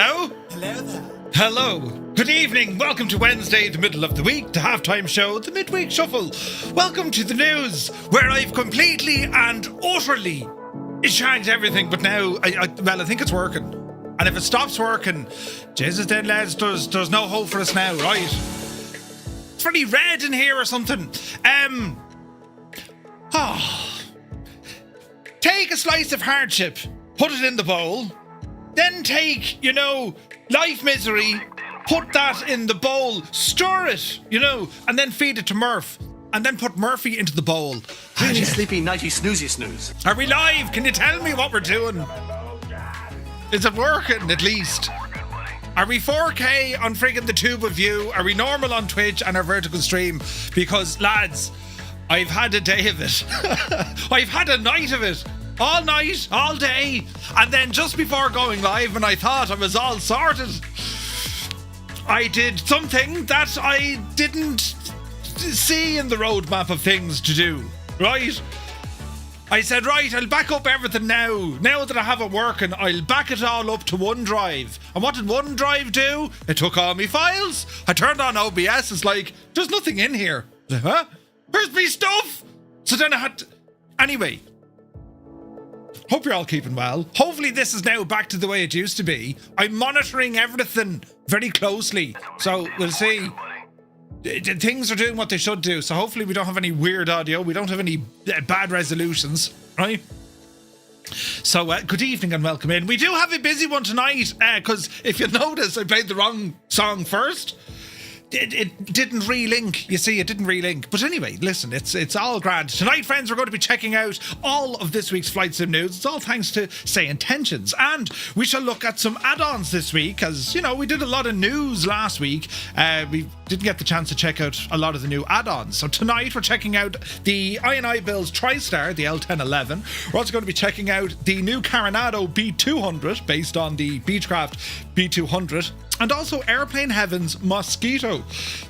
Hello? Hello there. Hello. Good evening. Welcome to Wednesday, the middle of the week, the halftime show, the midweek shuffle. Welcome to the news, where I've completely and utterly changed everything, but now, I think it's working. And if it stops working, Jesus then, lads, there's no hope for us now, right? It's very red in here or something. Take a slice of hardship, put it in the bowl, then take, life misery, put that in the bowl, stir it, and then feed it to Murph, and then put Murphy into the bowl. Really sleepy, nighty, snoozy snooze. Are we live? Can you tell me what we're doing? Is it working, at least? Are we 4K on friggin' the tube of view? Are we normal on Twitch and our vertical stream? Because, lads, I've had a day of it. I've had a night of it. All night, all day. And then just before going live, when I thought I was all sorted, I did something that I didn't see in the roadmap of things to do, right? I said, right, I'll back up everything now. Now that I have it working, I'll back it all up to OneDrive. And what did OneDrive do? It took all my files. I turned on OBS. It's like, there's nothing in here. Huh? Where's my stuff? So then I had to... Anyway, hope you're all keeping well. Hopefully this is now back to the way it used to be. I'm monitoring everything very closely. So we'll see. Things are doing what they should do, so hopefully we don't have any weird audio, we don't have any bad resolutions, right? So good evening and welcome in. We do have a busy one tonight, because if you notice, I played the wrong song first. It didn't relink. You see, it didn't relink. But anyway, listen, it's all grand. Tonight, friends, we're going to be checking out all of this week's flight sim news. It's all thanks to SayIntentions. And we shall look at some add-ons this week, as, we did a lot of news last week. We didn't get the chance to check out a lot of the new add-ons. So tonight, we're checking out the iniBuilds TriStar, the L1011. We're also going to be checking out the new Caronado B200, based on the Beechcraft B200. And also Aeroplane Heaven's Mosquito.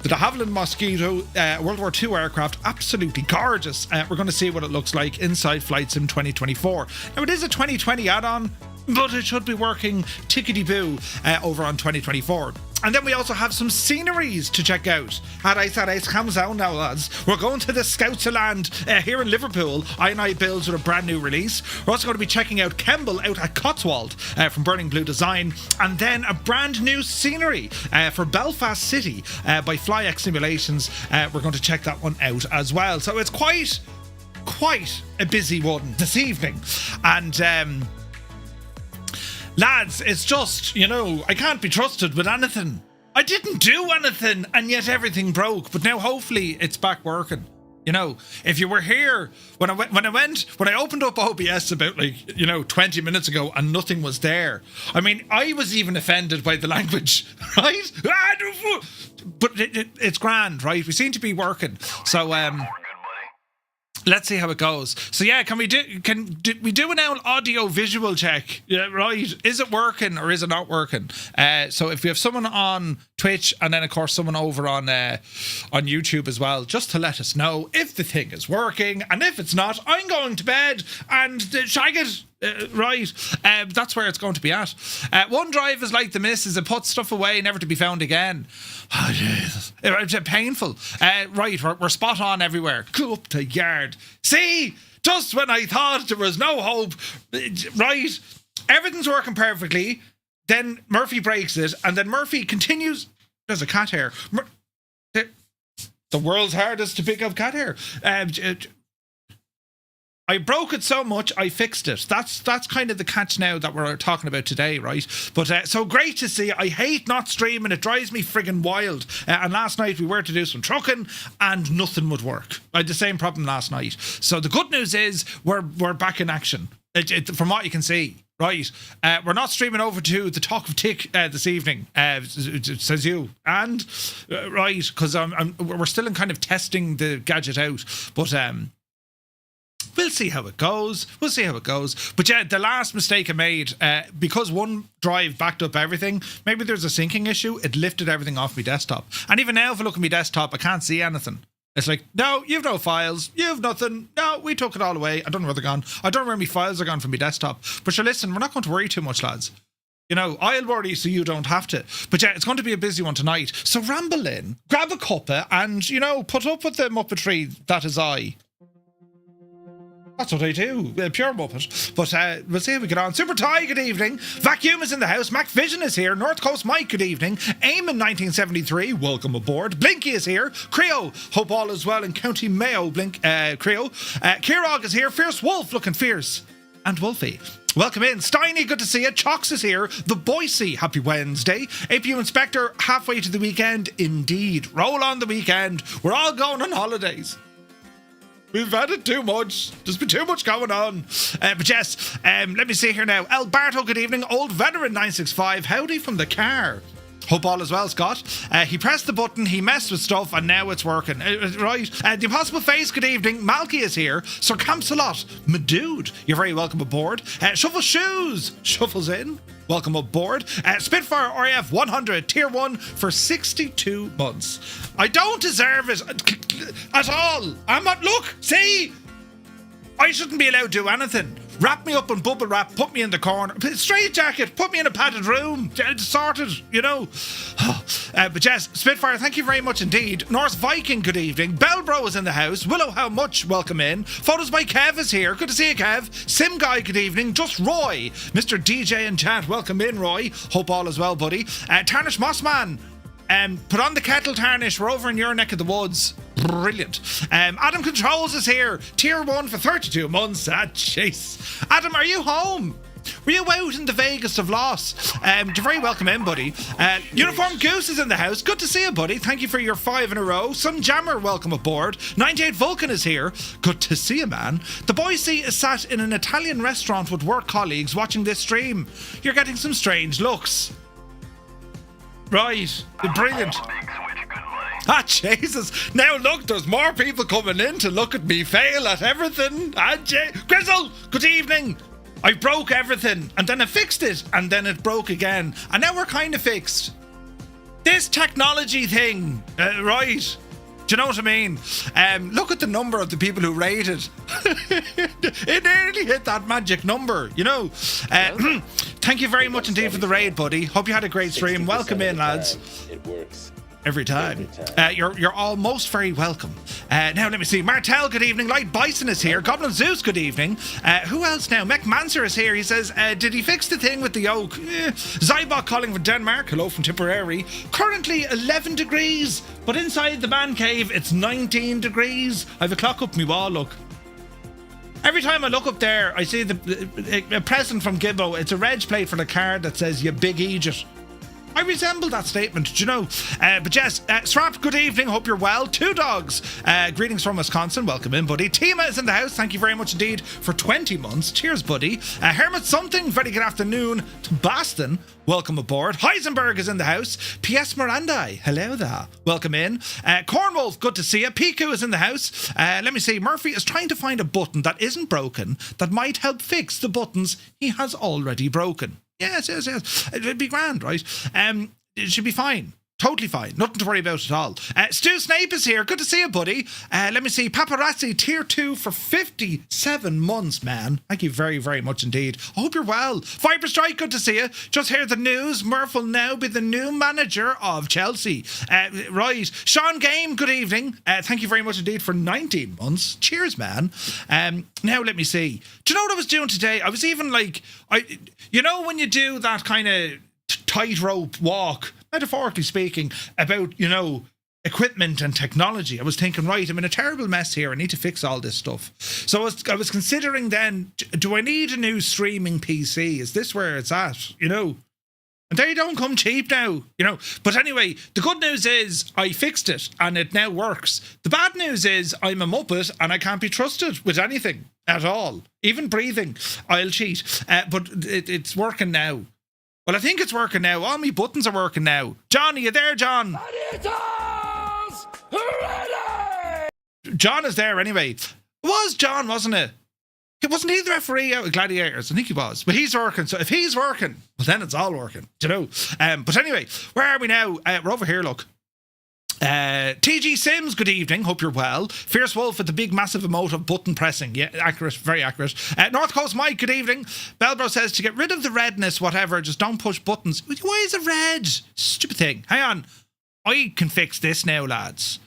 The de Havilland Mosquito, World War II aircraft, absolutely gorgeous. We're going to see what it looks like inside Flight Sim 2024. Now, it is a 2020 add-on, but it should be working tickety-boo over on 2024. And then we also have some sceneries to check out. It comes out now, lads. We're going to the Scouts-a-Land here in Liverpool. iniBuilds with a brand new release. We're also going to be checking out Kemble out at Cotswold from Burning Blue Design. And then a brand new scenery for Belfast City by FlyX Simulations. We're going to check that one out as well. So it's quite a busy one this evening. And... lads, it's just, I can't be trusted with anything. I didn't do anything, and yet everything broke. But now, hopefully, it's back working. If you were here when I opened up OBS about 20 minutes ago and nothing was there. I mean, I was even offended by the language, right? But it's grand, right? We seem to be working. So, let's see how it goes. So yeah, can we do an audio visual check? Yeah, right. Is it working or is it not working? So if we have someone on Twitch and then of course someone over on YouTube as well, just to let us know if the thing is working, and if it's not, I'm going to bed and shag it. Right, that's where it's going to be at. OneDrive is like the missus, it puts stuff away never to be found again. Oh, Jesus. It's painful. Right, we're spot on everywhere. Go up the yard. See, just when I thought there was no hope, right, everything's working perfectly, then Murphy breaks it, and then Murphy continues. There's a cat hair. The world's hardest to pick up cat hair. I broke it so much, I fixed it. That's kind of the catch now that we're talking about today, right? But so great to see. I hate not streaming. It drives me friggin' wild. And last night we were to do some trucking and nothing would work. I had the same problem last night. So the good news is we're back in action. From what you can see, right? We're not streaming over to the Talk of Tick this evening, says you. And, right, because we're still in kind of testing the gadget out. But, we'll see how it goes. But yeah, the last mistake I made, because OneDrive backed up everything, maybe there's a syncing issue, it lifted everything off my desktop. And even now, if I look at my desktop, I can't see anything. It's like, no, you've no files, you've nothing. No, we took it all away. I don't know where they're gone. I don't know where my files are gone from my desktop. But sure, listen, we're not going to worry too much, lads. You know, I'll worry so you don't have to. But yeah, it's going to be a busy one tonight. So ramble in, grab a cuppa, and, you know, put up with the muppetry that is I. That's what I do, pure Muppet. But we'll see how we get on. Super Ty, good evening. Vacuum is in the house. Mac Vision is here. North Coast Mike, good evening. Eamon 1973, welcome aboard. Blinky is here. Creo, hope all is well in County Mayo. Creo. Kirog is here. Fierce Wolf, looking fierce. And Wolfie. Welcome in. Steiny, good to see you. Chox is here. The Boise, happy Wednesday. APU Inspector, halfway to the weekend. Indeed. Roll on the weekend. We're all going on holidays. We've had it too much. There's been too much going on. But yes, let me see here now. Alberto, good evening. Old Veteran 965. Howdy from the car. Hope all is well, Scott. He pressed the button, he messed with stuff, and now it's working. Right. The Impossible Face, good evening. Malky is here. Sir Campsalot, my dude, you're very welcome aboard. Shuffle Shoes, shuffles in. Welcome aboard. Spitfire RAF 100, Tier 1 for 62 months. I don't deserve it at all. I'm not. Look, see? I shouldn't be allowed to do anything. Wrap me up in bubble wrap, put me in the corner. Straight jacket, put me in a padded room. Sorted, you know. But yes, Spitfire, thank you very much indeed. Norse Viking, good evening. Bellbro is in the house. Willow, how much? Welcome in. Photos by Kev is here. Good to see you, Kev. Sim Guy, good evening. Just Roy. Mr. DJ and chat, welcome in, Roy. Hope all is well, buddy. Tarnish Mossman. Put on the kettle, Tarnish. We're over in your neck of the woods. Brilliant. Adam Controls is here. Tier 1 for 32 months. Chase. Adam, are you home? Were you out in the Vegas of loss? You're very welcome in, buddy. Uniform Goose is in the house. Good to see you, buddy. Thank you for your 5 in a row. Sun Jammer, welcome aboard. 98 Vulcan is here. Good to see you, man. The Boise is sat in an Italian restaurant with work colleagues watching this stream. You're getting some strange looks. Right. Brilliant. Jesus. Now look, there's more people coming in to look at me fail at everything. Grizzle, good evening. I broke everything and then I fixed it and then it broke again. And now we're kind of fixed. This technology thing, right? Do you know what I mean? Look at the number of the people who rated. It nearly hit that magic number, you know. Thank you very much indeed for the raid, buddy. Hope you had a great stream. Welcome in, lads. It works. Every time. You're all most very welcome. Now let me see. Martel, good evening. Light Bison is here. Goblin Zeus, good evening. Who else now? Mech Manser is here. He says, did he fix the thing with the oak? Zybok calling from Denmark. Hello from Tipperary. Currently 11 degrees, but inside the man cave it's 19 degrees. I have a clock up my wall, look. Every time I look up there, I see a present from Gibbo. It's a reg plate for the car that says, you big Egypt. I resemble that statement, do you know? But yes, Srap, good evening. Hope you're well. Two Dogs, greetings from Wisconsin. Welcome in, buddy. Tima is in the house. Thank you very much indeed for 20 months. Cheers, buddy. Hermit Something, very good afternoon to Boston. Welcome aboard. Heisenberg is in the house. P.S. Mirandai, hello there. Welcome in. Cornwolf, good to see you. Piku is in the house. Let me see. Murphy is trying to find a button that isn't broken that might help fix the buttons he has already broken. Yes. It'd be grand, right? It should be fine. Totally fine. Nothing to worry about at all. Stu Snape is here. Good to see you, buddy. Let me see. Paparazzi, Tier 2 for 57 months, man. Thank you very, very much indeed. I hope you're well. Viper Strike, good to see you. Just heard the news. Murph will now be the new manager of Chelsea. Right. Sean Game, good evening. Thank you very much indeed for 19 months. Cheers, man. Now, let me see. Do you know what I was doing today? I was even like, you know when you do that kind of tightrope walk, metaphorically speaking, about, you know, equipment and technology. I was thinking, right, I'm in a terrible mess here. I need to fix all this stuff. So I was considering then, do I need a new streaming PC? Is this where it's at? You know? And they don't come cheap now, you know. But anyway, the good news is I fixed it and it now works. The bad news is I'm a muppet and I can't be trusted with anything at all. Even breathing, I'll cheat. But it's working now. Well, I think it's working now. All my buttons are working now. John, are you there, John? John is there anyway. It was John, wasn't it? Wasn't he the referee out of Gladiators? I think he was. But he's working. So if he's working, well, then it's all working. Do you know? But anyway, where are we now? We're over here, look. TG Sims, good evening. Hope you're well. Fierce Wolf with the big massive emote of button pressing. Yeah, accurate, very accurate. North Coast Mike, good evening. Belbro says to get rid of the redness, whatever, just don't push buttons. Why is it red? Stupid thing. Hang on. I can fix this now, lads.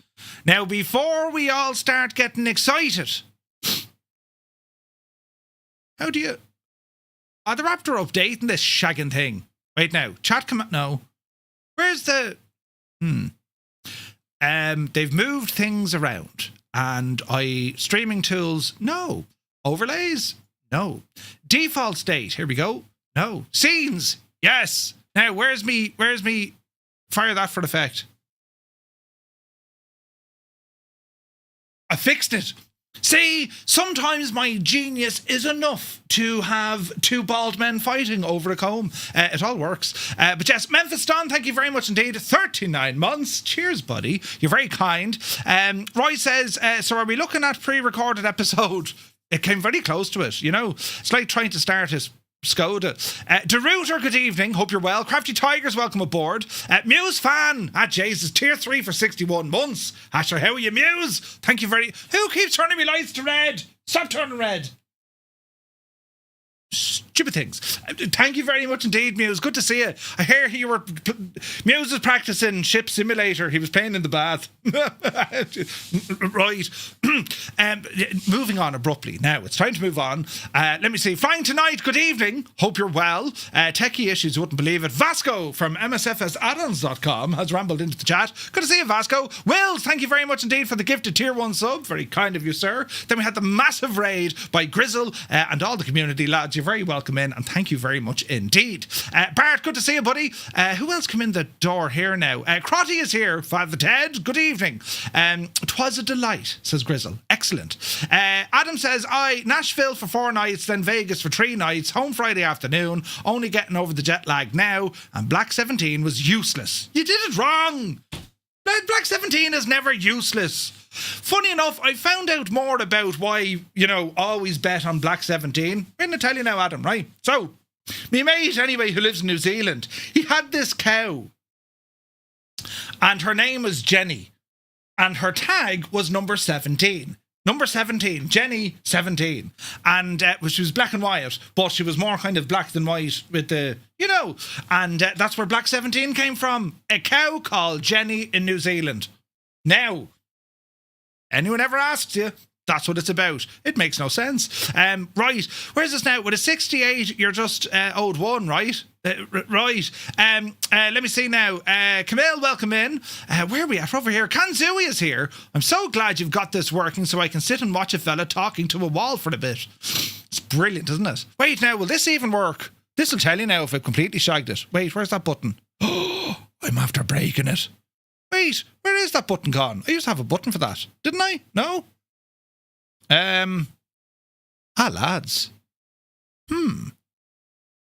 Now, before we all start getting excited, how do you... the Raptor updating this shagging thing. Right now. Chat command... No. Where's the... They've moved things around. And streaming tools... No. Overlays? No. Default state. Here we go. No. Scenes? Yes. Now, where's me... Fire that for effect. I fixed it. See, sometimes my genius is enough to have two bald men fighting over a comb. It all works. But yes, Memphis Don, thank you very much indeed. 39 months. Cheers, buddy. You're very kind. Roy says, so are we looking at pre-recorded episode? It came very close to it, you know. It's like trying to start his Skoda. DeRuiter, good evening. Hope you're well. Crafty Tigers, welcome aboard. Muse fan. Jesus, tier 3 for 61 months. Asher, how are you, Muse? Thank you very... Who keeps turning me lights to red? Stop turning red. Stupid things. Thank you very much indeed, Muse. Good to see you. I hear you were... Muse was practicing Ship Simulator. He was playing in the bath. Right. Moving on abruptly. Now, it's time to move on. Let me see. Flying tonight, good evening. Hope you're well. Techie issues, you wouldn't believe it. Vasco from msfsaddons.com has rambled into the chat. Good to see you, Vasco. Wills, thank you very much indeed for the gifted tier 1 sub. Very kind of you, sir. Then we had the massive raid by Grizzle and all the community lads. You're very welcome in, and thank you very much indeed. Bart, good to see you, buddy. Who else come in the door here now? Crotty is here. Father Ted, good evening. 'Twas a delight, says Grizzle. Excellent. Adam says, Nashville for 4 nights, then Vegas for 3 nights, home Friday afternoon, only getting over the jet lag now, and Black 17 was useless. You did it wrong. Black 17 is never useless. Funny enough, I found out more about why, always bet on Black 17. I'm going to tell you now, Adam, right? So, me mate, anyway, who lives in New Zealand, he had this cow. And her name was Jenny. And her tag was number 17. Number 17, Jenny 17. And she was black and white, but she was more kind of black than white with the, and that's where Black 17 came from. A cow called Jenny in New Zealand. Now, anyone ever asks you, that's what it's about. It makes no sense. Right, where's this now? With a 68, you're just owed 1, right? Right. Let me see now. Camille, welcome in. Where are we at? Over here. Kanzui is here. I'm so glad you've got this working so I can sit and watch a fella talking to a wall for a bit. It's brilliant, isn't it? Wait now, will this even work? This will tell you now if I've completely shagged it. Wait, where's that button? Oh, I'm after breaking it. Wait, where is that button gone? I used to have a button for that. Didn't I? No? Lads.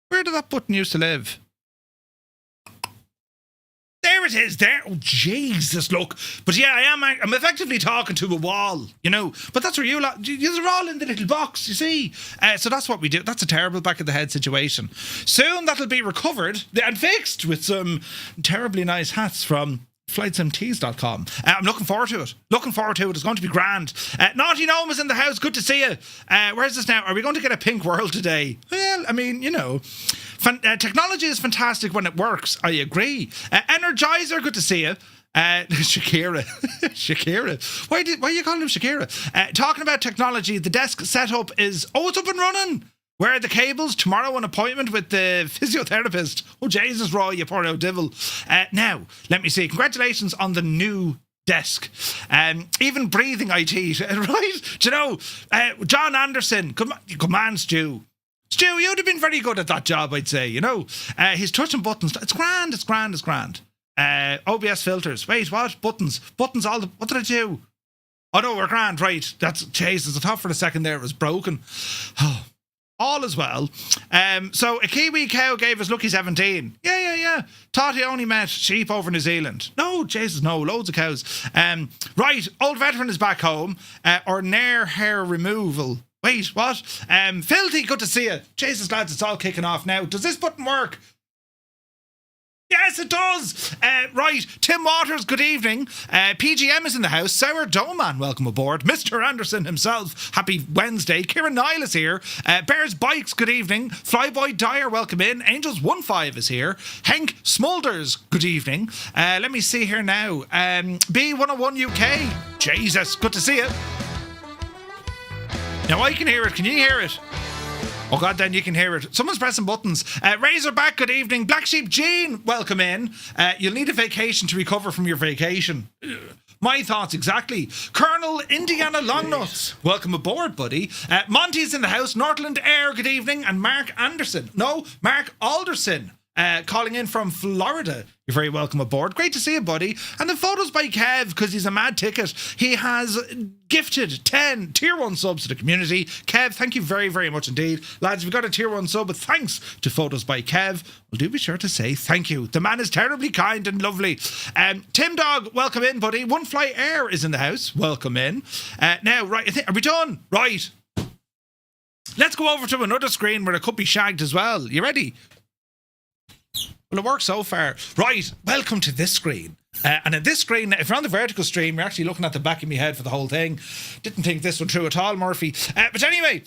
Where did that button used to live? There it is, there. Oh, Jesus, look. But yeah, I'm effectively talking to a wall, But that's where you're all in the little box, you see. So that's what we do. That's a terrible back of the head situation. Soon that'll be recovered and fixed with some terribly nice hats from flightsmts.com. I'm looking forward to it. It's going to be grand. Naughty Gnome is in the house. Good to see you. Where's this now? Are we going to get a pink world today? Well, I mean, technology is fantastic when it works. I agree. Energizer, good to see you. Shakira. Why are you calling him Shakira? Talking about technology, the desk setup is... Oh, it's up and running. Where are the cables? Tomorrow an appointment with the physiotherapist. Oh, Jesus, Roy, you poor old devil. Now, let me see. Congratulations on the new desk. Even breathing IT, right? Do you know, John Anderson, good man, Stu. Stu, you'd have been very good at that job, I'd say, He's touching buttons. It's grand. OBS filters. Wait, what? Buttons, what did I do? Oh, no, we're grand, right. That's, Jesus, I thought for a second there it was broken. Oh. All as well. So a Kiwi cow gave us lucky 17. Yeah. Thought he only met sheep over New Zealand. No, Jesus, no. Loads of cows. Right, old veteran is back home. Or near hair removal. Wait, what? Filthy, good to see you. Jesus, lads, it's all kicking off now. Does this button work? Yes, it does. Right, Tim Waters, good evening. PGM is in the house. Sourdough Man, welcome aboard. Mr. Anderson himself, happy Wednesday. Kieran Nile is here. Bears Bikes, good evening. Flyboy Dyer, welcome in. Angels 15 is here. Henk Smulders, good evening. Let me see here now. B101 UK, Jesus, good to see you. Now I can hear it. Can you hear it? Oh God, then you can hear it. Someone's pressing buttons. Razorback, good evening. Black Sheep Jean, welcome in. You'll need a vacation to recover from your vacation. My thoughts exactly. Colonel Indiana Longnuts, welcome aboard, buddy. Monty's in the house. Northland Air, good evening. And Mark Alderson, calling in from Florida. You're very welcome aboard. Great to see you, buddy. And the photos by Kev, because he's a mad ticket. He has gifted 10 tier 1 subs to the community. Kev, thank you very, very much indeed. Lads, we've got a tier 1 sub, but thanks to photos by Kev. Well, do be sure to say thank you. The man is terribly kind and lovely. Tim Dog, welcome in, buddy. One Fly Air is in the house. Welcome in. Now, right, are we done? Right. Let's go over to another screen where it could be shagged as well. You ready? Well, it works so far. Right, welcome to this screen. And in this screen, if you're on the vertical stream, you're actually looking at the back of my head for the whole thing. Didn't think this one through at all, Murphy. But anyway,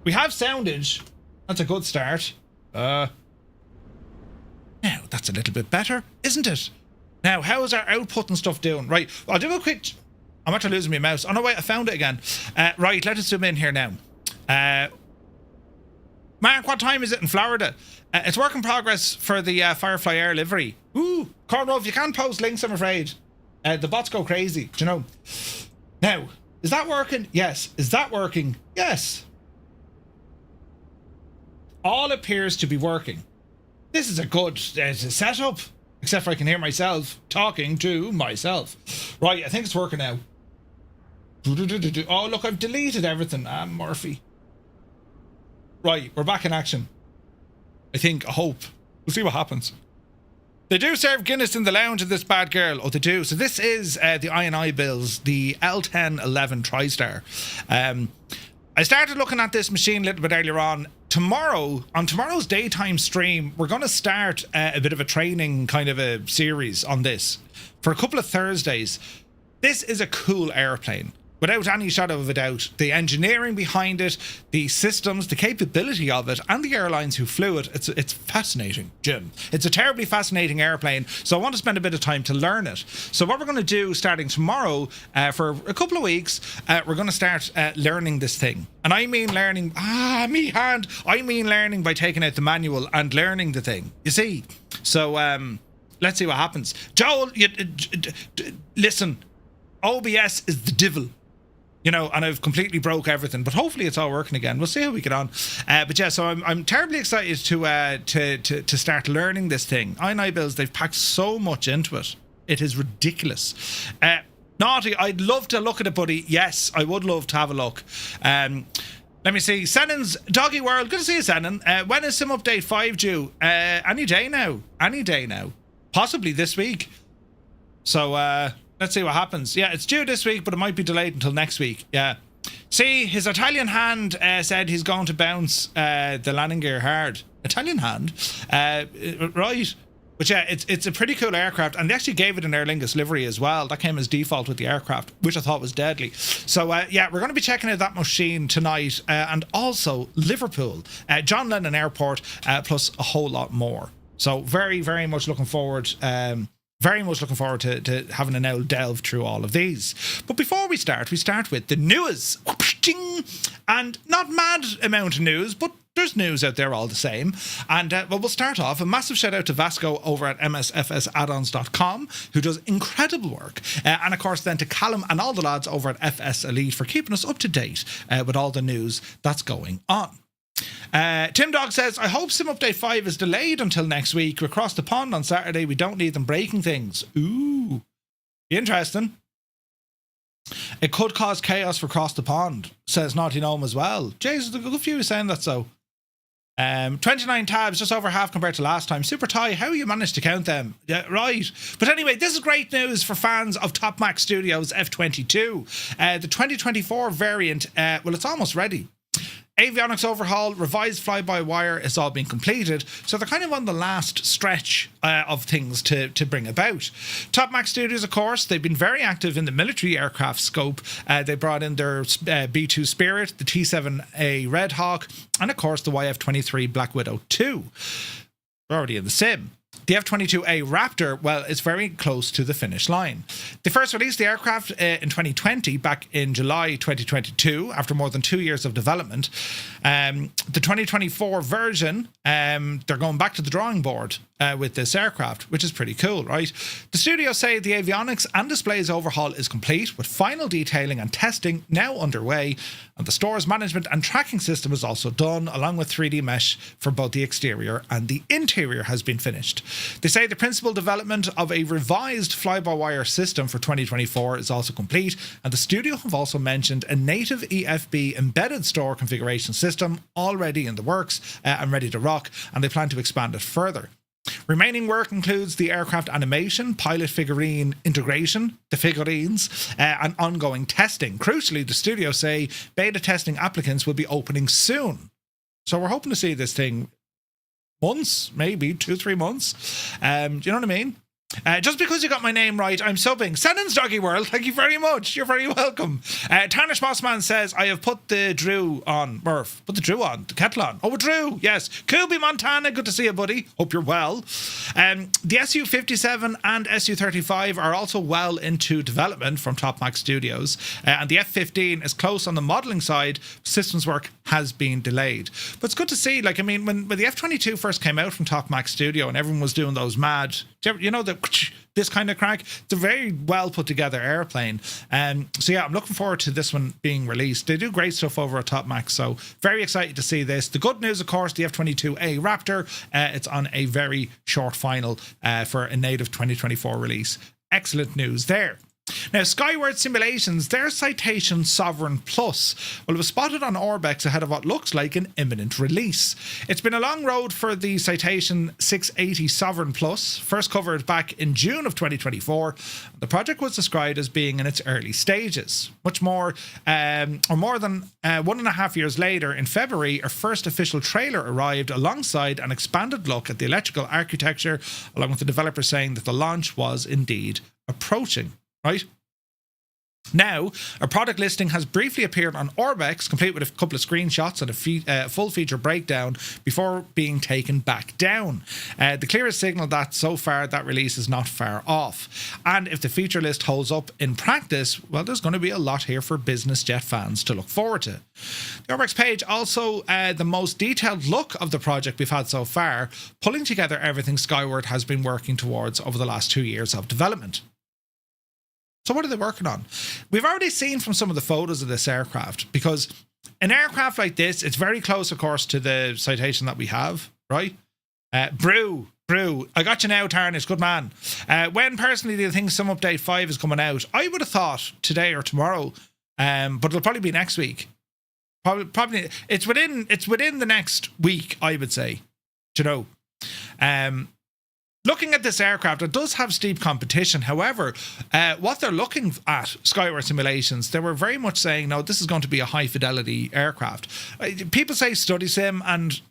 we have soundage. That's a good start. Now, that's a little bit better, isn't it? Now, how is our output and stuff doing? Right, I'll do a quick... I'm after losing my mouse. Oh, no, wait, I found it again. Right, let us zoom in here now. Mark, what time is it in Florida? It's work in progress for the Firefly Air livery. Ooh, Cornrow, you can't post links, I'm afraid. The bots go crazy, do you know? Now, is that working? Yes. Is that working? Yes. All appears to be working. This is a good setup, except for I can hear myself talking to myself. Right, I think it's working now. Oh, look, I've deleted everything. Murphy. Right, we're back in action. I think, I hope. We'll see what happens. They do serve Guinness in the lounge of this bad girl. Oh, they do. So this is the iniBuilds, the L1011 TriStar. I started looking at this machine a little bit earlier on. On tomorrow's daytime stream, we're going to start a bit of a training kind of a series on this for a couple of Thursdays. This is a cool airplane. Without any shadow of a doubt, the engineering behind it, the systems, the capability of it, and the airlines who flew it, it's fascinating, Jim. It's a terribly fascinating airplane, so I want to spend a bit of time to learn it. So what we're going to do starting tomorrow, for a couple of weeks, we're going to start learning this thing. And I mean learning, I mean learning by taking out the manual and learning the thing. You see? So let's see what happens. Joel, listen, OBS is the devil. You know, and I've completely broke everything, but hopefully it's all working again. We'll see how we get on. But yeah, so I'm terribly excited to start learning this thing. iniBuilds, they've packed so much into it. It is ridiculous. Naughty, I'd love to look at it, buddy. Yes, I would love to have a look. Let me see. Sennon's Doggy World. Good to see you, Sennon. When is Sim Update 5 due? Any day now. Any day now. Possibly this week. So, let's see what happens. Yeah, it's due this week, but it might be delayed until next week. Yeah. See, his Italian hand said he's going to bounce the landing gear hard. Italian hand? Right. But yeah, it's a pretty cool aircraft. And they actually gave it an Aer Lingus livery as well. That came as default with the aircraft, which I thought was deadly. So yeah, we're going to be checking out that machine tonight. And also Liverpool, John Lennon Airport, plus a whole lot more. So very, very much looking forward very much looking forward to having an old delve through all of these. But before we start with the news. And not mad amount of news, but there's news out there all the same. And well, we'll start off. A massive shout out to Vasco over at msfsaddons.com, who does incredible work. And of course then to Callum and all the lads over at FS Elite for keeping us up to date with all the news that's going on. Tim Dog says, I hope Sim Update 5 is delayed until next week. We're across the pond on Saturday. We don't need them breaking things. Ooh. Interesting. It could cause chaos for across the pond, says Naughty Gnome as well. Jesus, a good few saying that so. 29 tabs, just over half compared to last time. Super Ty, how you managed to count them? Yeah, right. But anyway, this is great news for fans of Top Mac Studios F22. The 2024 variant, well, it's almost ready. Avionics overhaul, revised fly-by-wire has all been completed, so they're kind of on the last stretch of things to bring about. Top Mach Studios, of course, they've been very active in the military aircraft scope. They brought in their B2 Spirit, the T7A Red Hawk, and of course the YF-23 Black Widow 2. They're already in the sim. The F-22A Raptor, well, is very close to the finish line. They first released the aircraft in 2020, back in July 2022, after more than 2 years of development. The 2024 version, they're going back to the drawing board with this aircraft, which is pretty cool, right? The studio say the avionics and displays overhaul is complete, with final detailing and testing now underway, and the store's management and tracking system is also done, along with 3D mesh for both the exterior and the interior has been finished. They say the principal development of a revised fly-by-wire system for 2024 is also complete, and the studio have also mentioned a native EFB embedded store configuration system already in the works and ready to rock, and they plan to expand it further. Remaining work includes the aircraft animation, pilot figurine integration, the figurines, and ongoing testing. Crucially, the studio say beta testing applicants will be opening soon. So we're hoping to see this thing months, maybe 2-3 months. Do you know what I mean? Just because you got my name right, I'm subbing. Sennon's Doggy World, thank you very much. You're very welcome. Tarnish Mossman says, I have put the Drew on. Murph, put the Drew on. The kettle on. Oh, Drew, yes. Kubi Montana, good to see you, buddy. Hope you're well. The Su-57 and Su-35 are also well into development from Top Mach Studios. And the F-15 is close on the modelling side. Systems work has been delayed. But it's good to see, like, I mean, when the F-22 first came out from Top Mach Studio and everyone was doing those mad, you know, this kind of crack, it's a very well put together airplane. So yeah, I'm looking forward to this one being released. They do great stuff over at Top Mach, so very excited to see this. The good news, of course, the F-22A Raptor, it's on a very short final for a native 2024 release. Excellent news there. Now, Skyward Simulations, their Citation Sovereign Plus, well, it was spotted on Orbex ahead of what looks like an imminent release. It's been a long road for the Citation 680 Sovereign Plus, first covered back in June of 2024. The project was described as being in its early stages. Much more, or more than 1.5 years later, in February, our first official trailer arrived alongside an expanded look at the electrical architecture, along with the developer saying that the launch was indeed approaching. Right? Now, a product listing has briefly appeared on Orbex, complete with a couple of screenshots and a full feature breakdown before being taken back down. The clearest signal that so far that release is not far off. And if the feature list holds up in practice, well, there's going to be a lot here for business jet fans to look forward to. The Orbex page also the most detailed look of the project we've had so far, pulling together everything Skyward has been working towards over the last 2 years of development. So what are they working on? We've already seen from some of the photos of this aircraft, because an aircraft like this, it's very close, of course, to the Citation that we have, right? Brew, I got you now, Tarnish, good man. When personally do you think some update 5 is coming out? I would have thought today or tomorrow, but it'll probably be next week. Probably it's within the next week, I would say. Do you know? Looking at this aircraft, it does have steep competition. However, what they're looking at, Skyward Simulations, they were very much saying, no, this is going to be a high-fidelity aircraft. People say study sim, and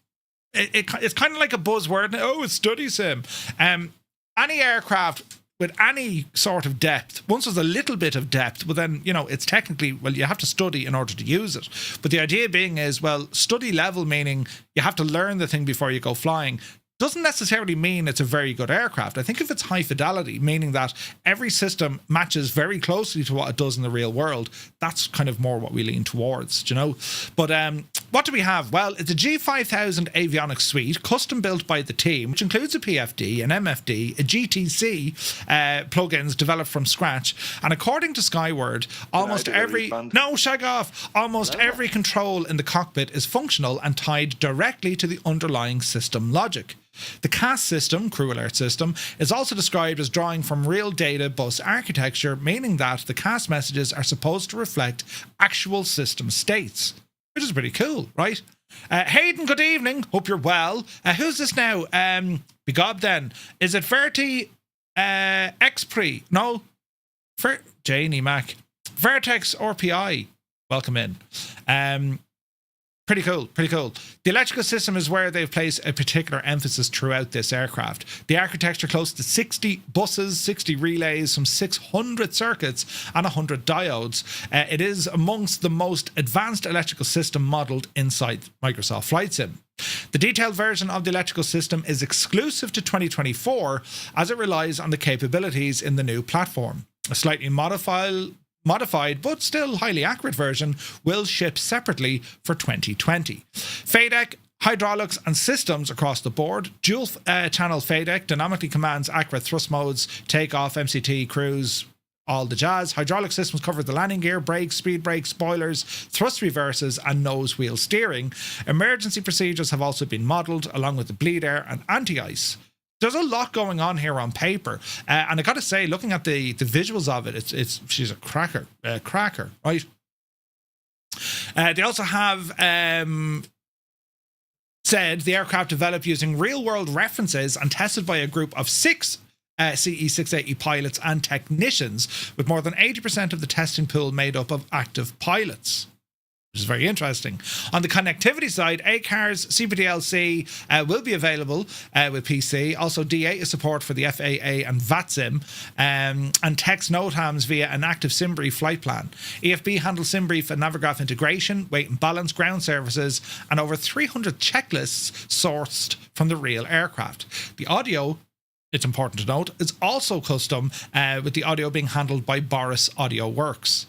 it's kind of like a buzzword. Oh, it's study sim. Any aircraft with any sort of depth, once there's a little bit of depth, well then, you know, it's technically, well, you have to study in order to use it. But the idea being is, well, study level meaning you have to learn the thing before you go flying. Doesn't necessarily mean it's a very good aircraft. I think if it's high fidelity, meaning that every system matches very closely to what it does in the real world, that's kind of more what we lean towards, you know. But what do we have? Well, it's a G5000 avionics suite, custom built by the team, which includes a PFD, an MFD, a GTC plugins developed from scratch. And according to Skyward, almost every control in the cockpit is functional and tied directly to the underlying system logic. The CAS system, Crew Alert System, is also described as drawing from real data bus architecture, meaning that the CAS messages are supposed to reflect actual system states, which is pretty cool, right? Hayden, good evening. Hope you're well. Who's this now? Begob then. Is it Verti Xpre? No. Janie Mac. Vertex RPI. Welcome in. Pretty cool, pretty cool. The electrical system is where they've placed a particular emphasis throughout this aircraft. The architecture close to 60 buses, 60 relays, some 600 circuits and 100 diodes. It is amongst the most advanced electrical system modelled inside Microsoft Flight Sim. The detailed version of the electrical system is exclusive to 2024 as it relies on the capabilities in the new platform. A slightly modified but still highly accurate version will ship separately for 2020. FADEC, hydraulics and systems across the board, dual channel FADEC dynamically commands accurate thrust modes, takeoff, MCT, cruise, all the jazz. Hydraulic systems cover the landing gear, brakes, speed brakes, spoilers, thrust reverses and nose wheel steering. Emergency procedures have also been modelled along with the bleed air and anti-ice. There's a lot going on here on paper, and I got to say, looking at the visuals of it, she's a cracker, right? They also have said the aircraft developed using real-world references and tested by a group of 6 CE680 pilots and technicians, with more than 80% of the testing pool made up of active pilots, which is very interesting. On the connectivity side, ACARS CPDLC will be available with PC. Also, D8 is support for the FAA and VATSIM, and text NOTAMs via an active SimBrief flight plan. EFB handles SimBrief and Navigraph integration, weight and balance, ground services, and over 300 checklists sourced from the real aircraft. The audio, it's important to note, is also custom, with the audio being handled by Boris Audio Works.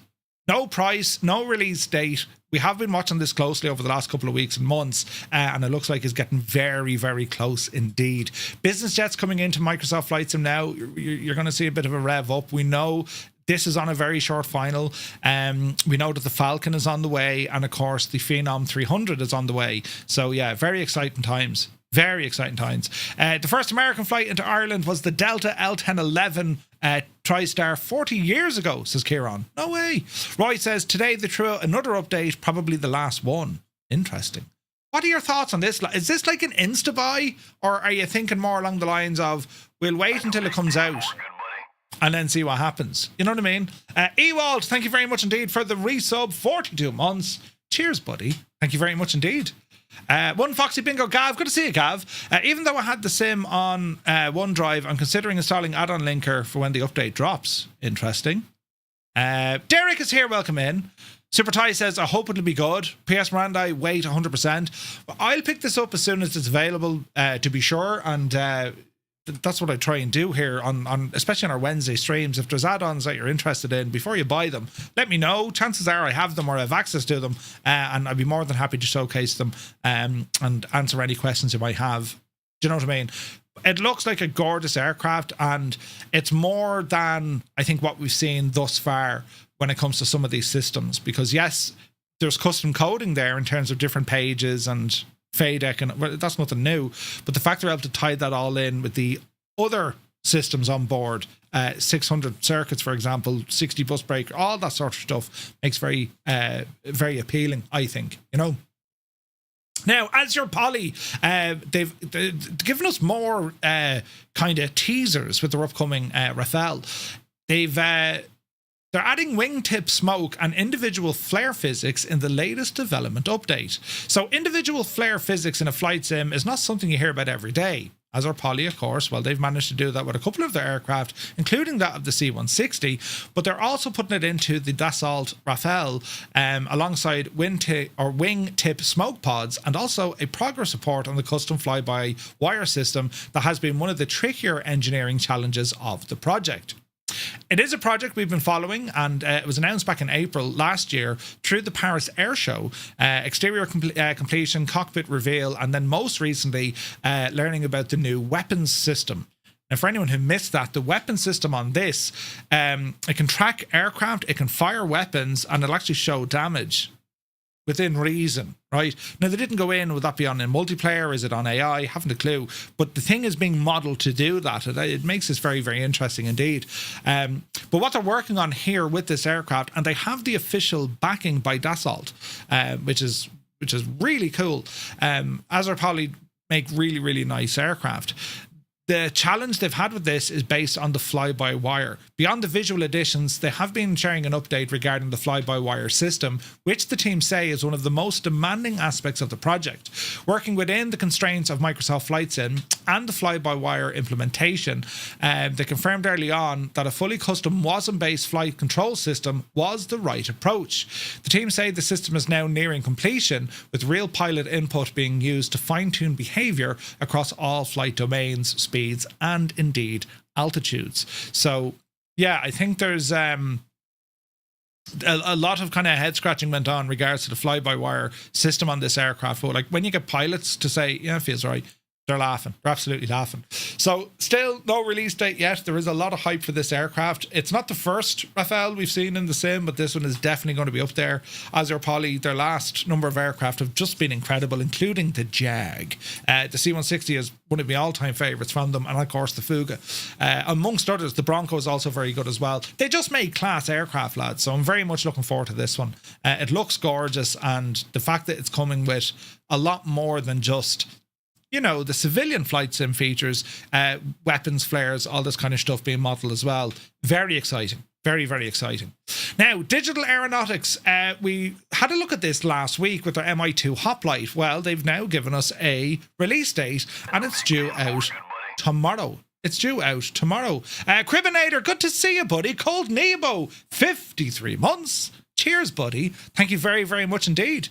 No price, no release date. We have been watching this closely over the last couple of weeks and months, and it looks like it's getting very, very close indeed. Business jets coming into Microsoft Flight Sim now. You're going to see a bit of a rev up. We know this is on a very short final. We know that the Falcon is on the way, and of course the Phenom 300 is on the way. So yeah, very exciting times. Very exciting times. The first American flight into Ireland was the Delta L1011 TriStar 40 years ago, says Kieran. No way. Roy says, today they threw out another update, probably the last one. Interesting. What are your thoughts on this? Is this like an insta-buy, or are you thinking more along the lines of, we'll wait until it comes out and then see what happens? You know what I mean? Ewald, thank you very much indeed for the resub, 42 months. Cheers, buddy. Thank you very much indeed. One Foxy Bingo, Gav, good to see you, Gav. Even though I had the sim on OneDrive, I'm considering installing add-on linker for when the update drops. Interesting. Derek is here, welcome in. Super Ty says, I hope it'll be good. PS Miranda, wait 100%. I'll pick this up as soon as it's available, to be sure, and that's what I try and do here on especially on our Wednesday streams. If there's add-ons that you're interested in, before you buy them, let me know. Chances are I have them or I have access to them, and I'd be more than happy to showcase them and answer any questions you might have. Do you know what I mean? It looks like a gorgeous aircraft, and it's more than I think what we've seen thus far when it comes to some of these systems, because yes, there's custom coding there in terms of different pages and FADEC, and well, that's nothing new, but the fact they're able to tie that all in with the other systems on board, 600 circuits, for example, 60 bus brake, all that sort of stuff makes very appealing, I think, you know. Now, AzurPoly, they've given us more kind of teasers with their upcoming Rafale. They're adding wingtip smoke and individual flare physics in the latest development update. So individual flare physics in a flight sim is not something you hear about every day. AzurPoly, of course, well, they've managed to do that with a couple of their aircraft, including that of the C-160, but they're also putting it into the Dassault Rafale alongside wingtip smoke pods, and also a progress report on the custom fly-by-wire system that has been one of the trickier engineering challenges of the project. It is a project we've been following, and it was announced back in April last year through the Paris Air Show. Exterior completion, cockpit reveal, and then most recently learning about the new weapons system. Now, for anyone who missed that, the weapon system on this, it can track aircraft, it can fire weapons, and it'll actually show damage within reason, right? Now, they didn't go in, would that be on a multiplayer? Is it on AI? Haven't a clue. But the thing is being modeled to do that. It makes this very, very interesting indeed. But what they're working on here with this aircraft, and they have the official backing by Dassault, which is really cool. AzurPoly make really, really nice aircraft. The challenge they've had with this is based on the fly-by-wire. Beyond the visual additions, they have been sharing an update regarding the fly-by-wire system, which the team say is one of the most demanding aspects of the project. Working within the constraints of Microsoft Flight Sim and the fly-by-wire implementation, they confirmed early on that a fully custom WASM-based flight control system was the right approach. The team say the system is now nearing completion, with real pilot input being used to fine-tune behaviour across all flight domains, speeds, and indeed altitudes. So yeah, I think there's a lot of kind of head scratching went on in regards to the fly-by-wire system on this aircraft. But like when you get pilots to say, yeah, it feels right, they're laughing. They're absolutely laughing. So still no release date yet. There is a lot of hype for this aircraft. It's not the first Rafale we've seen in the sim, but this one is definitely going to be up there. AzurPoly, their last number of aircraft have just been incredible, including the Jag. The C-160 is one of my all-time favourites from them, and of course the Fuga. Amongst others, the Bronco is also very good as well. They just made class aircraft, lads, so I'm very much looking forward to this one. It looks gorgeous, and the fact that it's coming with a lot more than just, you know, the civilian flight sim features, weapons, flares, all this kind of stuff being modelled as well. Very exciting. Very, very exciting. Now, digital aeronautics. We had a look at this last week with their Mi2 Hoplite. Well, they've now given us a release date, and it's due out tomorrow. It's due out tomorrow. Cribinator, good to see you, buddy. Cold Nebo, 53 months. Cheers, buddy. Thank you very, very much indeed.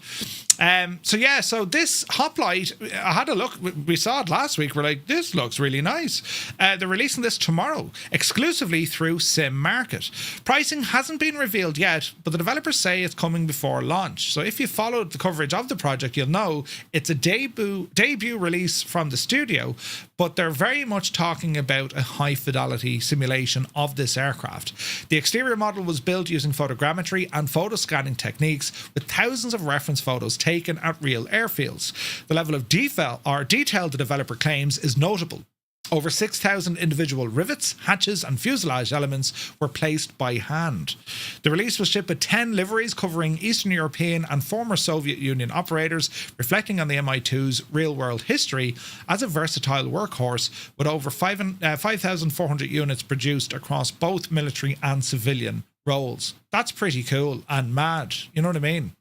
So this Hoplite, I had a look. We saw it last week. We're like, this looks really nice. They're releasing this tomorrow, exclusively through Sim Market. Pricing hasn't been revealed yet, but the developers say it's coming before launch. So if you followed the coverage of the project, you'll know it's a debut release from the studio, but they're very much talking about a high-fidelity simulation of this aircraft. The exterior model was built using photogrammetry and photo scanning techniques, with thousands of reference photos taken at real airfields. The level of detail the developer claims is notable. Over 6,000 individual rivets, hatches and fuselage elements were placed by hand. The release was shipped with 10 liveries covering Eastern European and former Soviet Union operators, reflecting on the Mi2's real-world history as a versatile workhorse, with over 5,400 units produced across both military and civilian roles. That's pretty cool and mad, you know what I mean?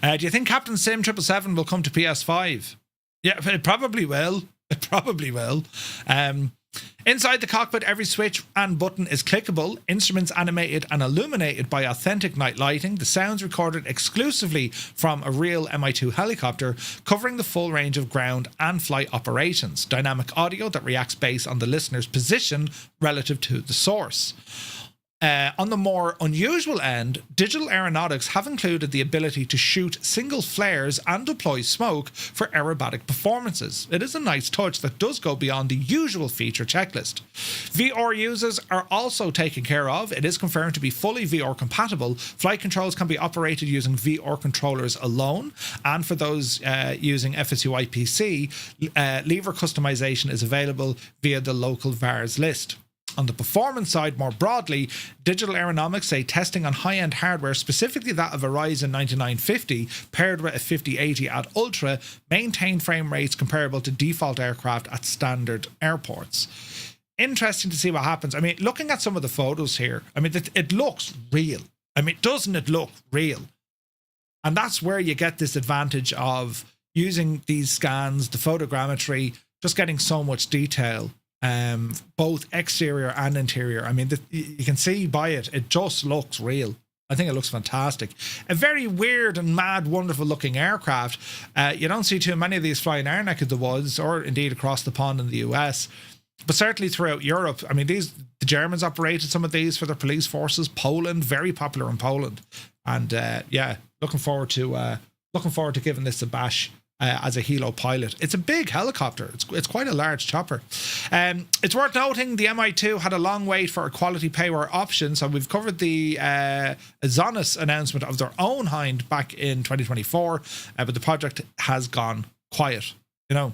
Do you think Captain Sim 777 will come to PS5? Yeah, it probably will. It probably will. Inside the cockpit, every switch and button is clickable, instruments animated and illuminated by authentic night lighting, the sounds recorded exclusively from a real Mi2 helicopter, covering the full range of ground and flight operations, dynamic audio that reacts based on the listener's position relative to the source. On the more unusual end, digital aeronautics have included the ability to shoot single flares and deploy smoke for aerobatic performances. It is a nice touch that does go beyond the usual feature checklist. VR users are also taken care of. It is confirmed to be fully VR compatible. Flight controls can be operated using VR controllers alone, and for those using FSU IPC, lever customization is available via the local VARs list. On the performance side, more broadly, Digital Aeronomics say testing on high-end hardware, specifically that of a Ryzen 9950, paired with a 5080 at Ultra, maintain frame rates comparable to default aircraft at standard airports. Interesting to see what happens. I mean, looking at some of the photos here, I mean, it looks real. I mean, doesn't it look real? And that's where you get this advantage of using these scans, the photogrammetry, just getting so much detail. Both exterior and interior. I mean, you can see by it, it just looks real. I think it looks fantastic. A very weird and mad, wonderful looking aircraft. You don't see too many of these flying our neck of the woods, or indeed across the pond in the US, but certainly throughout Europe. I mean, the Germans operated some of these for their police forces. Poland, very popular in Poland, and looking forward to giving this a bash. As a helo pilot. It's a big helicopter. It's quite a large chopper. It's worth noting the Mi2 had a long wait for a quality payware option, so we've covered the Azonis announcement of their own hind back in 2024, but the project has gone quiet, you know.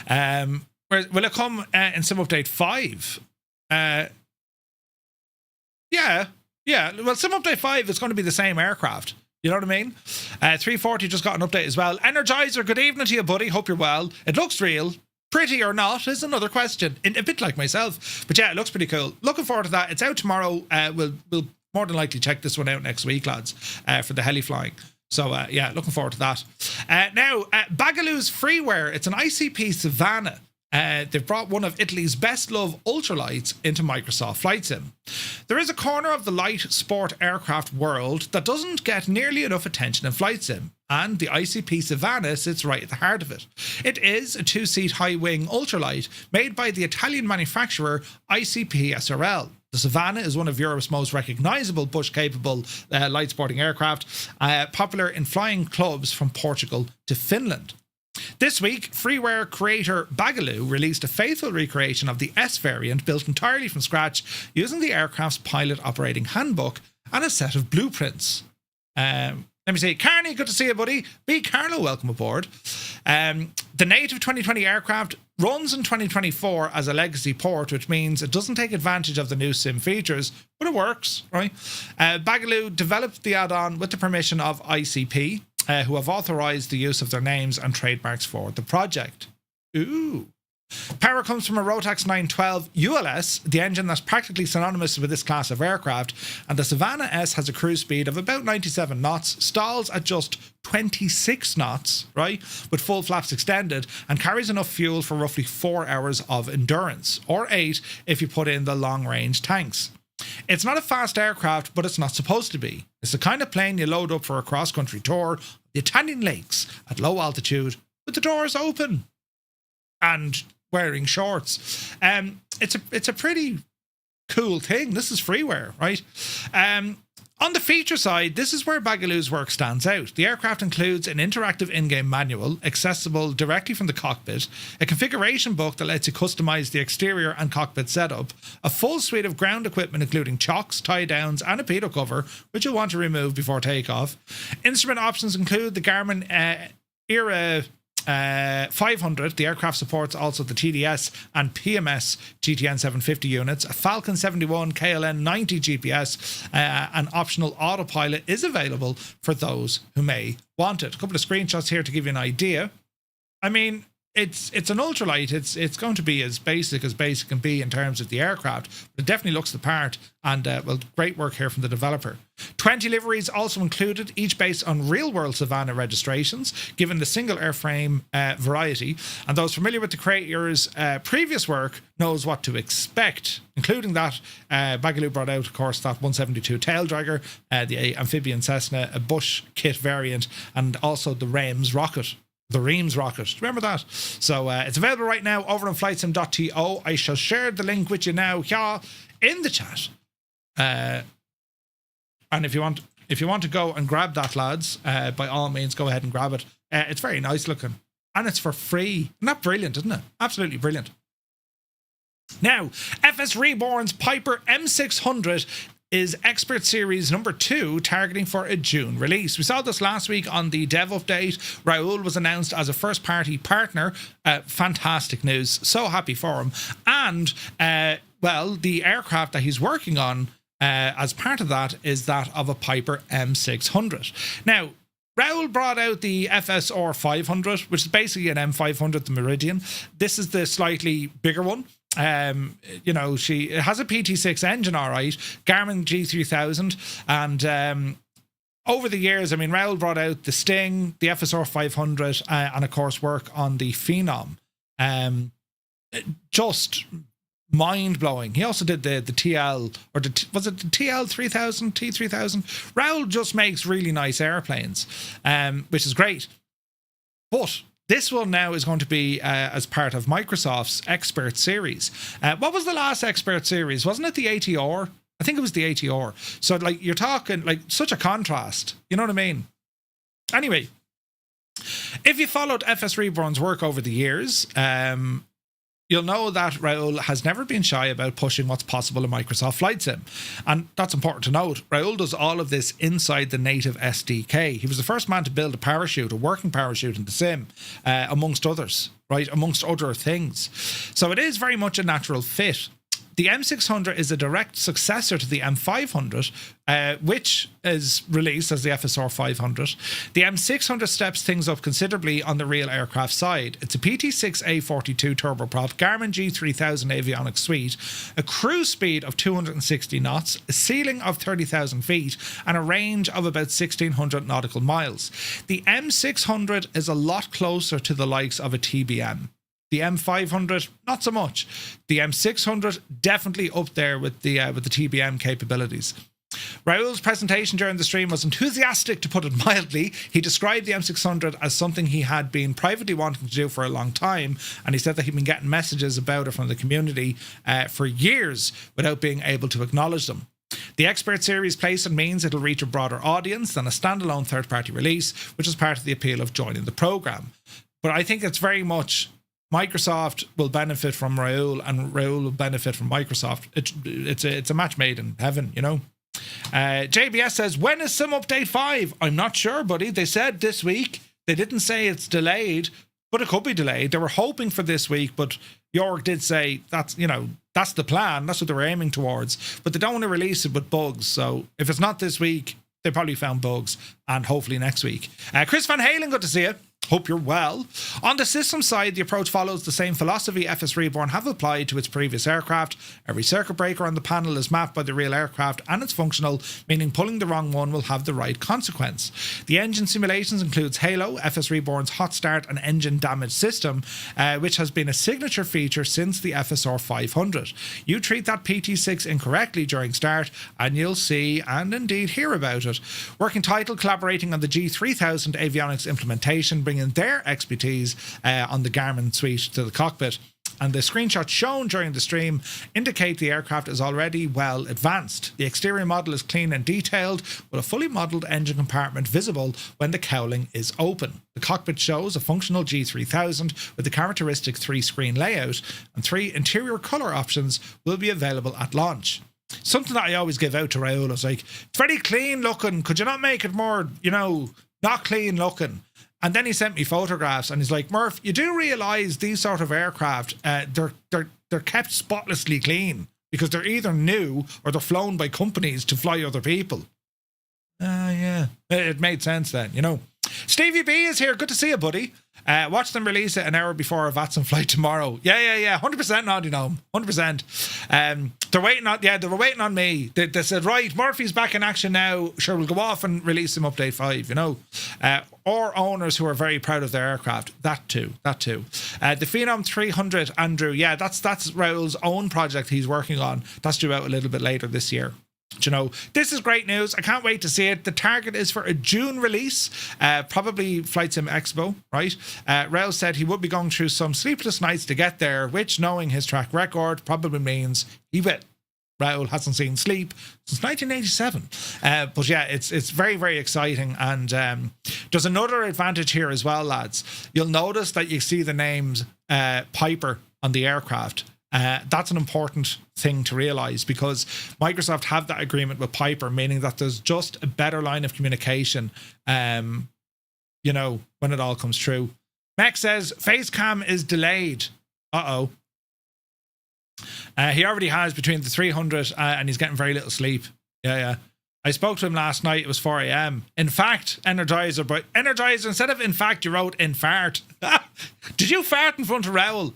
Will it come in Sim Update 5? Yeah. Well, Sim Update 5 is going to be the same aircraft. You know what I mean? 340 just got an update as well. Energizer, good evening to you, buddy. Hope you're well. It looks real. Pretty or not is another question. A bit like myself. But yeah, it looks pretty cool. Looking forward to that. It's out tomorrow. We'll more than likely check this one out next week, lads, for the heli flying. So yeah, looking forward to that. Now, Bagaloo's freeware. It's an ICP Savannah. They've brought one of Italy's best loved ultralights into Microsoft Flight Sim. There is a corner of the light sport aircraft world that doesn't get nearly enough attention in Flight Sim, and the ICP Savannah sits right at the heart of it. It is a 2-seat high-wing ultralight made by the Italian manufacturer ICP SRL. The Savannah is one of Europe's most recognisable bush-capable light sporting aircraft, popular in flying clubs from Portugal to Finland. This week, freeware creator Bagaloo released a faithful recreation of the S variant built entirely from scratch using the aircraft's pilot operating handbook and a set of blueprints. Let me see. Carney, good to see you, buddy. B. Carlo, welcome aboard. The native 2020 aircraft runs in 2024 as a legacy port, which means it doesn't take advantage of the new sim features, but it works, right? Bagaloo developed the add-on with the permission of ICP, who have authorised the use of their names and trademarks for the project. Ooh. Power comes from a Rotax 912 ULS, the engine that's practically synonymous with this class of aircraft, and the Savannah S has a cruise speed of about 97 knots, stalls at just 26 knots, right, with full flaps extended, and carries enough fuel for roughly 4 hours of endurance, or 8 if you put in the long-range tanks. It's not a fast aircraft, but it's not supposed to be. It's the kind of plane you load up for a cross-country tour, the Italian lakes at low altitude, with the doors open and wearing shorts. It's a pretty cool thing. This is freeware, right? On the feature side, this is where Bagaloo's work stands out. The aircraft includes an interactive in-game manual, accessible directly from the cockpit, a configuration book that lets you customize the exterior and cockpit setup, a full suite of ground equipment including chocks, tie-downs, and a pitot cover, which you'll want to remove before takeoff. Instrument options include the Garmin Era 500. The aircraft supports also the TDS and PMS GTN 750 units, a Falcon 71 KLN 90 GPS, an optional autopilot is available for those who may want it. A couple of screenshots here to give you an idea. I mean, it's an ultralight. It's going to be as basic can be in terms of the aircraft, but it definitely looks the part, and well, great work here from the developer. 20 liveries also included, each based on real-world Savannah registrations, given the single airframe variety, and those familiar with the creator's previous work knows what to expect, including that Bagaloo brought out, of course, that 172 tail dragger, the amphibian Cessna, a Bush kit variant, and also the Reims rocket. The Reims rocket. Remember that? So it's available right now over on flightsim.to. I shall share the link with you now here in the chat. And if you want to go and grab that, lads, by all means, go ahead and grab it. It's very nice looking. And it's for free. Isn't that brilliant, isn't it? Absolutely brilliant. Now, FS Reborn's Piper M600 is Expert Series number 2, targeting for a June release. We saw this last week on the dev update. Raoul was announced as a first-party partner. Fantastic news. So happy for him. And, well, the aircraft that he's working on as part of that is that of a Piper M600. Now, Raoul brought out the FSR 500, which is basically an M500, the Meridian. This is the slightly bigger one. You know, it has a PT6 engine, all right, Garmin G3000, and over the years, I mean, Raoul brought out the Sting, the FSR 500, and of course work on the Phenom. Just mind-blowing. He also did the TL, or was it the TL 3000, T3000? Raoul just makes really nice airplanes, which is great. But this one now is going to be as part of Microsoft's Expert Series. What was the last Expert Series? Wasn't it the ATR? I think it was the ATR. So, like, you're talking, like, such a contrast. You know what I mean? Anyway, if you followed FS Reborn's work over the years, you'll know that Raoul has never been shy about pushing what's possible in Microsoft Flight Sim. And that's important to note. Raoul does all of this inside the native SDK. He was the first man to build a working parachute in the sim, amongst others, right? Amongst other things. So it is very much a natural fit. The M600 is a direct successor to the M500, which is released as the FSR 500. The M600 steps things up considerably on the real aircraft side. It's a PT6A42 turboprop, Garmin G3000 avionics suite, a cruise speed of 260 knots, a ceiling of 30,000 feet, and a range of about 1,600 nautical miles. The M600 is a lot closer to the likes of a TBM. The M500, not so much. The M600, definitely up there with the TBM capabilities. Raoul's presentation during the stream was enthusiastic, to put it mildly. He described the M600 as something he had been privately wanting to do for a long time, and he said that he'd been getting messages about it from the community for years without being able to acknowledge them. The Expert Series placement means it'll reach a broader audience than a standalone third-party release, which is part of the appeal of joining the program. But I think it's very much Microsoft will benefit from Raoul, and Raoul will benefit from Microsoft. It's a match made in heaven, you know. JBS says, when is Sim Update 5? I'm not sure, buddy. They said this week. They didn't say it's delayed, but it could be delayed. They were hoping for this week, but Jorg did say that's the plan. That's what they were aiming towards. But they don't want to release it with bugs. So if it's not this week, they probably found bugs, and hopefully next week. Chris Van Halen, good to see you. Hope you're well. On the system side, the approach follows the same philosophy FS Reborn have applied to its previous aircraft. Every circuit breaker on the panel is mapped by the real aircraft, and it's functional, meaning pulling the wrong one will have the right consequence. The engine simulations includes Halo, FS Reborn's hot start and engine damage system, which has been a signature feature since the FSR 500. You treat that PT6 incorrectly during start, and you'll see and indeed hear about it. Working Title collaborating on the G3000 avionics implementation, bringing their expertise on the Garmin suite to the cockpit. And the screenshots shown during the stream indicate the aircraft is already well advanced. The exterior model is clean and detailed, with a fully modelled engine compartment visible when the cowling is open. The cockpit shows a functional G3000 with the characteristic 3-screen layout, and 3 interior colour options will be available at launch. Something that I always give out to Raoul, I was like, it's very clean looking, could you not make it more, not clean looking? And then he sent me photographs, and he's like, Murph, you do realise these sort of aircraft, they're kept spotlessly clean because they're either new or they're flown by companies to fly other people. Yeah. It made sense then, Stevie B is here. Good to see you, buddy. Watch them release it an hour before our Vatson flight tomorrow. Yeah. 100% Naughty Gnome. 100%. They were waiting on me. They said, right, Murphy's back in action now. Sure, we'll go off and release him Update 5, or owners who are very proud of their aircraft. That too. The Phenom 300, Andrew. Yeah, that's Raoul's own project he's working on. That's due out a little bit later this year. This is great news. I can't wait to see it. The target is for a June release, probably Flight Sim Expo, right? Raoul said he would be going through some sleepless nights to get there, which, knowing his track record, probably means he will. Raoul hasn't seen sleep since 1987. But yeah, it's very, very exciting. And there's another advantage here as well, lads. You'll notice that you see the names Piper on the aircraft. That's an important thing to realize, because Microsoft have that agreement with Piper, meaning that there's just a better line of communication, when it all comes true. Mech says Facecam is delayed. He already has between the 300 and he's getting very little sleep. Yeah. I spoke to him last night. It was 4 a.m. In fact, Energizer, but Energizer, instead of in fact, you wrote in fart. Did you fart in front of Raoul?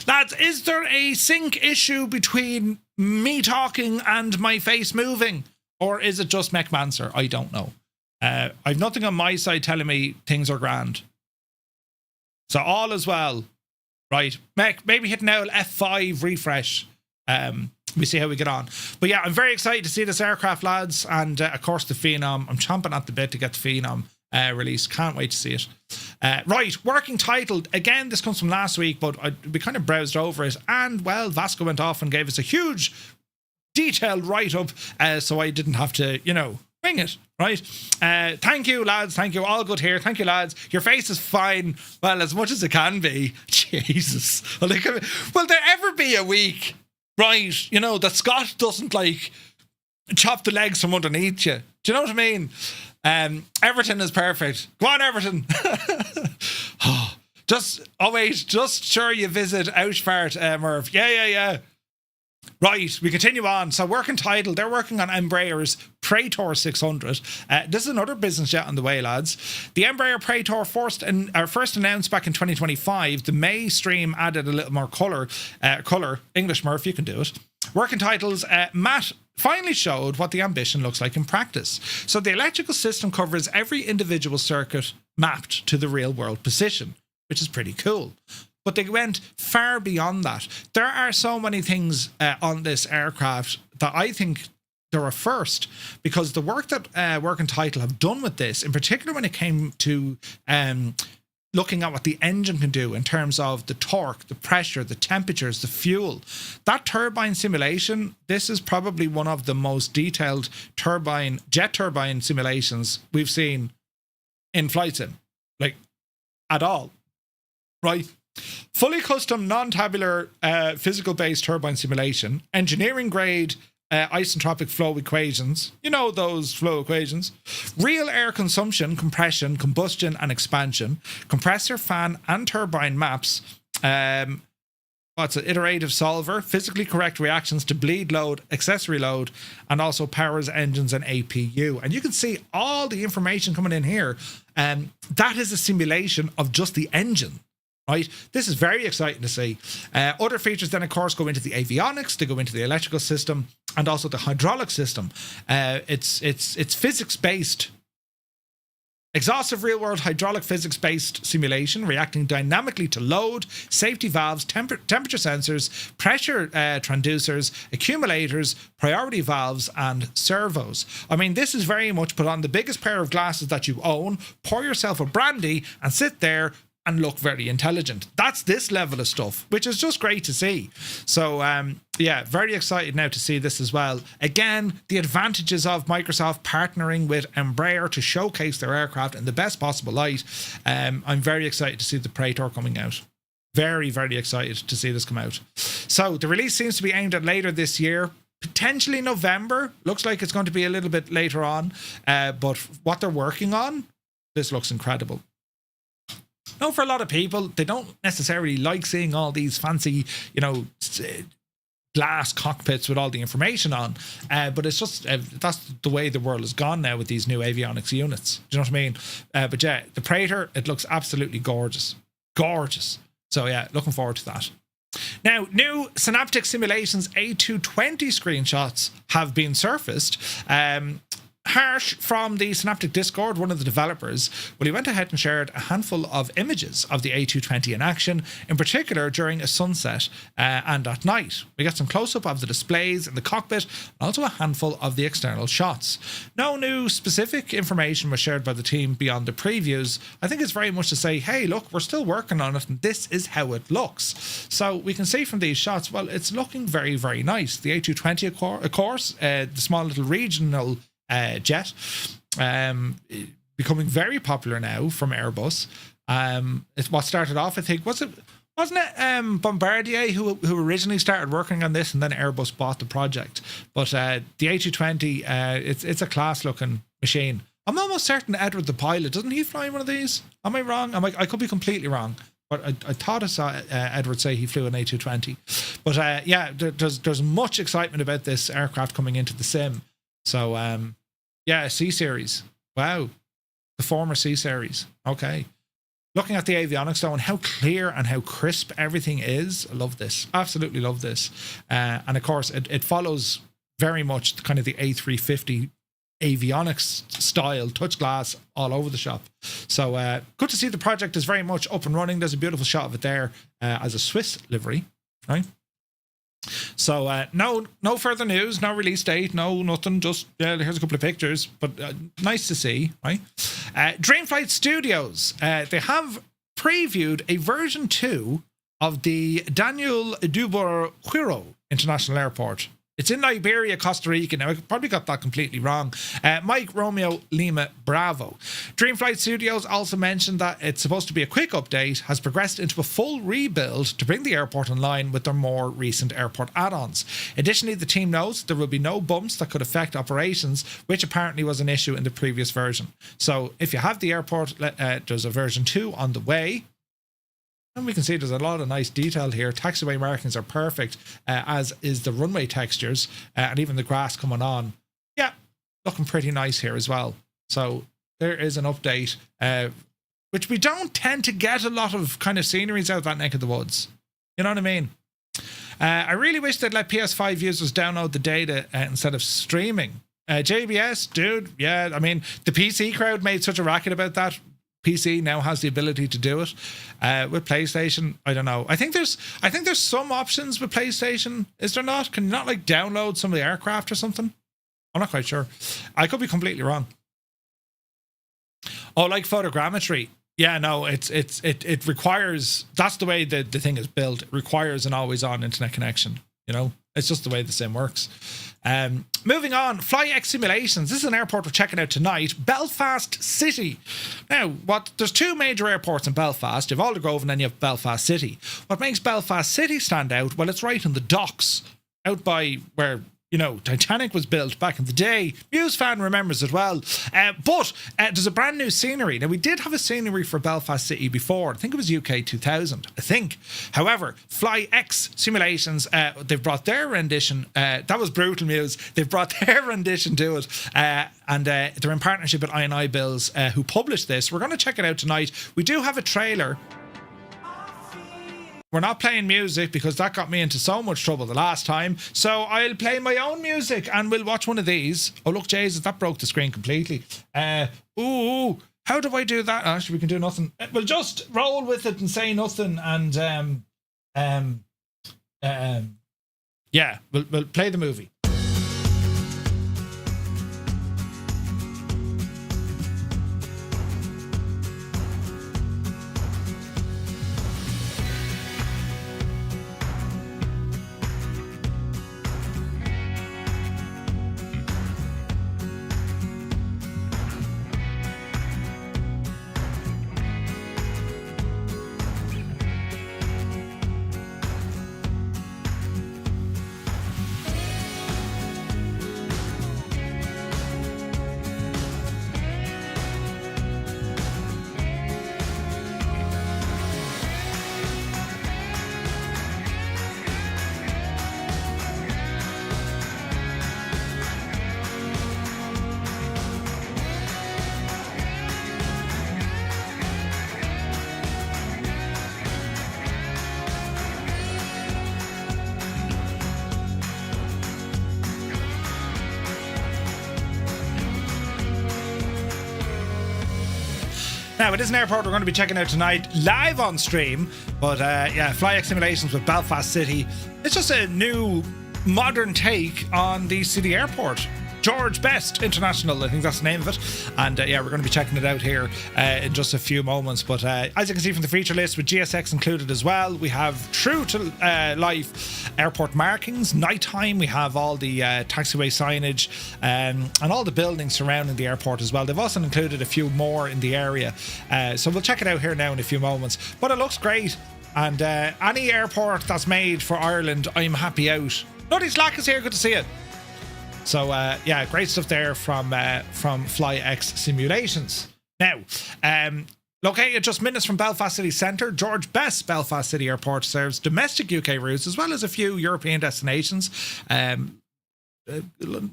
Lads, is there a sync issue between me talking and my face moving? Or is it just Mech Manser? I don't know. I've nothing on my side telling me things are grand. So all is well. Right. Mech, maybe hit now F5 refresh. We see how we get on. But yeah, I'm very excited to see this aircraft, lads. And of course, the Phenom. I'm chomping at the bit to get the Phenom release. Can't wait to see it. Right, working title. Again, this comes from last week, but we kind of browsed over it. And, well, Vasco went off and gave us a huge, detailed write-up. So I didn't have to, wing it, right? Thank you, lads. Thank you. All good here. Thank you, lads. Your face is fine. Well, as much as it can be. Jesus. Will there ever be a week, right, that Scott doesn't, chop the legs from underneath you? Do you know what I mean? Everton is perfect. Go on, Everton. Just sure you visit Auschwitz, Merv. Yeah. Right, we continue on. So working title, they're working on Embraer's Praetor 600. This is another business jet on the way, lads. The Embraer Praetor first announced back in 2025. The May stream added a little more colour. English Murph, you can do it. Working titles, Matt finally showed what the ambition looks like in practice. So the electrical system covers every individual circuit mapped to the real world position, which is pretty cool. But they went far beyond that. There are so many things on this aircraft that I think they're a first, because the work that Working Title have done with this, in particular when it came to looking at what the engine can do in terms of the torque, the pressure, the temperatures, the fuel, that turbine simulation, this is probably one of the most detailed jet turbine simulations we've seen in flight sim, like at all, right? Fully custom, non-tabular, physical-based turbine simulation, engineering-grade isentropic flow equations, you know those flow equations, real air consumption, compression, combustion, and expansion, compressor, fan, and turbine maps, iterative solver, physically correct reactions to bleed load, accessory load, and also powers engines and APU. And you can see all the information coming in here. That is a simulation of just the engine. Right, this is very exciting to see. Other features then, of course, go into the avionics, they go into the electrical system, and also the hydraulic system. It's physics-based, exhaustive real-world hydraulic physics-based simulation, reacting dynamically to load, safety valves, temperature sensors, pressure transducers, accumulators, priority valves, and servos. I mean, this is very much put on the biggest pair of glasses that you own, pour yourself a brandy, and sit there and look very intelligent. That's this level of stuff, which is just great to see. So, yeah, very excited now to see this as well. Again, the advantages of Microsoft partnering with Embraer to showcase their aircraft in the best possible light. I'm very excited to see the Praetor coming out. Very, very excited to see this come out. So, the release seems to be aimed at later this year. Potentially November. Looks like it's going to be a little bit later on. But what they're working on, this looks incredible. No, for a lot of people, they don't necessarily like seeing all these fancy, glass cockpits with all the information on. But it's just, that's the way the world has gone now with these new avionics units. Do you know what I mean? But yeah, the Praetor, it looks absolutely gorgeous. Gorgeous. So yeah, looking forward to that. Now, new Synaptic Simulations A220 screenshots have been surfaced. Harsh from the Synaptic Discord, one of the developers, well, he went ahead and shared a handful of images of the A220 in action, in particular during a sunset and at night. We got some close-up of the displays in the cockpit and also a handful of the external shots. No new specific information was shared by the team beyond the previews. I think it's very much to say, hey, look, we're still working on it and this is how it looks. So we can see from these shots, well, it's looking very, very nice. The A220, of course, the small little regional jet, becoming very popular now from Airbus. It's what started off, I think, wasn't it Bombardier who originally started working on this, and then Airbus bought the project. But the A220, it's a class looking machine. I'm almost certain Edward the pilot, doesn't he fly one of these? Am I wrong? I could be completely wrong. But I thought I saw Edward say he flew an A220. But yeah, there's much excitement about this aircraft coming into the sim. So yeah, C-Series. Wow. The former C-Series. Okay. Looking at the avionics though and how clear and how crisp everything is. I love this. Absolutely love this. And of course, it follows very much kind of the A350 avionics style, touch glass all over the shop. So good to see the project is very much up and running. There's a beautiful shot of it there as a Swiss livery, right? So no further news, no release date, no nothing, just here's a couple of pictures, but nice to see, right? Dreamflight Studios, they have previewed a version 2 of the Daniel Dubois International Airport. It's in Liberia, Costa Rica. Now, I probably got that completely wrong. Mike Romeo Lima Bravo. Dreamflight Studios also mentioned that it's supposed to be a quick update, has progressed into a full rebuild to bring the airport in line with their more recent airport add-ons. Additionally, the team notes there will be no bumps that could affect operations, which apparently was an issue in the previous version. So if you have the airport, there's a version 2 on the way. And we can see there's a lot of nice detail here. Taxiway markings are perfect, as is the runway textures, and even the grass coming on. Yeah, looking pretty nice here as well. So there is an update, which we don't tend to get a lot of kind of sceneries out of that neck of the woods. You know what I mean? I really wish they'd let PS5 users download the data instead of streaming. JBS, dude, yeah, I mean, the PC crowd made such a racket about that. PC now has the ability to do it. With PlayStation, I don't know. I think there's some options with PlayStation. Is there not? Can you not like download some of the aircraft or something? I'm not quite sure. I could be completely wrong. Oh, like photogrammetry. Yeah, no, it requires, that's the way the thing is built. It requires an always on internet connection. You know, it's just the way the sim works. Moving on, FlyX simulations. This is an airport we're checking out tonight, Belfast City. Now, there's two major airports in Belfast. You have Aldergrove and then you have Belfast City. What makes Belfast City stand out? Well, it's right in the docks, out by where, you know, Titanic was built back in the day. Muse fan remembers it well. But there's a brand new scenery. Now, we did have a scenery for Belfast City before. I think it was UK 2000, I think. However, FlyX Simulations, they've brought their rendition. That was brutal, Muse. They've brought their rendition to it. And they're in partnership with iniBuilds, who published this. We're going to check it out tonight. We do have a trailer. We're not playing music because that got me into so much trouble the last time. So I'll play my own music and we'll watch one of these. Oh, look, Jesus, that broke the screen completely. Ooh, how do I do that? Actually, we can do nothing. We'll just roll with it and say nothing. And yeah, we'll play the movie. Now, it is an airport we're going to be checking out tonight, live on stream. But yeah, FlyX Simulations with Belfast City. It's just a new, modern take on the city airport. George Best International, I think that's the name of it. And yeah, we're going to be checking it out here in just a few moments. But as you can see from the feature list, with GSX included as well, we have true to life airport markings, nighttime. We have all the taxiway signage and all the buildings surrounding the airport as well. They've also included a few more in the area. So we'll check it out here now in a few moments. But it looks great. And any airport that's made for Ireland, I'm happy out. Nutty Slack is here. Good to see you. So yeah, great stuff there from FlyX Simulations. Now, located just minutes from Belfast City Centre, George Best Belfast City Airport serves domestic UK routes as well as a few European destinations. A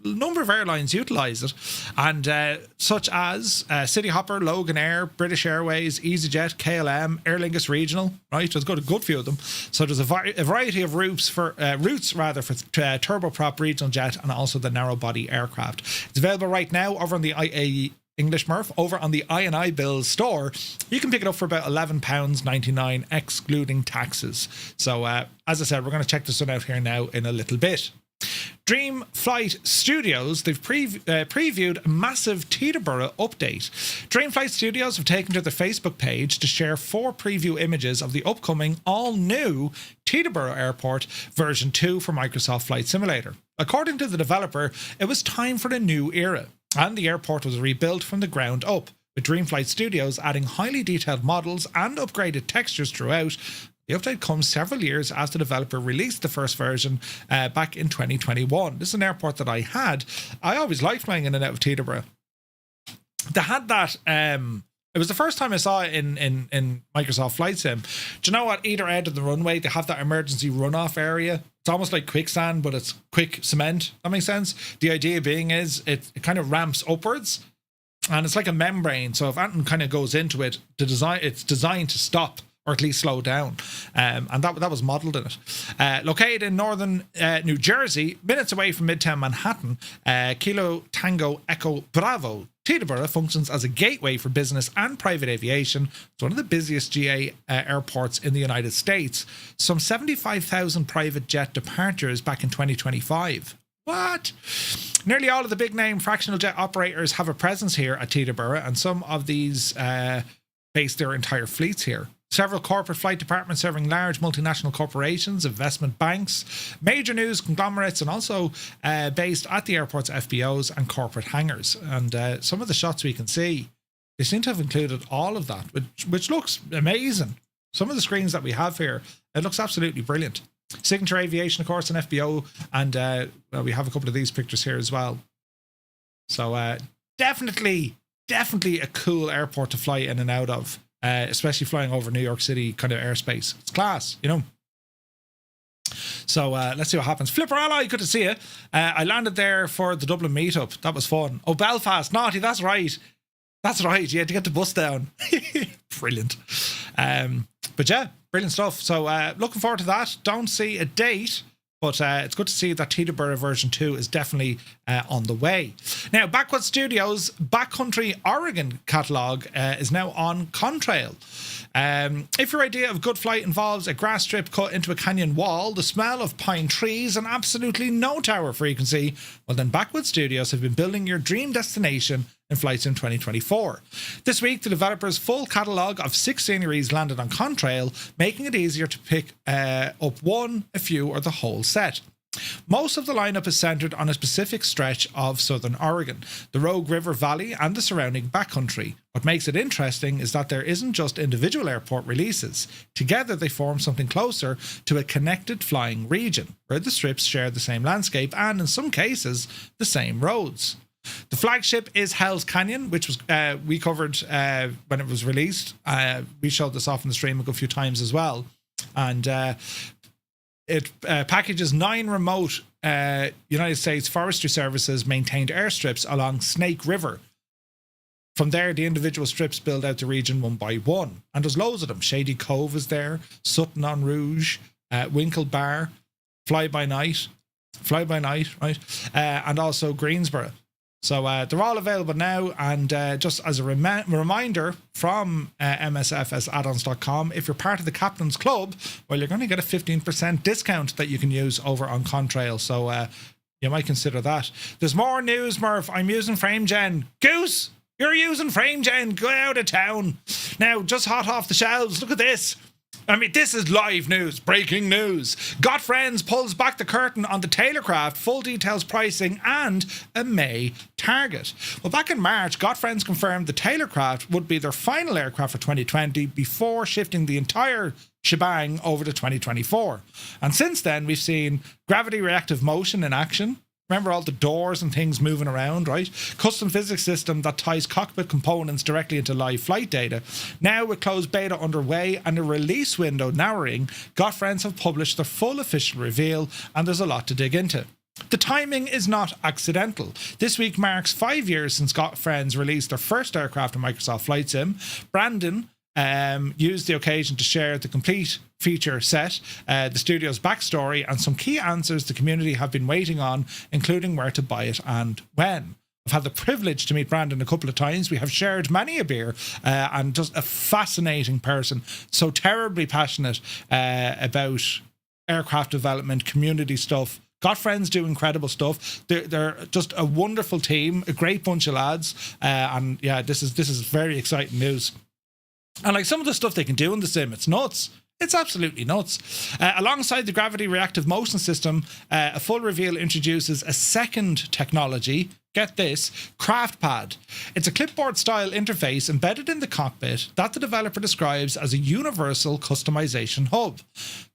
number of airlines utilise it, and such as City Hopper, Logan Air, British Airways, EasyJet, KLM, Aer Lingus Regional. Right, there's got a good few of them. So there's a variety of routes for turboprop regional jet and also the narrow body aircraft. It's available right now over on the IA English Murph, over on the iniBuilds store. You can pick it up for about £11.99 excluding taxes. So as I said, we're going to check this one out here now in a little bit. Dream Flight Studios, they've previewed a massive Teterboro update. Dream Flight Studios have taken to their Facebook page to share 4 preview images of the upcoming all-new Teterboro Airport version 2 for Microsoft Flight Simulator. According to the developer, it was time for a new era, and the airport was rebuilt from the ground up, with Dream Flight Studios adding highly detailed models and upgraded textures throughout. The update comes several years after the developer released the first version back in 2021. This is an airport that I always liked flying in and out of Teterboro. They had that It was the first time I saw it in Microsoft Flight Sim. Do you know what? Either end of the runway, they have that emergency runoff area. It's almost like quicksand, but it's quick cement. That makes sense? The idea being is it kind of ramps upwards, and it's like a membrane. So if anything kind of goes into it, it's designed to stop or at least slow down. And that was modelled in it. Located in northern New Jersey, minutes away from Midtown Manhattan, Kilo Tango Echo Bravo, Teterboro functions as a gateway for business and private aviation. It's one of the busiest GA airports in the United States. Some 75,000 private jet departures back in 2025. What? Nearly all of the big name fractional jet operators have a presence here at Teterboro, and some of these base their entire fleets here. Several corporate flight departments serving large multinational corporations, investment banks, major news conglomerates, and also based at the airport's FBOs and corporate hangars. And some of the shots we can see, they seem to have included all of that, which looks amazing. Some of the screens that we have here, it looks absolutely brilliant. Signature Aviation, of course, an FBO, and we have a couple of these pictures here as well. So definitely a cool airport to fly in and out of. Especially flying over New York City kind of airspace. It's class, you know. So let's see what happens. Flipper Ally, good to see you. I landed there for the Dublin meetup. That was fun. Oh, Belfast, naughty, that's right. That's right, you had to get the bus down. Brilliant. But yeah, brilliant stuff. So looking forward to that. Don't see a date, but it's good to see that Teterboro version 2 is definitely on the way. Now, Backwood Studios' Backcountry Oregon catalogue is now on Contrail. If your idea of good flight involves a grass strip cut into a canyon wall, the smell of pine trees, and absolutely no tower frequency, well then Backwood Studios have been building your dream destination in Flight Sim 2024. This week, the developer's full catalogue of 6 sceneries landed on Contrail, making it easier to pick up one, a few, or the whole set. Most of the lineup is centered on a specific stretch of southern Oregon, the Rogue River Valley and the surrounding backcountry. What makes it interesting is that there isn't just individual airport releases. Together they form something closer to a connected flying region, where the strips share the same landscape and, in some cases, the same roads. The flagship is Hell's Canyon, which was we covered when it was released. We showed this off in the stream a few times as well. And it packages 9 remote United States Forestry Services maintained airstrips along Snake River. From there, the individual strips build out the region one by one. And there's loads of them. Shady Cove is there, Sutton on Rouge, Winkle Bar, Fly by Night, right? And also Greensboro. So they're all available now, and just as a reminder from msfsaddons.com, if you're part of the Captain's Club, well, you're going to get a 15% discount that you can use over on Contrail, so you might consider that. There's more news, Murph. I'm using FrameGen. Goose, you're using FrameGen. Go out of town. Now, just hot off the shelves, look at this. I mean, this is live news, breaking news. Got Friends pulls back the curtain on the Taylorcraft, full details, pricing, and a May target. Well, back in March, Got Friends confirmed the Taylorcraft would be their final aircraft for 2020 before shifting the entire shebang over to 2024. And since then, we've seen gravity reactive motion in action. Remember all the doors and things moving around, right? Custom physics system that ties cockpit components directly into live flight data. Now with closed beta underway and a release window narrowing, Got Friends have published their full official reveal, and there's a lot to dig into. The timing is not accidental. This week marks 5 years since Got Friends released their first aircraft in Microsoft Flight Sim. Brandon used the occasion to share the complete feature set, the studio's backstory, and some key answers the community have been waiting on, including where to buy it and when. I've had the privilege to meet Brandon a couple of times. We have shared many a beer, and just a fascinating person. So terribly passionate about aircraft development, community stuff. Got Friends do incredible stuff. They're just a wonderful team, a great bunch of lads, and yeah, this is very exciting news. And like some of the stuff they can do in the sim, it's nuts. It's absolutely nuts. Alongside the gravity reactive motion system, a full reveal introduces a second technology. Get this, CraftPad. It's a clipboard-style interface embedded in the cockpit that the developer describes as a universal customization hub.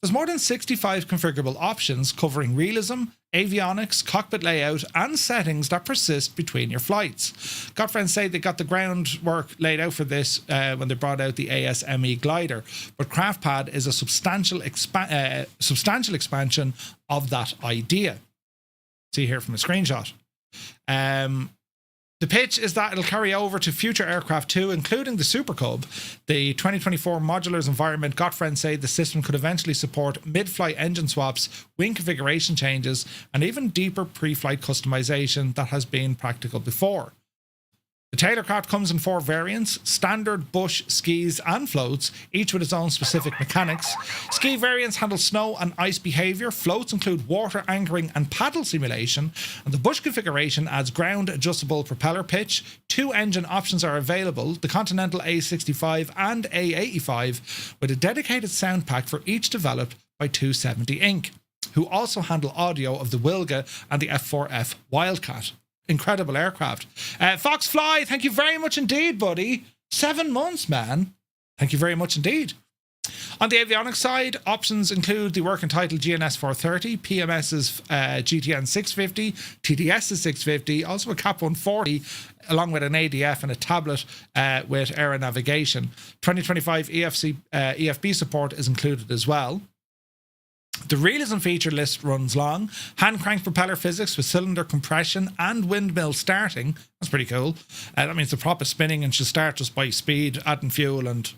There's more than 65 configurable options covering realism, avionics, cockpit layout, and settings that persist between your flights. Godfriends say they got the groundwork laid out for this when they brought out the ASME glider, but CraftPad is a substantial expansion of that idea. See here from a screenshot. The pitch is that it'll carry over to future aircraft too, including the Super Cub. The 2024 modulars environment, Godfriends say the system could eventually support mid-flight engine swaps, wing configuration changes, and even deeper pre-flight customization that has been practical before. The Taylorcraft comes in 4 variants: standard, bush, skis, and floats, each with its own specific mechanics. Ski variants handle snow and ice behaviour, floats include water anchoring and paddle simulation, and the bush configuration adds ground adjustable propeller pitch. 2 engine options are available, the Continental A65 and A85, with a dedicated sound pack for each developed by 270 Inc., who also handle audio of the Wilga and the F4F Wildcat. Incredible aircraft. Foxfly, thank you very much indeed, buddy. 7 months, man. Thank you very much indeed. On the avionics side, options include the working title GNS 430, PMS's GTN 650, TDS's 650, also a Cap 140, along with an ADF and a tablet with aero navigation. 2025 EFB support is included as well. The realism feature list runs long. Hand crank propeller physics with cylinder compression and windmill starting. That's pretty cool. That means the prop is spinning and should start just by speed, adding fuel and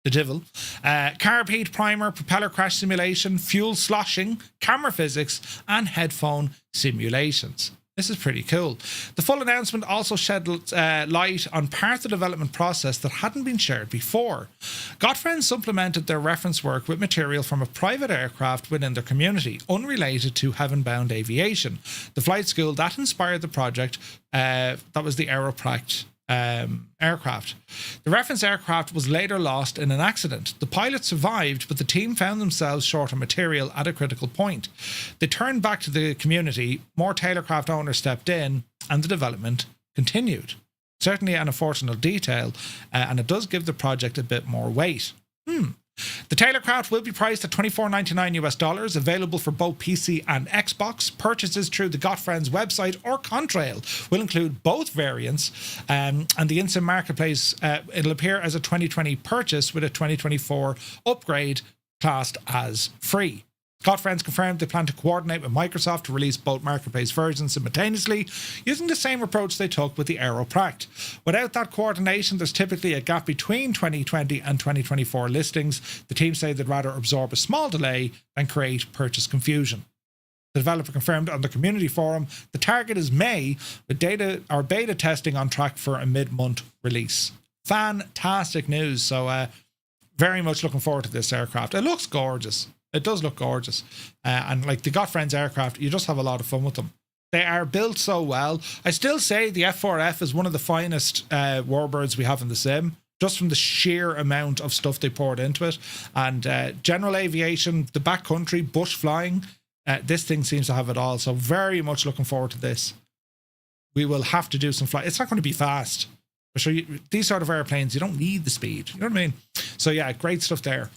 the divil. Carb heat primer, propeller crash simulation, fuel sloshing, camera physics, and headphone simulations. This is pretty cool. The full announcement also shed light on part of the development process that hadn't been shared before. Godfriends supplemented their reference work with material from a private aircraft within their community, unrelated to heaven-bound aviation. The flight school that inspired the project, that was the Aeropractic aircraft. The reference aircraft was later lost in an accident. The pilot survived, but the team found themselves short of material at a critical point. They turned back to the community, more Taylorcraft owners stepped in, and the development continued. Certainly an unfortunate detail, and it does give the project a bit more weight. The Taylorcraft will be priced at $24.99 available for both PC and Xbox. Purchases through the Godfriends website or Contrail will include both variants, and the Instant Marketplace, it'll appear as a 2020 purchase with a 2024 upgrade classed as free. Godfriends confirmed they plan to coordinate with Microsoft to release both marketplace versions simultaneously, using the same approach they took with the Aeropractic. Without that coordination, there's typically a gap between 2020 and 2024 listings. The team say they'd rather absorb a small delay than create purchase confusion. The developer confirmed on the community forum the target is May, with beta testing on track for a mid-month release. Fantastic news. So very much looking forward to this aircraft. It looks gorgeous. It does look gorgeous. And like the Godfriends aircraft, you just have a lot of fun with them. They are built so well. I still say the F4F is one of the finest warbirds we have in the sim, just from the sheer amount of stuff they poured into it. And general aviation, the backcountry, bush flying, this thing seems to have it all. So very much looking forward to this. We will have to do some flight. It's not going to be fast. So these sort of airplanes, you don't need the speed. You know what I mean? So yeah, great stuff there.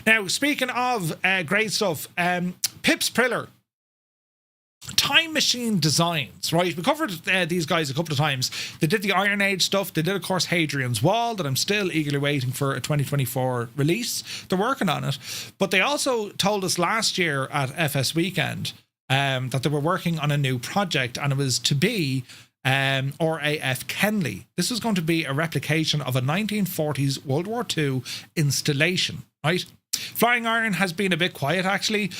Now, speaking of great stuff, Pips Priller, Time Machine Designs, right? We covered these guys a couple of times. They did the Iron Age stuff. They did, of course, Hadrian's Wall, that I'm still eagerly waiting for a 2024 release. They're working on it. But they also told us last year at FS Weekend that they were working on a new project, and it was to be RAF Kenley. This was going to be a replication of a 1940s World War II installation, right? Flying Iron has been a bit quiet, actually.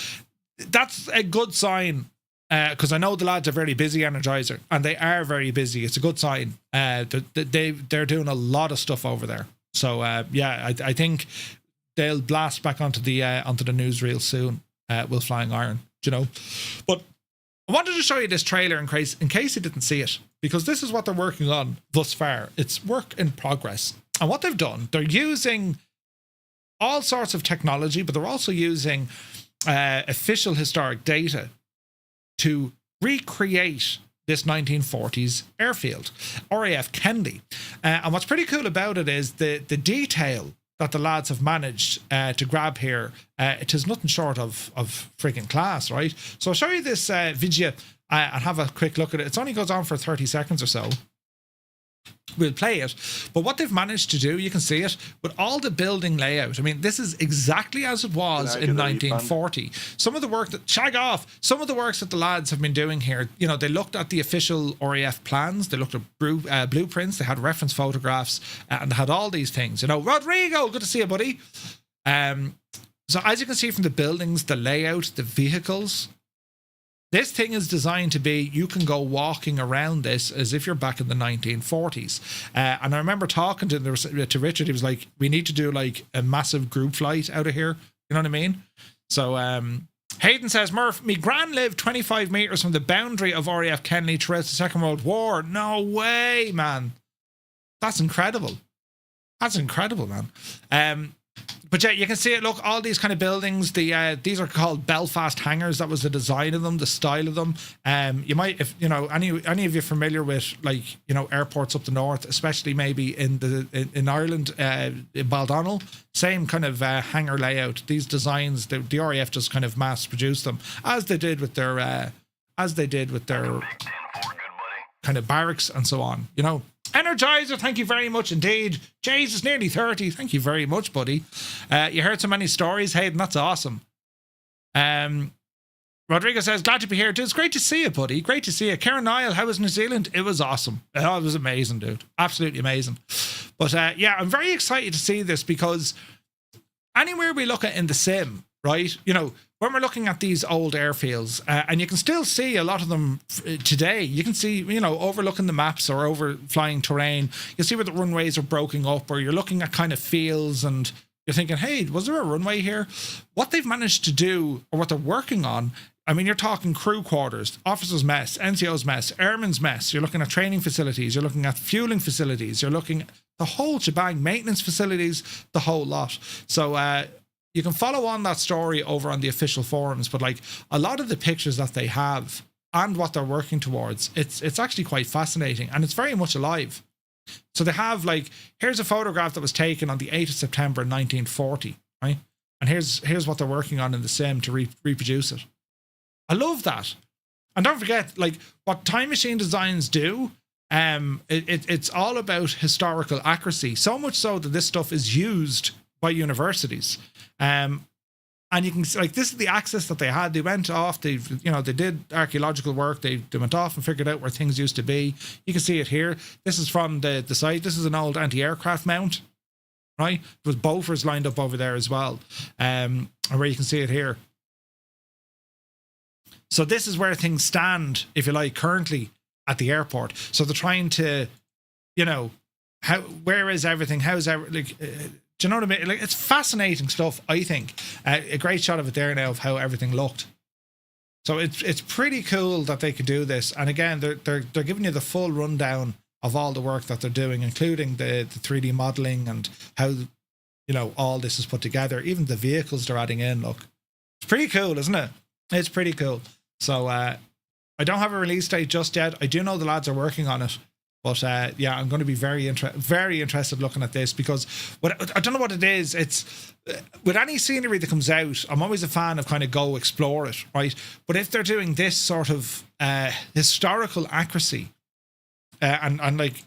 That's a good sign, because I know the lads are very busy, Energizer, and they are very busy. It's a good sign. They're doing a lot of stuff over there. So yeah, I think they'll blast back onto the newsreel soon with Flying Iron, you know. But I wanted to show you this trailer in case you didn't see it, because this is what they're working on thus far. It's work in progress. And what they've done, they're using all sorts of technology, but they're also using official historic data to recreate this 1940s airfield, RAF Kenley. And what's pretty cool about it is the detail that the lads have managed to grab here, it is nothing short of freaking class, right? So I'll show you this video and have a quick look at it. It only goes on for 30 seconds or so. We'll play it, but what they've managed to do, you can see it with all the building layout. I mean, this is exactly as it was in 1940. Some of the work that some of the works that the lads have been doing here, you know, they looked at the official RAF plans, they looked at blueprints, they had reference photographs, and had all these things. You know, Rodrigo, good to see you, buddy. So as you can see from the buildings, the layout, the vehicles. This thing is designed to be, you can go walking around this as if you're back in the 1940s. And I remember talking to Richard, he was like, we need to do like a massive group flight out of here. You know what I mean? So Hayden says, Murph, me gran lived 25 metres from the boundary of RAF Kenley throughout the Second World War. No way, man. That's incredible. That's incredible, man. But yeah, you can see it. Look, all these kind of buildings. These are called Belfast hangars. That was the design of them, the style of them. You might, if you know, any of you familiar with, like, you know, airports up the north, especially maybe in Ireland, in Baldonnel, same kind of hangar layout. These designs, the RAF just kind of mass produced them, as they did with their kind of barracks and so on. You know. Energizer, thank you very much indeed. Jesus, nearly 30. Thank you very much, buddy. You heard so many stories, Hayden. That's awesome. Rodrigo says, glad to be here. Dude, it's great to see you, buddy. Great to see you. Karen Niall, how was New Zealand? It was awesome. Oh, it was amazing, dude. Absolutely amazing. But yeah, I'm very excited to see this because anywhere we look at in the sim, right? You know, when we're looking at these old airfields, and you can still see a lot of them today, you can see, you know, overlooking the maps or overflying terrain, you see where the runways are broken up, or you're looking at kind of fields and you're thinking, hey, was there a runway here? What they've managed to do, or what they're working on, I mean, you're talking crew quarters, officers' mess, NCO's mess, airmen's mess, you're looking at training facilities, you're looking at fueling facilities, you're looking at the whole shebang, maintenance facilities, the whole lot. So, you can follow on that story over on the official forums, but like a lot of the pictures that they have and what they're working towards, it's actually quite fascinating, and it's very much alive. So they have, like, here's a photograph that was taken on the 8th of September 1940, right? And here's what they're working on in the sim to reproduce it. I love that. And don't forget, like, what Time Machine Designs do, it's all about historical accuracy, so much so that this stuff is used by universities. And you can, like, this is the access that they had. They went off, they did archaeological work, they went off and figured out where things used to be. You can see it here. This is from the site. This is an old anti-aircraft mount, right? With Beauforts lined up over there as well, and where you can see it here. So this is where things stand, if you like, currently at the airport. So they're trying to, you know, where is everything? How's everything? Do you know what I mean? Like, it's fascinating stuff, I think. A great shot of it there now of how everything looked. So it's pretty cool that they could do this. And again, they're giving you the full rundown of all the work that they're doing, including the 3D modeling and how, you know, all this is put together. Even the vehicles they're adding in, look. It's pretty cool, isn't it? It's pretty cool. So I don't have a release date just yet. I do know the lads are working on it. But yeah, I'm going to be very interested looking at this, because I don't know what it is. It's with any scenery that comes out, I'm always a fan of kind of go explore it, right? But if they're doing this sort of historical accuracy and like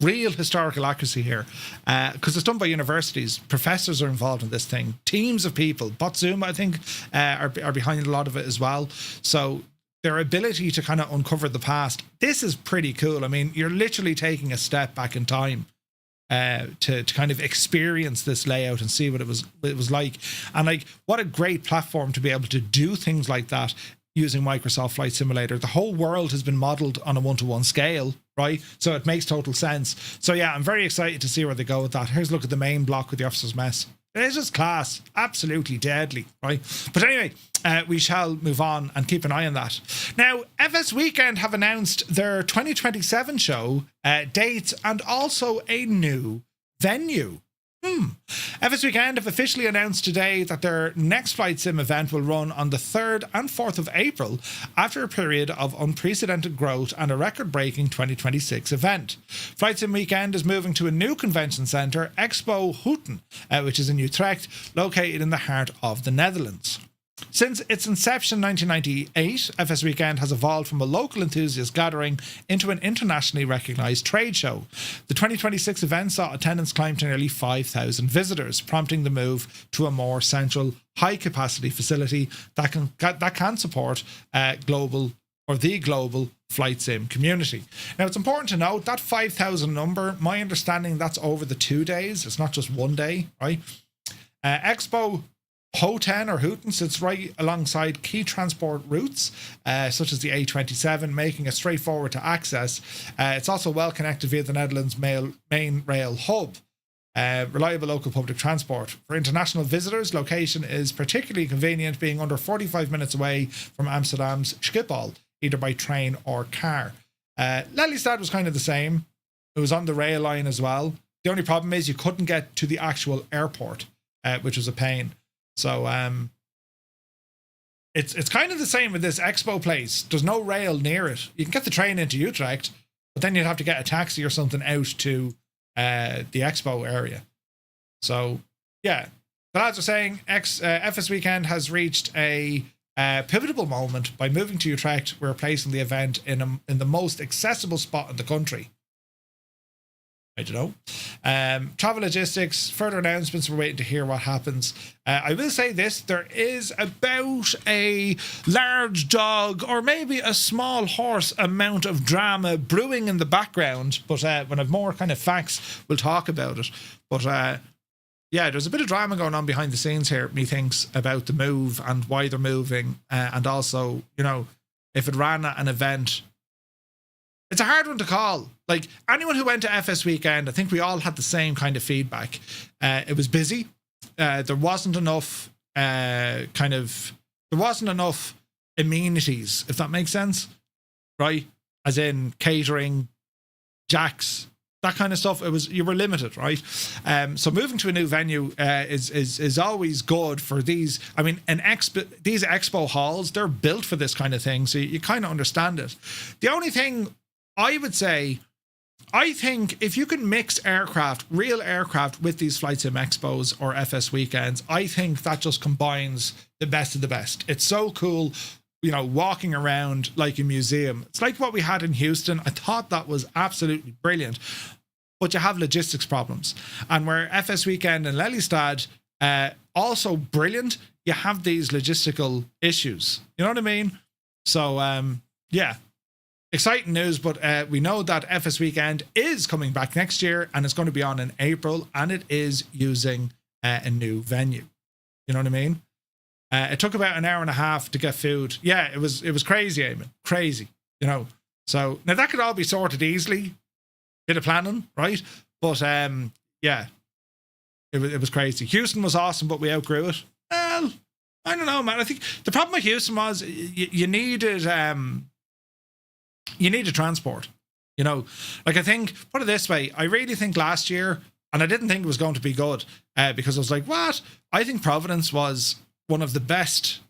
real historical accuracy here, because it's done by universities, professors are involved in this thing, teams of people, Botsuma, I think, are behind a lot of it as well. So their ability to kind of uncover the past, this is pretty cool. I mean, you're literally taking a step back in time to kind of experience this layout and see what it was like. And like, what a great platform to be able to do things like that using Microsoft Flight Simulator. The whole world has been modeled on a 1-to-1 scale, right? So it makes total sense. So yeah, I'm very excited to see where they go with that. Here's a look at the main block with the officer's mess. It is just class, absolutely deadly, right? But anyway, we shall move on and keep an eye on that. Now, FS Weekend have announced their 2027 show dates and also a new venue. FS Weekend have officially announced today that their next Flight Sim event will run on the 3rd and 4th of April after a period of unprecedented growth and a record-breaking 2026 event. Flight Sim Weekend is moving to a new convention centre, Expo Houten, which is in Utrecht, located in the heart of the Netherlands. Since its inception in 1998, FS Weekend has evolved from a local enthusiast gathering into an internationally recognised trade show. The 2026 event saw attendance climb to nearly 5,000 visitors, prompting the move to a more central, high-capacity facility that can support the global flight sim community. Now, it's important to note that 5,000 number, my understanding that's over the 2 days. It's not just 1 day, right? Expo Houten or Houten sits right alongside key transport routes, such as the A27, making it straightforward to access. It's also well connected via the Netherlands main rail hub. Reliable local public transport. For international visitors, location is particularly convenient, being under 45 minutes away from Amsterdam's Schiphol, either by train or car. Lelystad was kind of the same. It was on the rail line as well. The only problem is you couldn't get to the actual airport, which was a pain. So it's kind of the same with this expo place. There's no rail near it. You can get the train into Utrecht, but then you'd have to get a taxi or something out to the expo area. So yeah, the lads are saying FS Weekend has reached a pivotal moment by moving to Utrecht. We're placing the event in the most accessible spot in the country. I don't know. Travel logistics, further announcements. We're waiting to hear what happens. I will say this, there is about a large dog or maybe a small horse amount of drama brewing in the background. But when I've more kind of facts, we'll talk about it. But yeah, there's a bit of drama going on behind the scenes here, methinks, about the move and why they're moving. And also, you know, if it ran at an event, it's a hard one to call. Like, anyone who went to FS Weekend, I think we all had the same kind of feedback. It was busy. There wasn't enough amenities, if that makes sense, right? As in catering, jacks, that kind of stuff. You were limited, right? So moving to a new venue is always good for these. I mean, these expo halls, they're built for this kind of thing, so you kind of understand it. The only thing I would say, I think if you can mix real aircraft with these Flight Sim Expos or FS Weekends, I think that just combines the best of the best. It's so cool, you know, walking around like a museum. It's like what we had in Houston. I thought that was absolutely brilliant. But you have logistics problems. And where FS Weekend and Lelystad, also brilliant, you have these logistical issues. You know what I mean? So, yeah. Exciting news, but we know that FS Weekend is coming back next year and it's going to be on in April, and it is using a new venue. You know what I mean? It took about an hour and a half to get food. Yeah, it was crazy, Eamon. Crazy, you know. So now that could all be sorted easily. Bit of planning, right? But yeah, it was crazy. Houston was awesome, but we outgrew it. Well, I don't know, man. I think the problem with Houston was you needed transport, you know. Like, I think, put it this way, I really think last year, and I didn't think it was going to be good, because I was like, what? I think Providence was one of the best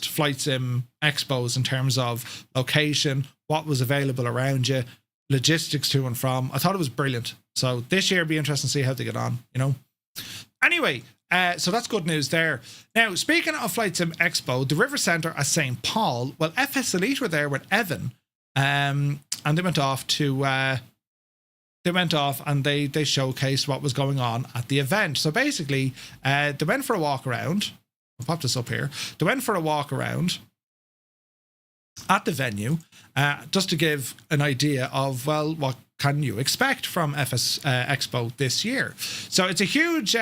flight sim expos in terms of location, what was available around you, logistics to and from. I thought it was brilliant. So this year, it'll be interesting to see how they get on, you know. Anyway, so that's good news there. Now, speaking of Flight Sim Expo, the River Centre at St. Paul, well, FS Elite were there with Evan, and they went off and they showcased what was going on at the event. So basically, they went for a walk around. I'll pop this up here. They went for a walk around at the venue, just to give an idea of, well, what can you expect from FS Expo this year. So it's a huge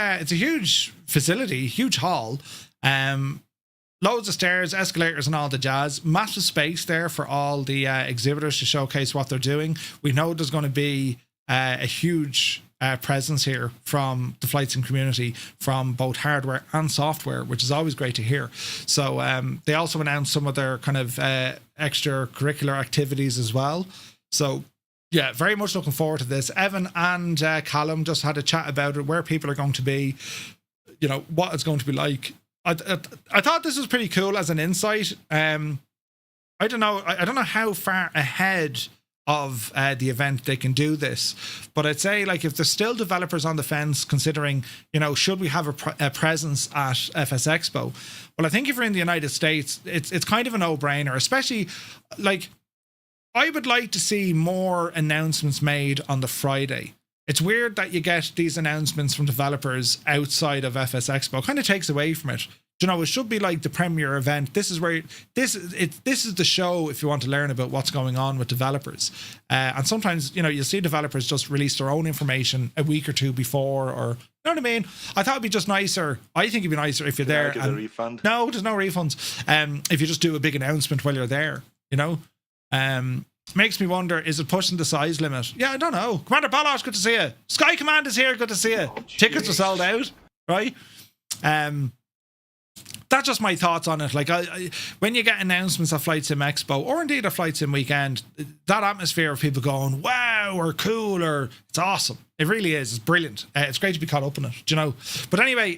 facility, huge hall, loads of stairs, escalators and all the jazz, massive space there for all the exhibitors to showcase what they're doing. We know there's going to be a huge presence here from the flight sim community, from both hardware and software, which is always great to hear. So they also announced some of their kind of extracurricular activities as well. So Yeah, very much looking forward to this. Evan and Callum just had a chat about it, where people are going to be, you know, what it's going to be like. I thought this was pretty cool as an insight. I don't know how far ahead of the event they can do this, but I'd say, like, if there's still developers on the fence considering, you know, should we have a presence at FS Expo? Well, I think if you're in the United States, it's kind of a no-brainer, especially, like, I would like to see more announcements made on the Friday. It's weird that you get these announcements from developers outside of FS Expo. It kind of takes away from it. You know, it should be like the premier event. This is where this is the show if you want to learn about what's going on with developers. And sometimes, you know, you'll see developers just release their own information a week or two before, or, you know what I mean? I thought it'd be just nicer. I think it'd be nicer if you're there. Get a refund? No, there's no refunds. If you just do a big announcement while you're there, you know. Makes me wonder, is it pushing the size limit? Yeah, I don't know. Commander Balosh, good to see you. Sky Command is here, good to see you. Tickets are sold out, right? That's just my thoughts on it. Like, when you get announcements at Flight Sim Expo, or indeed a Flight Sim weekend, that atmosphere of people going, wow, or cool, or it's awesome. It really is. It's brilliant. It's great to be caught up in it, you know. But anyway,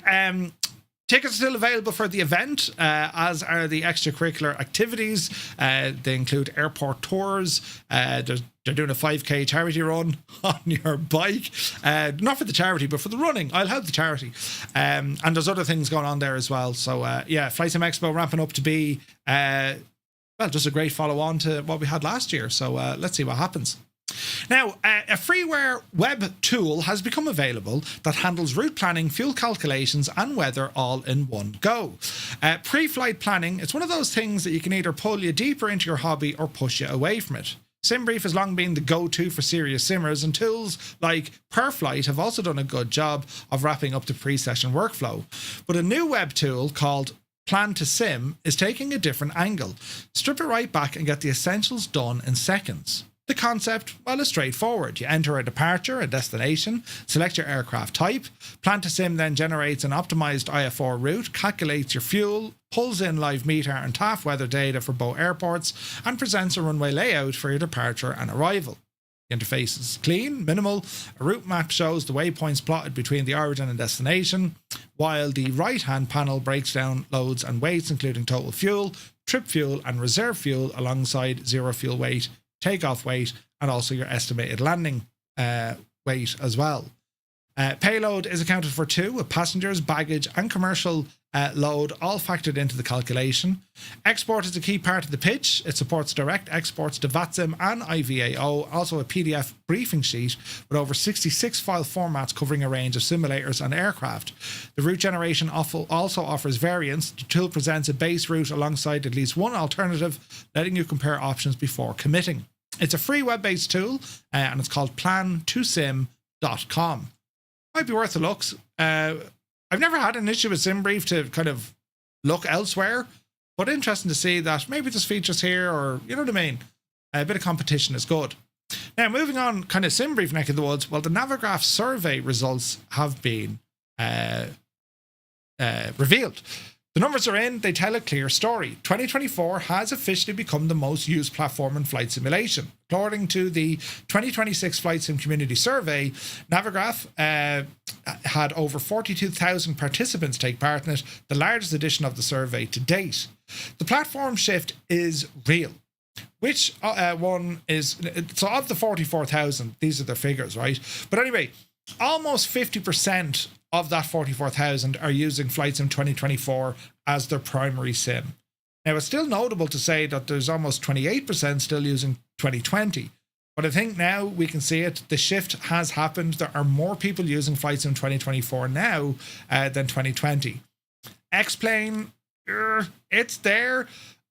tickets are still available for the event, as are the extracurricular activities. They include airport tours. They're doing a 5K charity run on your bike. Not for the charity, but for the running. I'll help the charity. And there's other things going on there as well. So, yeah, Flight Sim Expo ramping up to be, well, just a great follow-on to what we had last year. So let's see what happens. Now, a freeware web tool has become available that handles route planning, fuel calculations, and weather all in one go. Pre-flight planning, it's one of those things that you can either pull you deeper into your hobby or push you away from it. SimBrief has long been the go-to for serious simmers, and tools like PerFlight have also done a good job of wrapping up the pre-session workflow. But a new web tool called Plan to Sim is taking a different angle. Strip it right back and get the essentials done in seconds. The concept, well, is straightforward. You enter a departure, a destination, select your aircraft type. Plan to Sim then generates an optimized IFR route, calculates your fuel, pulls in live meter and TAF weather data for both airports, and presents a runway layout for your departure and arrival. The interface is clean, minimal. A route map shows the waypoints plotted between the origin and destination, while the right-hand panel breaks down loads and weights, including total fuel, trip fuel, and reserve fuel, alongside zero fuel weight, takeoff weight, and also your estimated landing weight as well. Payload is accounted for too, with passengers, baggage, and commercial load all factored into the calculation. Export is a key part of the pitch. It supports direct exports to VATSIM and IVAO, also a PDF briefing sheet with over 66 file formats covering a range of simulators and aircraft. The route generation also offers variants. The tool presents a base route alongside at least one alternative, letting you compare options before committing. It's a free web-based tool, and it's called plan2sim.com. Might be worth a look. I've never had an issue with SimBrief to kind of look elsewhere, but interesting to see that maybe there's features here, or, you know what I mean? A bit of competition is good. Now, moving on, kind of SimBrief neck of the woods, well, the Navigraph survey results have been revealed. The numbers are in, they tell a clear story. 2024 has officially become the most used platform in flight simulation. According to the 2026 Flight Sim Community Survey, Navigraph had over 42,000 participants take part in it, the largest edition of the survey to date. The platform shift is real. Which one is... So of the 44,000, these are the figures, right? But anyway, almost 50% of that 44,000 are using Flight Sim 2024 as their primary sim. Now, it's still notable to say that there's almost 28% still using 2020. But I think now we can see it. The shift has happened. There are more people using Flight Sim 2024 now than 2020. X-Plane, it's there.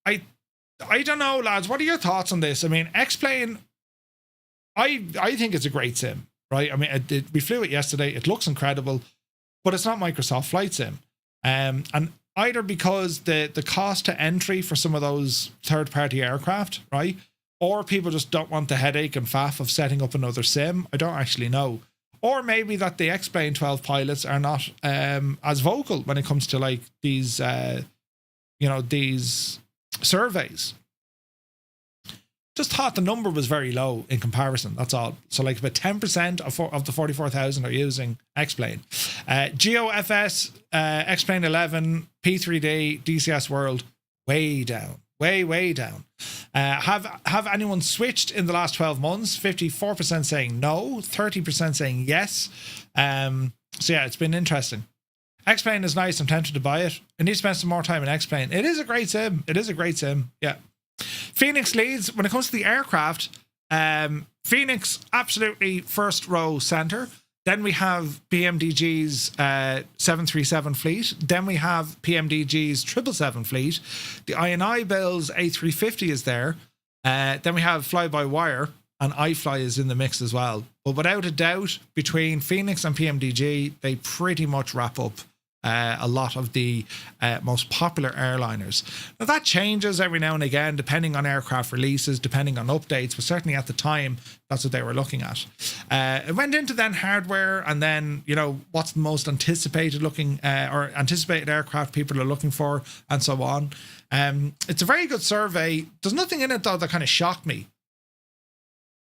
I don't know, lads. What are your thoughts on this? I mean, X-Plane, I think it's a great sim, right? I mean, we flew it yesterday. It looks incredible. But it's not Microsoft Flight Sim. And either because the cost to entry for some of those third-party aircraft, right? Or people just don't want the headache and faff of setting up another sim. I don't actually know. Or maybe that the X-Plane 12 pilots are not as vocal when it comes to, like, these, these surveys. Just thought the number was very low in comparison. That's all. So like about 10% of the 44,000 are using X-Plane. GeoFS, X-Plane 11, P3D, DCS World, way down. Way down. Have anyone switched in the last 12 months? 54% saying no, 30% saying yes. So yeah, it's been interesting. X-Plane is nice. I'm tempted to buy it. I need to spend some more time in X-Plane. It is a great sim. Yeah. Phoenix leads when it comes to the aircraft. Phoenix absolutely first row center. Then we have PMDG's 737 fleet. Then we have PMDG's 777 fleet. The iniBuilds A350 is there. Then we have fly-by-wire, and iFly is in the mix as well. But without a doubt, between Phoenix and PMDG, they pretty much wrap up a lot of the most popular airliners. Now that changes every now and again, depending on aircraft releases, depending on updates, but certainly at the time, that's what they were looking at. It went into then hardware, and then, you know, what's the most anticipated looking or anticipated aircraft people are looking for, and so on. It's a very good survey. There's nothing in it though that kind of shocked me.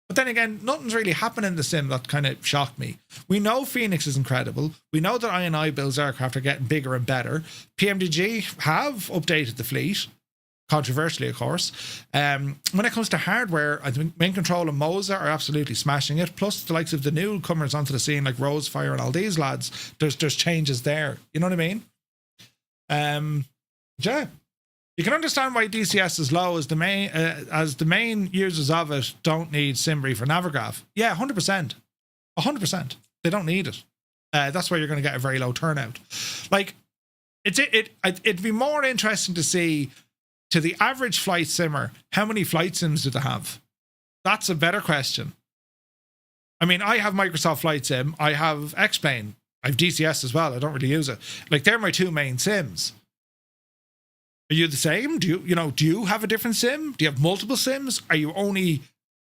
But then again, nothing's really happened in the sim that kind of shocked me. We know Phoenix is incredible. We know that iniBuilds aircraft are getting bigger and better. PMDG have updated the fleet, controversially, of course. When it comes to hardware, I think Main Control and Moza are absolutely smashing it. Plus, the likes of the newcomers onto the scene, like Rosefire and all these lads, there's changes there. You know what I mean? Yeah. You can understand why DCS is low as the main users of it don't need SimBrief or Navigraph. Yeah, 100%. 100%. They don't need it. That's why you're going to get a very low turnout. Like, it'd be more interesting to see, to the average flight simmer, how many flight sims do they have? That's a better question. I mean, I have Microsoft Flight Sim. I have X-Plane. I have DCS as well. I don't really use it. Like, they're my two main sims. Are you the same? Do you have a different sim? Do you have multiple sims? Are you only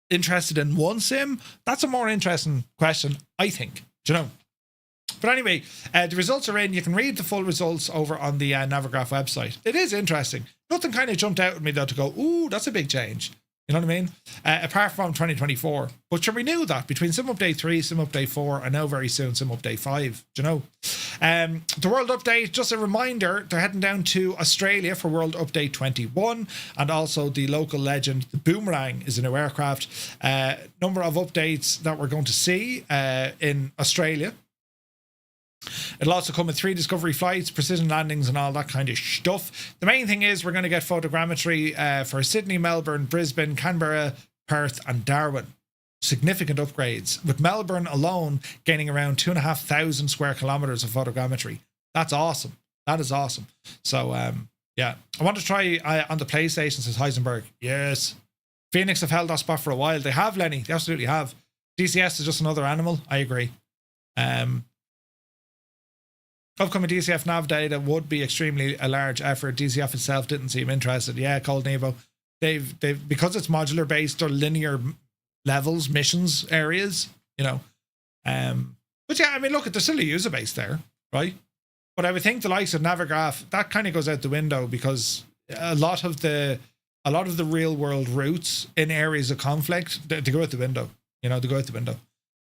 interested in one sim? That's a more interesting question, I think. Do you know? But anyway, the results are in. You can read the full results over on the Navigraph website. It is interesting. Nothing kind of jumped out at me though to go, ooh, that's a big change. You know what I mean? Apart from 2024. But sure, we knew that between Sim Update 3, Sim Update 4, and now very soon Sim Update 5. Do you know? The World Update, just a reminder, they're heading down to Australia for World Update 21. And also the local legend, the Boomerang, is a new aircraft. Number of updates that we're going to see in Australia. It'll also come with 3 discovery flights, precision landings, and all that kind of stuff. The main thing is we're going to get photogrammetry for Sydney, Melbourne, Brisbane, Canberra, Perth, and Darwin. Significant upgrades, with Melbourne alone gaining around 2,500 square kilometers of photogrammetry. That's awesome. That is awesome. So, yeah. I want to try on the PlayStation, says Heisenberg. Yes. Phoenix have held that spot for a while. They have, Lenny. They absolutely have. DCS is just another animal. I agree. Upcoming DCF nav data would be extremely a large effort. DCF itself didn't seem interested. Yeah, Cold Nevo. They've because it's modular based or linear levels, missions, areas, you know. But yeah, I mean, look, there's still a user base there, right? But I would think the likes of Navigraph, that kind of goes out the window because a lot of the real world routes in areas of conflict, they go out the window. You know, they go out the window.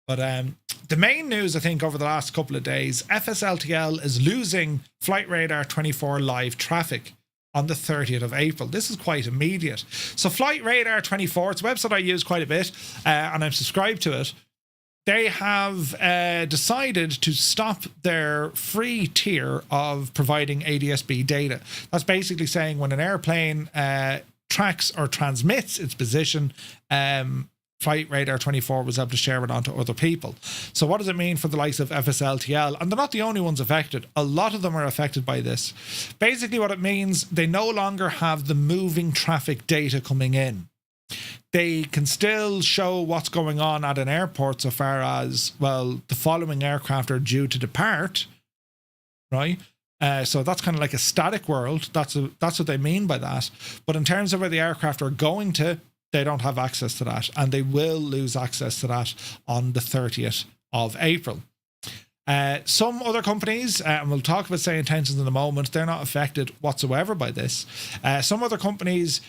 But the main news, I think, over the last couple of days, FSLTL is losing Flight Radar 24 live traffic on the 30th of April. This is quite immediate. So Flight Radar 24, it's a website I use quite a bit, and I'm subscribed to it. They have decided to stop their free tier of providing ADS-B data. That's basically saying when an airplane tracks or transmits its position, Flight Radar 24 was able to share it onto other people. So what does it mean for the likes of FSLTL? And they're not the only ones affected. A lot of them are affected by this. Basically what it means, they no longer have the moving traffic data coming in. They can still show what's going on at an airport so far as, well, the following aircraft are due to depart, right? So that's kind of like a static world. That's what they mean by that. But in terms of where the aircraft are going to, they don't have access to that, and they will lose access to that on the 30th of April. Some other companies, and we'll talk about SayIntentions in a moment, they're not affected whatsoever by this. Some other companies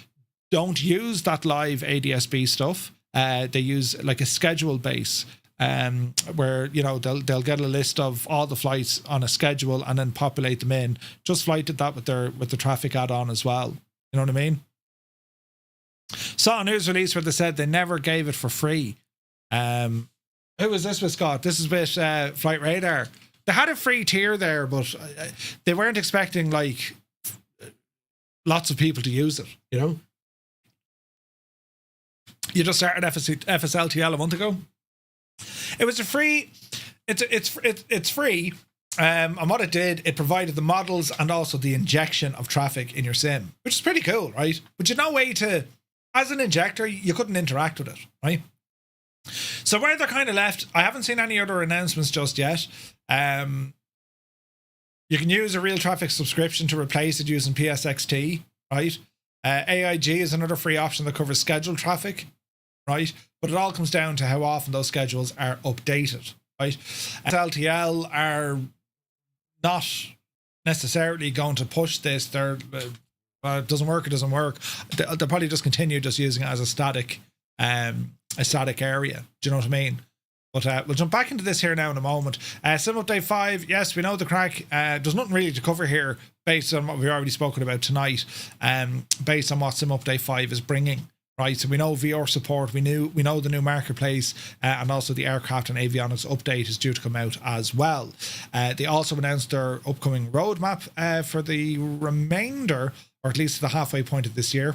don't use that live ADSB stuff. They use like a schedule base, where, you know, they'll get a list of all the flights on a schedule and then populate them in. Just Flight did that with the traffic add-on as well. You know what I mean? Saw a news release where they said they never gave it for free. Who was this with, Scott? This is with Flight Radar. They had a free tier there, but they weren't expecting like lots of people to use it, you know? You just started FSLTL a month ago. It was a free. It's free. And what it did, it provided the models and also the injection of traffic in your sim, which is pretty cool, right? But you no way to, as an injector, you couldn't interact with it, right? So where they're kind of left, I haven't seen any other announcements just yet. You can use a real traffic subscription to replace it using PSXT, right? AIG is another free option that covers scheduled traffic, right? But it all comes down to how often those schedules are updated, right? SLTL are not necessarily going to push this. They're it doesn't work. They'll probably just continue just using it as a static area. Do you know what I mean? But we'll jump back into this here now in a moment. Sim Update 5, yes, we know the crack. There's nothing really to cover here based on what we've already spoken about tonight, based on what Sim Update 5 is bringing. Right, so we know VR support, we know the new marketplace, and also the aircraft and avionics update is due to come out as well. They also announced their upcoming roadmap for the remainder, or at least the halfway point of this year,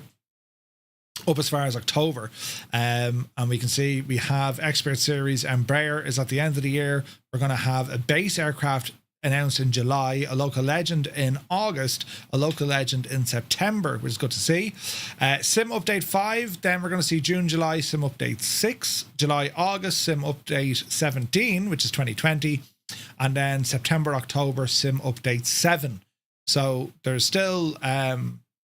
up as far as October. And we can see we have Expert Series Embraer is at the end of the year. We're going to have a base aircraft announced in July, a local legend in August, a local legend in September, which is good to see. Sim Update 5, then we're going to see June, July, Sim Update 6, July, August, Sim Update 17, which is 2020, and then September, October, Sim Update 7. So there's still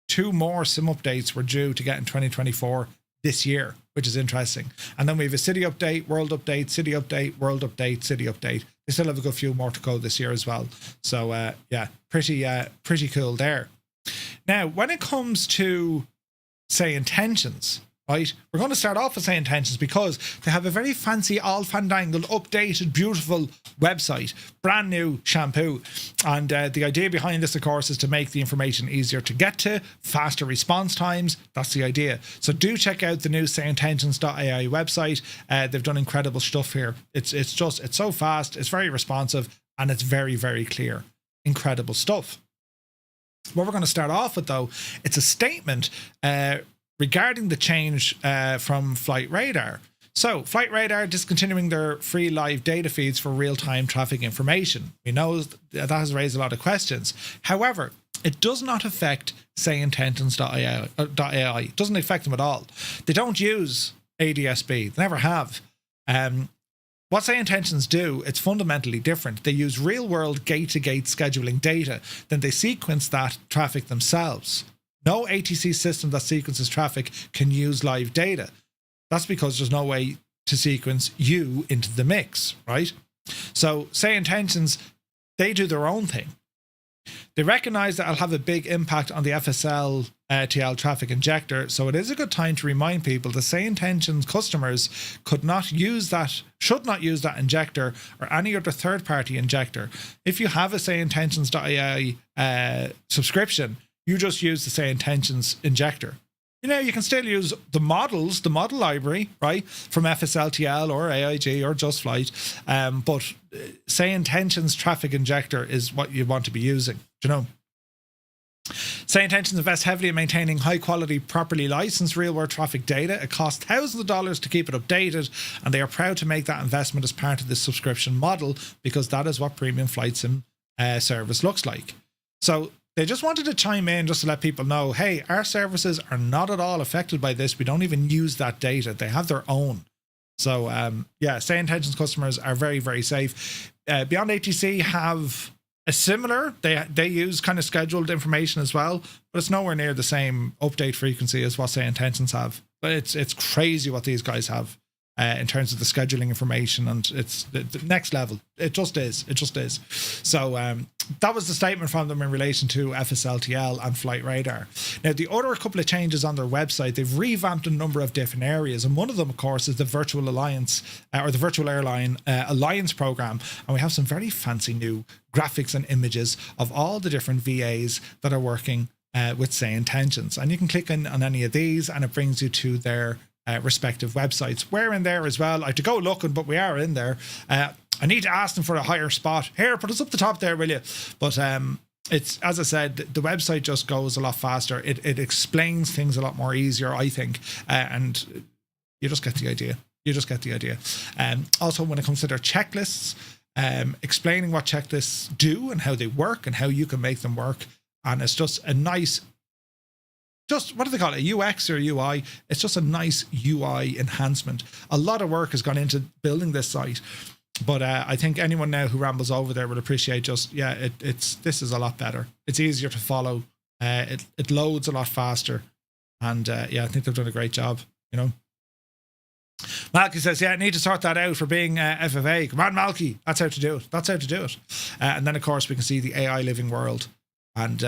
2 more Sim Updates we're due to get in 2024 this year, which is interesting. And then we have a City Update, World Update, City Update, World Update, City Update. They still have a good few more to go this year as well. So yeah, pretty cool there. Now, when it comes to SayIntentions, right, we're going to start off with SayIntentions because they have a very fancy, all fandangled, updated, beautiful website, brand new shampoo. And the idea behind this, of course, is to make the information easier to get to, faster response times. That's the idea. So do check out the new SayIntentions.ai website. They've done incredible stuff here. It's so fast, it's very responsive, and it's very, very clear. Incredible stuff. What we're going to start off with, though, it's a statement regarding the change from Flight Radar. So, Flight Radar discontinuing their free live data feeds for real-time traffic information. We know that has raised a lot of questions. However, it does not affect SayIntentions.ai. It doesn't affect them at all. They don't use ADSB. They never have. What SayIntentions do, it's fundamentally different. They use real-world gate-to-gate scheduling data, then they sequence that traffic themselves. No ATC system that sequences traffic can use live data. That's because there's no way to sequence you into the mix, right? So SayIntentions, they do their own thing. They recognize that it'll have a big impact on the FSL TL traffic injector, so it is a good time to remind people that SayIntentions customers should not use that injector or any other third-party injector. If you have a SayIntentions.ai subscription, you just use the SayIntentions injector. You know, you can still use the model library, right, from FSLTL or AIG or Just Flight, but SayIntentions traffic injector is what you want to be using, do you know? SayIntentions invests heavily in maintaining high-quality, properly licensed real-world traffic data. It costs thousands of dollars to keep it updated, and they are proud to make that investment as part of this subscription model because that is what premium flight sim service looks like. So they just wanted to chime in just to let people know, hey, our services are not at all affected by this. We don't even use that data. They have their own. So, yeah, SayIntentions customers are very, very safe. Beyond ATC have a similar, they use kind of scheduled information as well, but it's nowhere near the same update frequency as what SayIntentions have. But it's crazy what these guys have. in terms of the scheduling information, and it's the next level. It just is. So that was the statement from them in relation to FSLTL and Flight Radar. Now, the other couple of changes on their website, they've revamped a number of different areas, and one of them, of course, is the Virtual Alliance or the Virtual Airline Alliance program, and we have some very fancy new graphics and images of all the different VAs that are working with SayIntentions, and you can click on any of these, and it brings you to their respective websites. We're in there as well. I have to go looking, but we are in there. I need to ask them for a higher spot. Here, put us up the top there, will you? But it's, as I said, the website just goes a lot faster. It explains things a lot more easier, I think, and you just get the idea. Also, when it comes to their checklists, explaining what checklists do and how they work and how you can make them work, and it's just a nice, what do they call it, UX or UI? It's just a nice UI enhancement. A lot of work has gone into building this site, but I think anyone now who rambles over there will appreciate this is a lot better. It's easier to follow. It loads a lot faster, and I think they've done a great job. Malky says, I need to sort that out for being FFA. Come on, Malky, that's how to do it. And then, of course, we can see the AI living world, and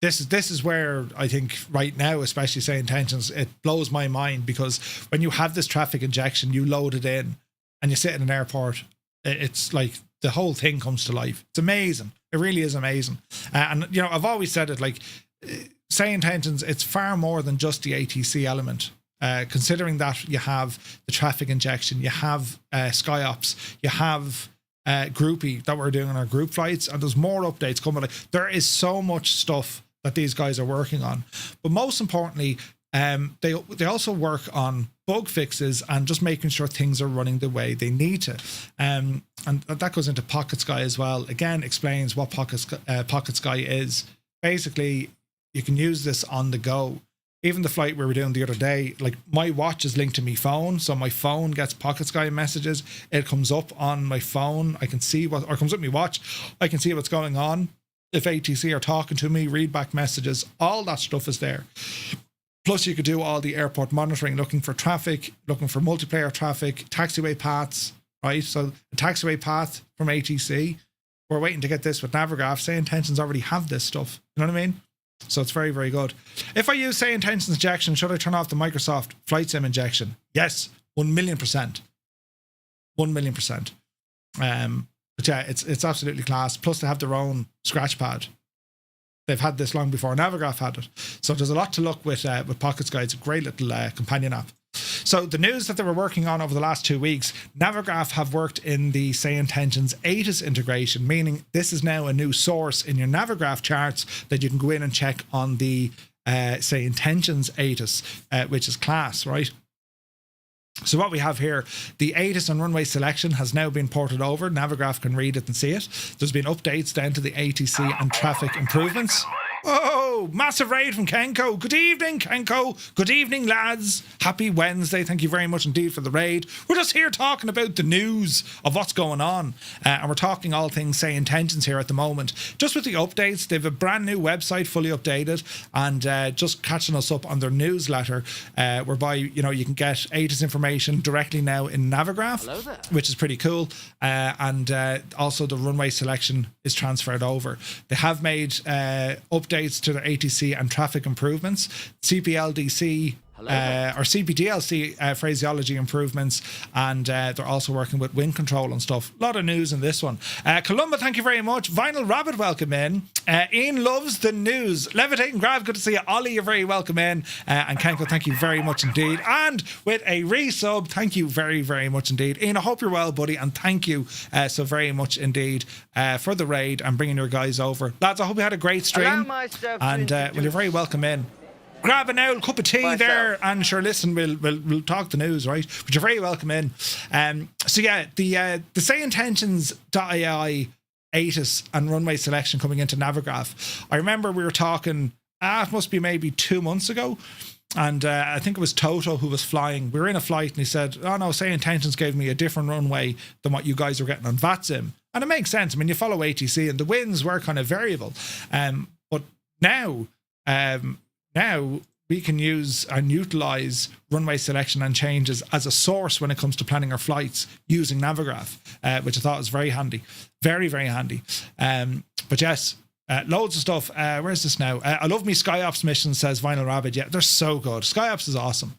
This is where I think right now, especially SayIntentions, it blows my mind, because when you have this traffic injection, you load it in and you sit in an airport, it's like the whole thing comes to life. It's amazing. It really is amazing. And, I've always said it, like, SayIntentions, it's far more than just the ATC element. Considering that you have the traffic injection, you have SkyOps, you have groupie that we're doing on our group flights, and there's more updates coming. Like, there is so much stuff that these guys are working on, but most importantly, they also work on bug fixes and just making sure things are running the way they need to, and that goes into Pocket Sky as well. Again, explains what Pocket Sky is. Basically, you can use this on the go. Even the flight we were doing the other day, like, my watch is linked to my phone, so my phone gets Pocket Sky messages. It comes up on my phone. I can see or comes up my watch. I can see what's going on. If ATC are talking to me, read back messages, all that stuff is there. Plus, you could do all the airport monitoring, looking for traffic, looking for multiplayer traffic, taxiway paths, right? So the taxiway path from ATC, we're waiting to get this with Navigraph. SayIntentions already have this stuff. You know what I mean? So it's very, very good. If I use SayIntentions injection, should I turn off the Microsoft Flight Sim injection? Yes, 1,000,000%. 1,000,000%. But yeah, it's absolutely class. Plus, they have their own scratch pad. They've had this long before Navigraph had it. So there's a lot to look with Pocket Sky. It's a great little companion app. So the news that they were working on over the last 2 weeks, Navigraph have worked in the SayIntentions ATIS integration, meaning this is now a new source in your Navigraph charts that you can go in and check on the SayIntentions ATIS, which is class, right? So what we have here, the ATIS and runway selection has now been ported over. Navigraph can read it and see it. There's been updates down to the ATC and traffic improvements. Oh, massive raid from Kenko. Good evening, Kenko. Good evening, lads. Happy Wednesday. Thank you very much indeed for the raid. We're just here talking about the news of what's going on. And we're talking all things SayIntentions here at the moment. Just with the updates, they have a brand new website, fully updated, and just catching us up on their newsletter, whereby, you can get ATIS information directly now in Navigraph, which is pretty cool. And also the runway selection is transferred over. They have made updates to their ATC and traffic improvements, CPLDC or CPDLC phraseology improvements, and they're also working with wind control and stuff. A lot of news in this one. Columba, thank you very much. Vinyl Rabbit, welcome in. Ian loves the news. Levitating Grav, good to see you. Ollie, you're very welcome in. And Kenko, thank you very much indeed. And with a resub, thank you very, very much indeed. Ian, I hope you're well, buddy, and thank you so very much indeed for the raid and bringing your guys over. Lads, I hope you had a great stream. And well, you're very welcome in. Grab an old cup of tea there, and sure, listen, we'll talk the news, right? But you're very welcome in. So yeah, the SayIntentions.ai ATIS and runway selection coming into Navigraph. I remember we were talking, it must be maybe 2 months ago, and I think it was Toto who was flying. We were in a flight and he said, oh no, SayIntentions gave me a different runway than what you guys were getting on VATSIM. And it makes sense. I mean, you follow ATC and the winds were kind of variable. But now we can use and utilize runway selection and changes as a source when it comes to planning our flights using Navigraph, which I thought was very handy. Very, very handy. But yes, loads of stuff. Where's this now? I love me SkyOps missions, says Vinyl Rabbit. Yeah, they're so good. SkyOps is awesome.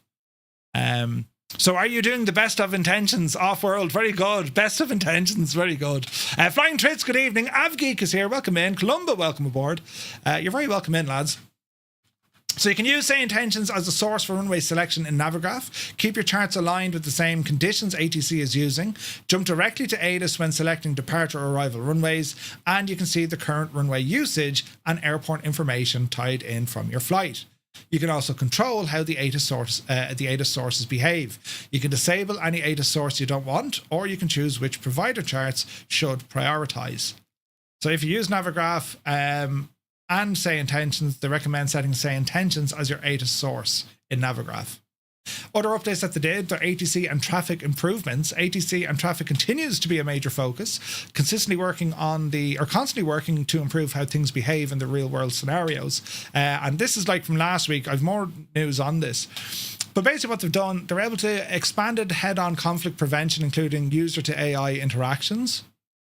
So are you doing the best of intentions off-world? Very good. Best of intentions. Very good. Flying Trits, good evening. AvGeek is here. Welcome in. Columba, welcome aboard. You're very welcome in, lads. So you can use SayIntentions as a source for runway selection in Navigraph. Keep your charts aligned with the same conditions ATC is using. Jump directly to ATIS when selecting departure or arrival runways. And you can see the current runway usage and airport information tied in from your flight. You can also control how the ATIS sources behave. You can disable any ATIS source you don't want, or you can choose which provider charts should prioritize. So if you use Navigraph, and SayIntentions, they recommend setting SayIntentions as your ATIS source in Navigraph. Other updates that they did, their ATC and traffic improvements. ATC and traffic continues to be a major focus, constantly working to improve how things behave in the real world scenarios. And this is like from last week. I've more news on this. But basically what they've done, they're able to expanded head-on conflict prevention, including user to AI interactions,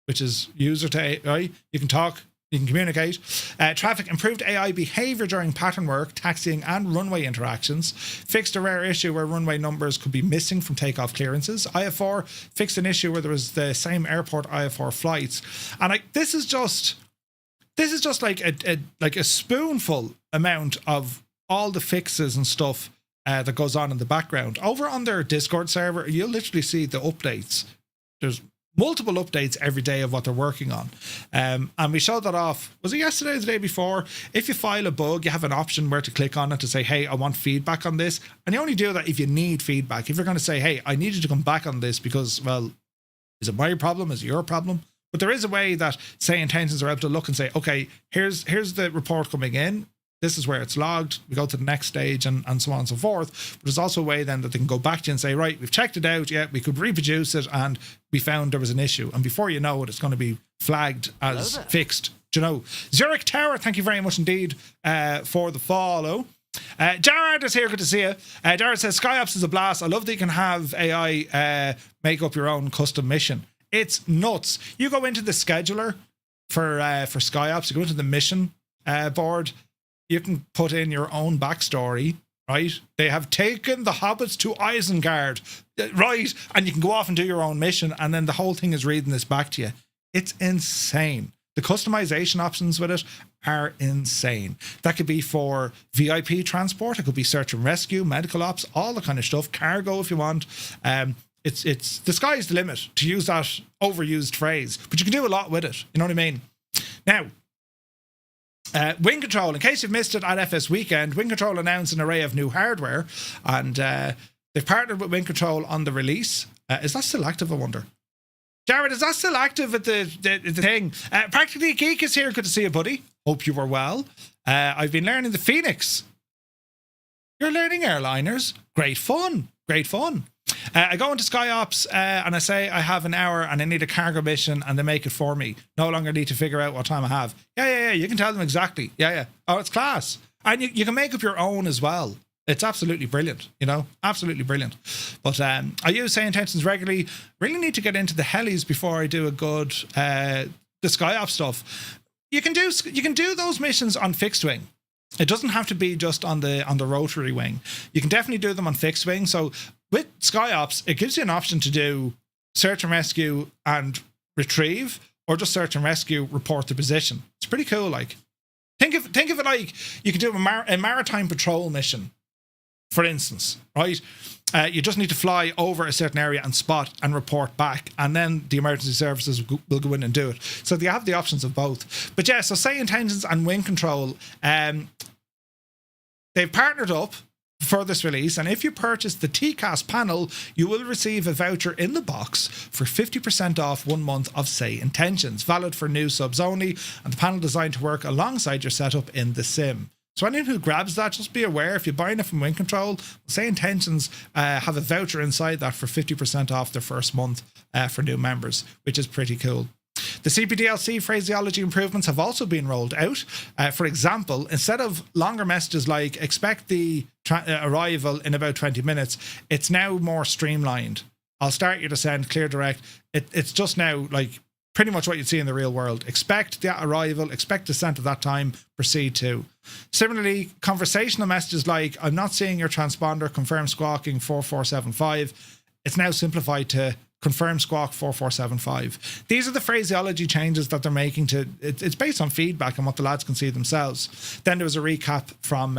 which is user to AI. You can talk, you can communicate. Traffic improved AI behavior during pattern work, taxiing and runway interactions. Fixed a rare issue where runway numbers could be missing from takeoff clearances. IF4 fixed an issue where there was the same airport IF4 flights. And this is just like a spoonful amount of all the fixes and stuff that goes on in the background. Over on their Discord server, you'll literally see the updates. There's multiple updates every day of what they're working on. And we showed that off, was it yesterday or the day before? If you file a bug, you have an option where to click on it to say, hey, I want feedback on this. And you only do that if you need feedback. If you're going to say, hey, I need you to come back on this because, well, is it my problem? Is it your problem? But there is a way that SayIntentions are able to look and say, okay, here's the report coming in. This is where it's logged. We go to the next stage and so on and so forth. But there's also a way then that they can go back to you and say, right, we've checked it out. Yeah, we could reproduce it and we found there was an issue. And before you know it, it's going to be flagged as fixed. Do you know? Zurich Tower, thank you very much indeed for the follow. Jared is here. Good to see you. Jared says, SkyOps is a blast. I love that you can have AI make up your own custom mission. It's nuts. You go into the scheduler for SkyOps. You go into the mission board. You can put in your own backstory, right? They have taken the hobbits to Isengard, right? And you can go off and do your own mission, and then the whole thing is reading this back to you. It's insane. The customization options with it are insane. That could be for VIP transport. It could be search and rescue, medical ops, all the kind of stuff. Cargo if you want. It's the sky's the limit, to use that overused phrase. But you can do a lot with it. You know what I mean? Now, Wing Control, in case you've missed it at FS Weekend, Wing Control announced an array of new hardware, and they've partnered with Wing Control on the release. Is that still active, I wonder? Jared, is that still active at the thing? Practically Geek is here. Good to see you, buddy. Hope you were well. I've been learning the Phoenix. You're learning airliners. Great fun. Great fun. I go into SkyOps and I say I have an hour and I need a cargo mission, and they make it for me. No longer need to figure out what time I have. Yeah. You can tell them exactly. Yeah. Oh, it's class. And you can make up your own as well. It's absolutely brilliant, you know, absolutely brilliant. But I use SayIntentions regularly. Really need to get into the helis before I do a good the SkyOps stuff. You can do those missions on fixed wing. It doesn't have to be just on the rotary wing. You can definitely do them on fixed wing. So with SkyOps, it gives you an option to do search and rescue and retrieve, or just search and rescue, report the position. It's pretty cool. Like, think of it like you could do a maritime patrol mission, for instance, right? You just need to fly over a certain area and spot and report back, and then the emergency services will go in and do it. So they have the options of both. But yeah, so SayIntentions and Wing Control, they've partnered up for this release, and if you purchase the TCAS panel, you will receive a voucher in the box for 50% off 1 month of SayIntentions, valid for new subs only, and the panel designed to work alongside your setup in the sim. So anyone who grabs that, just be aware, if you're buying it from Wing Control, SayIntentions have a voucher inside that for 50% off their first month for new members, which is pretty cool. The CPDLC phraseology improvements have also been rolled out. For example, instead of longer messages like expect the arrival in about 20 minutes, it's now more streamlined. I'll start your descent, clear direct. It's just now like pretty much what you'd see in the real world. Expect the arrival, expect descent at that time, proceed to. Similarly, conversational messages like I'm not seeing your transponder, confirm squawking 4475. It's now simplified to confirm squawk 4475. These are the phraseology changes that they're making to it's based on feedback and what the lads can see themselves. Then there was a recap from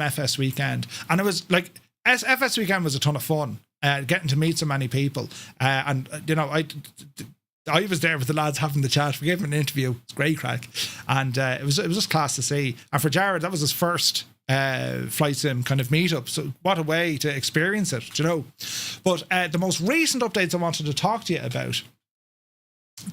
FS Weekend, and it was like FS Weekend was a ton of fun, getting to meet so many people, and you know I was there with the lads having the chat. We gave him an interview. It's great crack, and it was just class to see. And for Jared, that was his first flight sim kind of meetup. So what a way to experience it, you know. But the most recent updates I wanted to talk to you about.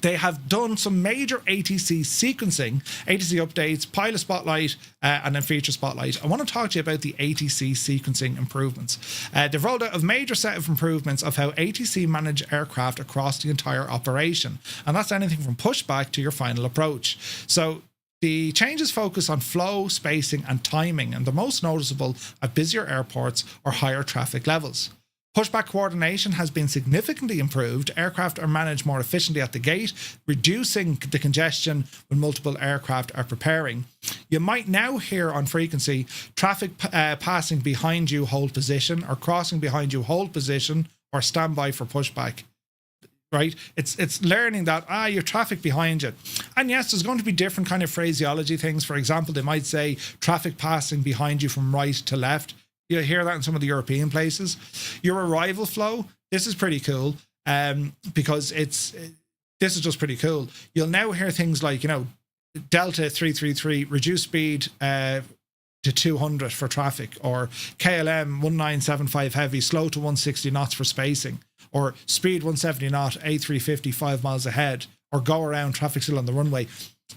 They have done some major ATC sequencing, ATC updates, pilot spotlight, and then feature spotlight. I want to talk to you about the ATC sequencing improvements. They've rolled out a major set of improvements of how ATC manage aircraft across the entire operation. And that's anything from pushback to your final approach. So the changes focus on flow, spacing, and timing, and the most noticeable at busier airports or higher traffic levels. Pushback coordination has been significantly improved. Aircraft are managed more efficiently at the gate, reducing the congestion when multiple aircraft are preparing. You might now hear on frequency traffic passing behind you, hold position, or crossing behind you, hold position, or stand by for pushback. Right? It's learning that, your traffic behind you. And yes, there's going to be different kind of phraseology things. For example, they might say traffic passing behind you from right to left. You hear that in some of the European places. Your arrival flow, this is pretty cool, because this is just pretty cool. You'll now hear things like, you know, Delta 333, reduce speed to 200 for traffic, or KLM 1975 heavy, slow to 160 knots for spacing, or speed 170 knot, A350 5 miles ahead, or go around, traffic still on the runway.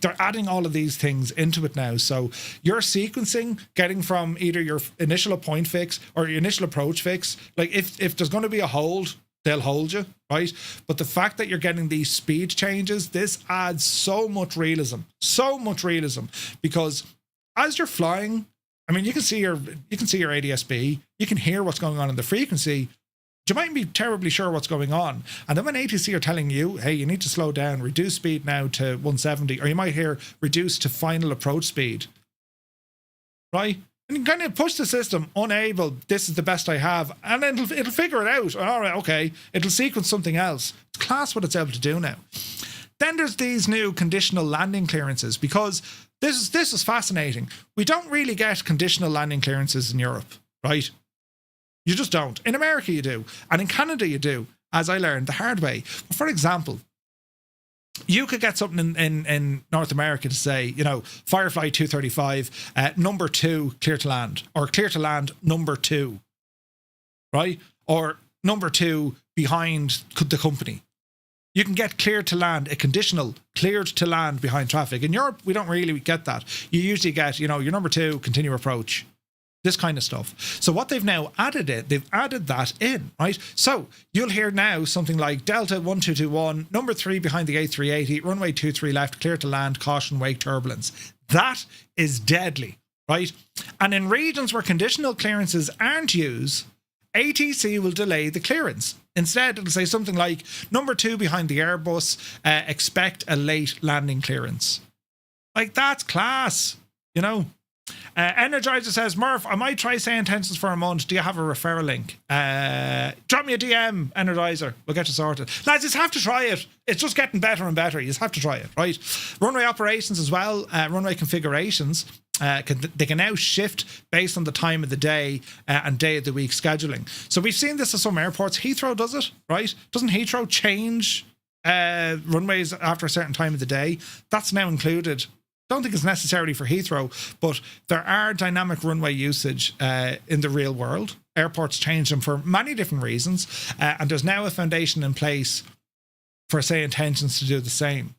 They're adding all of these things into it now. So your sequencing, getting from either your initial point fix or your initial approach fix, like if there's going to be a hold, they'll hold you, right? But the fact that you're getting these speed changes, this adds so much realism, because as you're flying, I mean, you can see your ADSB, you can hear what's going on in the frequency. You mightn't be terribly sure what's going on. And then when ATC are telling you, hey, you need to slow down, reduce speed now to 170, or you might hear reduce to final approach speed, right? And you kind of push the system, unable, this is the best I have, and then it'll figure it out. All right, okay, it'll sequence something else. It's class what it's able to do now. Then there's these new conditional landing clearances, because this is fascinating. We don't really get conditional landing clearances in Europe, right? You just don't. In America, you do. And in Canada, you do, as I learned the hard way. For example, you could get something in North America to say, you know, Firefly 235, number 2, clear to land, or clear to land, number 2, right? Or number 2 behind the company. You can get cleared to land, a conditional cleared to land behind traffic. In Europe, we don't really get that. You usually get, you know, your number 2, continue approach. This kind of stuff. So what they've now added they've added that in, right? So you'll hear now something like Delta 1221, number 3 behind the A380, runway 23 left, clear to land, caution, wake, turbulence. That is deadly, right? And in regions where conditional clearances aren't used, ATC will delay the clearance. Instead, it'll say something like, number 2 behind the Airbus, expect a late landing clearance. Like, that's class, you know? Energizer says, Murph, I might try SayIntentions for a month. Do you have a referral link? Drop me a DM, Energizer. We'll get you sorted. Lads, you just have to try it. It's just getting better and better. You just have to try it, right? Runway operations as well, runway configurations. They can now shift based on the time of the day and day of the week scheduling. So we've seen this at some airports. Heathrow does it, right? Doesn't Heathrow change runways after a certain time of the day? That's now included. Don't think it's necessarily for Heathrow, but there are dynamic runway usage in the real world. Airports change them for many different reasons, and there's now a foundation in place for SayIntentions to do the same.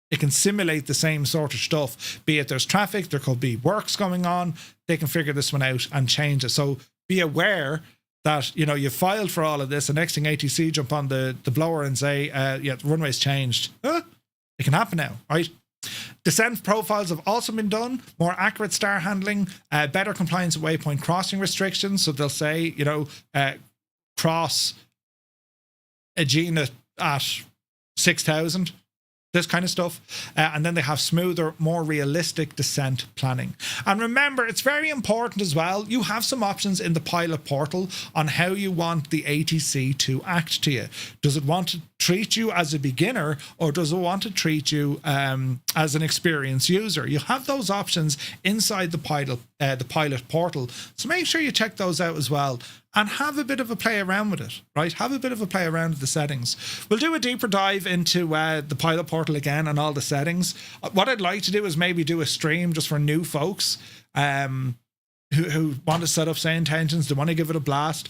It can simulate the same sort of stuff, be it there's traffic, there could be works going on, they can figure this one out and change it. So be aware that, you know, you filed for all of this, and next thing ATC jump on the blower and say, yeah, the runway's changed. Huh? It can happen now, right? Descent profiles have also been done, more accurate star handling, better compliance with waypoint crossing restrictions. So they'll say, you know, cross Aegina at 6,000, this kind of stuff. And then they have smoother, more realistic descent planning. And remember, it's very important as well, you have some options in the pilot portal on how you want the ATC to act to you. Does it want to treat you as a beginner, or does it want to treat you as an experienced user? You have those options inside the pilot portal. So make sure you check those out as well. And have a bit of a play around with it, right? Have a bit of a play around with the settings. We'll do a deeper dive into the pilot portal again and all the settings. What I'd like to do is maybe do a stream just for new folks who want to set up SayIntentions, they want to give it a blast.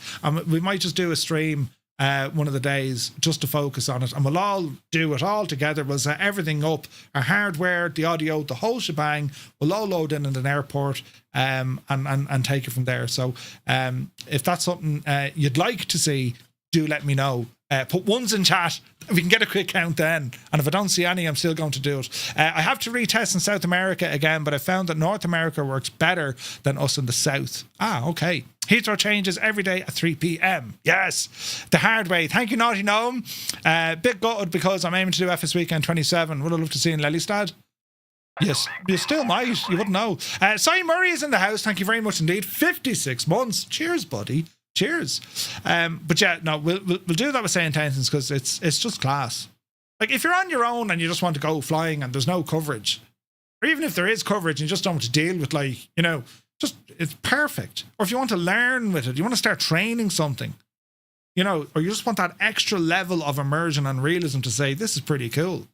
We might just do a stream one of the days just to focus on it, and we'll all do it all together. We'll set everything up, our hardware, the audio, the whole shebang. We'll all load in at an airport and take it from there. So if that's something you'd like to see, do let me know. Put ones in chat. We can get a quick count then. And if I don't see any, I'm still going to do it. I have to retest in South America again, but I found that North America works better than us in the South. Ah, okay. Heathrow changes every day at 3 p.m. Yes, the hard way. Thank you, Naughty Gnome. Bit gutted because I'm aiming to do FS Weekend 27. Would I love to see in Lelystad? Yes, you still might. You wouldn't know. Cy Murray is in the house. Thank you very much indeed. 56 months. Cheers, buddy. Cheers. But yeah, no, we'll do that with SayIntentions because it's just class. Like if you're on your own and you just want to go flying and there's no coverage, or even if there is coverage and you just don't want to deal with, like, you know, just it's perfect. Or if you want to learn with it, you want to start training something, you know, or you just want that extra level of immersion and realism to say this is pretty cool.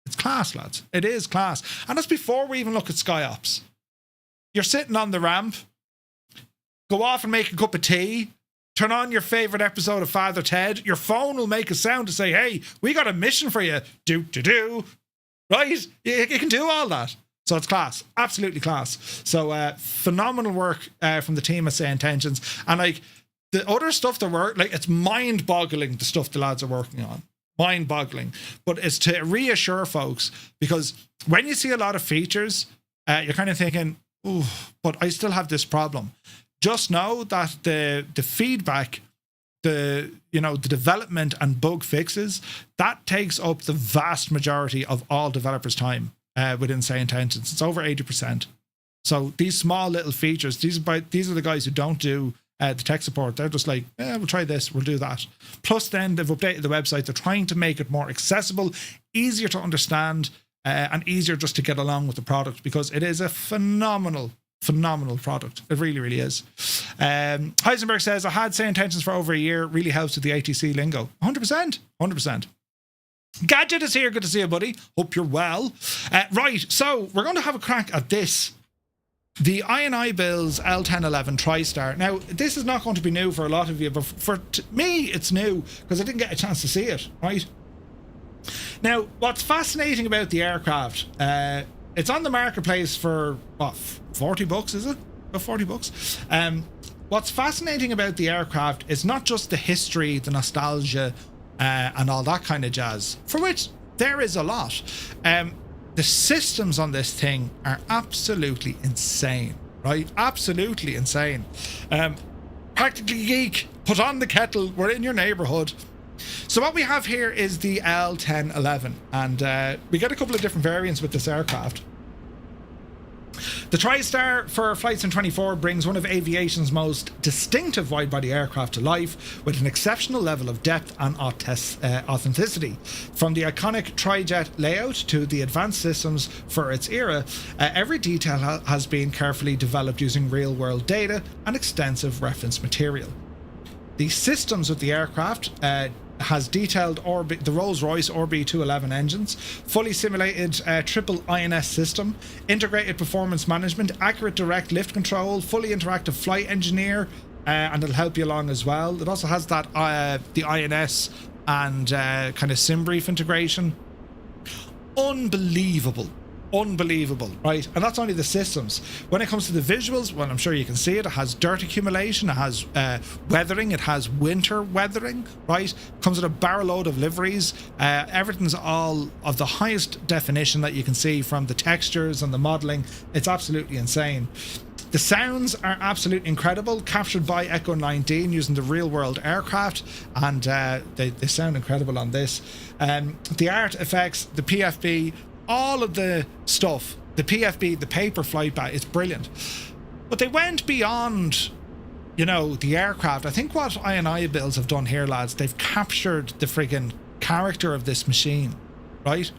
It's class, lads. It is class. And that's before we even look at SkyOps. You're sitting on the ramp, go off and make a cup of tea, turn on your favorite episode of Father Ted. Your phone will make a sound to say, hey, we got a mission for you. Do. Right? You can do all that. So it's class. Absolutely class. So phenomenal work from the team at SayIntentions. And like the other stuff that work, like it's mind-boggling the stuff the lads are working on. Mind-boggling. But it's to reassure folks, because when you see a lot of features, you're kind of thinking, oh, but I still have this problem. Just know that the feedback, the development and bug fixes, that takes up the vast majority of all developers' time within SayIntentions. It's over 80%. So these small little features, these are the guys who don't do the tech support. They're just like, we'll try this, we'll do that. Plus then they've updated the website. They're trying to make it more accessible, easier to understand, and easier just to get along with the product, because it is a phenomenal product. It really, really is. Heisenberg says, I had SayIntentions for over a year. Really helps with the ATC lingo. 100%. Gadget is here. Good to see you, buddy. Hope you're well. Right, so we're going to have a crack at this. The iniBuilds L1011 TriStar. Now, this is not going to be new for a lot of you, but for me, it's new because I didn't get a chance to see it, right? Now, what's fascinating about the aircraft, it's on the marketplace for, what, $40, is it? About $40. What's fascinating about the aircraft is not just the history, the nostalgia, and all that kind of jazz, for which there is a lot. The systems on this thing are absolutely insane, right? Absolutely insane. Practically geek, put on the kettle, we're in your neighborhood. So what we have here is the L1011, and we get a couple of different variants with this aircraft. The TriStar for Flight Sim 24 brings one of aviation's most distinctive wide-body aircraft to life with an exceptional level of depth and authenticity. From the iconic tri-jet layout to the advanced systems for its era, every detail has been carefully developed using real-world data and extensive reference material. The systems of the aircraft has detailed the Rolls-Royce B211 engines, fully simulated triple INS system, integrated performance management, accurate direct lift control, fully interactive flight engineer, and it'll help you along as well. It also has that the INS and kind of SimBrief integration. Unbelievable unbelievable, right? And that's only the systems. When it comes to the visuals, well, I'm sure you can see it. It has dirt accumulation, it has weathering, it has winter weathering, right? Comes with a barrel load of liveries. Everything's all of the highest definition that you can see from the textures and the modeling. It's absolutely insane. The sounds are absolutely incredible, captured by Echo 19 using the real world aircraft, and they sound incredible on this. The art effects, the PFB, all of the stuff, the PFB, the paper flight bat, it's brilliant. But they went beyond, you know, the aircraft. I think what iniBuilds have done here, lads, they've captured the friggin' character of this machine, right?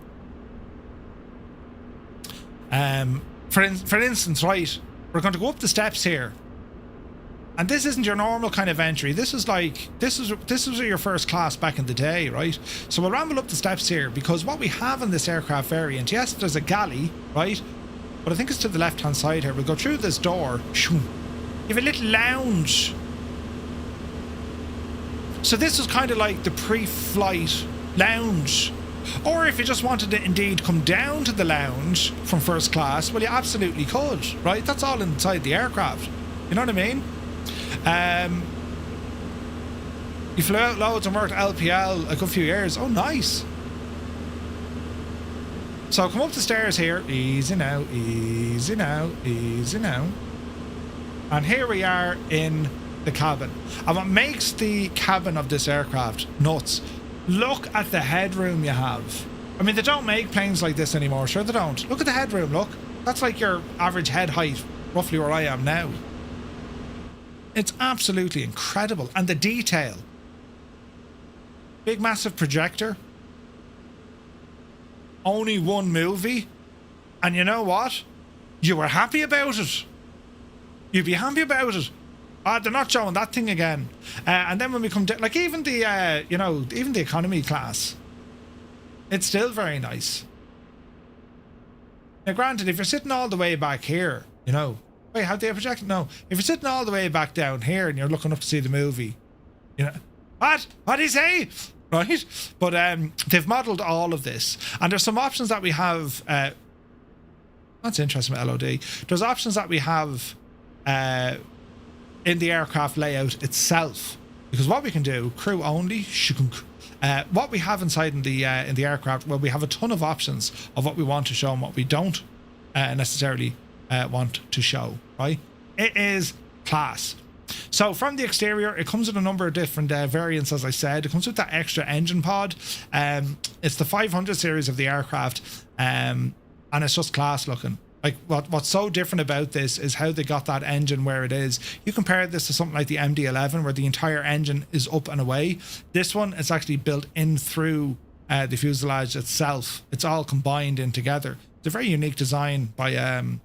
For instance, right, we're going to go up the steps here, and this isn't your normal kind of entry. This is like, this was your first class back in the day, right? So we'll ramble up the steps here, because what we have in this aircraft variant, yes, there's a galley, right? But I think it's to the left hand side here. We'll go through this door. You have a little lounge. So this is kind of like the pre-flight lounge. Or if you just wanted to indeed come down to the lounge from first class, well, you absolutely could, right? That's all inside the aircraft. You know what I mean? You flew out loads and worked LPL a good few years. Oh, nice. So come up the stairs here. Easy now, easy now, easy now. And here we are in the cabin. And what makes the cabin of this aircraft nuts, look at the headroom you have. I mean, they don't make planes like this anymore. Sure they don't. Look at the headroom, look. That's like your average head height, roughly where I am now. It's absolutely incredible. And the detail. Big massive projector. Only one movie. And you know what? You were happy about it. You'd be happy about it. They're not showing that thing again. And then when we come down, like even the, you know, even the economy class, it's still very nice. Now, granted, if you're sitting all the way back here, you know, wait, have they projected? No. If you're sitting all the way back down here and you're looking up to see the movie, you know, what do you say? Right? But they've modelled all of this. And there's some options that we have. That's interesting with LOD. There's options that we have in the aircraft layout itself. Because what we can do, crew only, what we have inside in the aircraft, well, we have a ton of options of what we want to show and what we don't necessarily want to show, right? It is class. So from the exterior, it comes with a number of different variants, as I said. It comes with that extra engine pod. It's the 500 series of the aircraft, and it's just class looking. Like what's so different about this is how they got that engine where it is. You compare this to something like the MD-11, where the entire engine is up and away. This one is actually built in through the fuselage itself. It's all combined in together. It's a very unique design by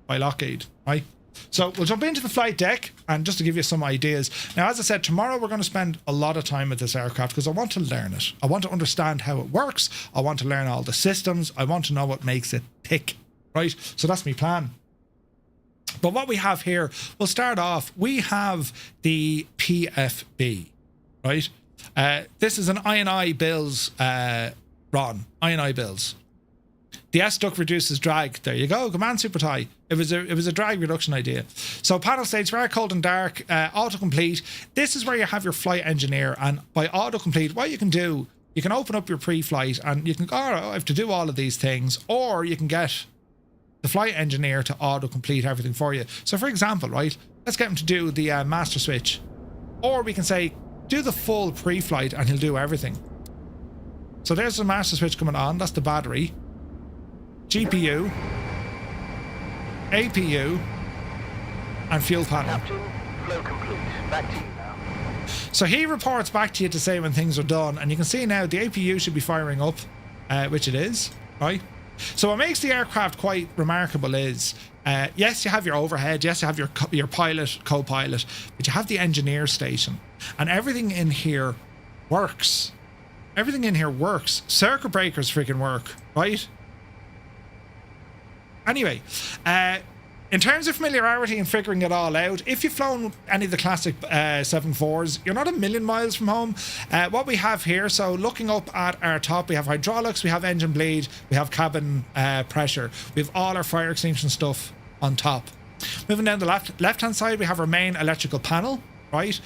Lockheed, right? So we'll jump into the flight deck, and just to give you some ideas. Now, as I said, tomorrow we're going to spend a lot of time with this aircraft because I want to learn it. I want to understand how it works. I want to learn all the systems. I want to know what makes it tick, right? So that's my plan. But what we have here, we'll start off. We have the PFB, right? This is an iniBuilds, Ron, iniBuilds. The S-duct reduces drag. There you go. Good man, Super Tie. It was a drag reduction idea. So panel states rare, cold and dark, autocomplete. This is where you have your flight engineer, and by autocomplete, what you can do, you can open up your pre-flight and you can go, oh, I have to do all of these things, or you can get the flight engineer to autocomplete everything for you. So for example, right, let's get him to do the master switch, or we can say do the full pre-flight and he'll do everything. So there's the master switch coming on. That's the battery. GPU, APU, and fuel panel. Captain, flow complete. Back to you now. So he reports back to you to say when things are done, and you can see now the APU should be firing up, which it is, right? So what makes the aircraft quite remarkable is, yes, you have your overhead, yes, you have your pilot, co-pilot, but you have the engineer station, and everything in here works. Everything in here works. Circuit breakers freaking work, right? Anyway, In terms of familiarity and figuring it all out, if you've flown any of the classic 7.4s, you're not a million miles from home. What we have here, so looking up at our top, we have hydraulics, we have engine bleed, we have cabin pressure. We have all our fire extinction stuff on top. Moving down the left-hand side, we have our main electrical panel, right?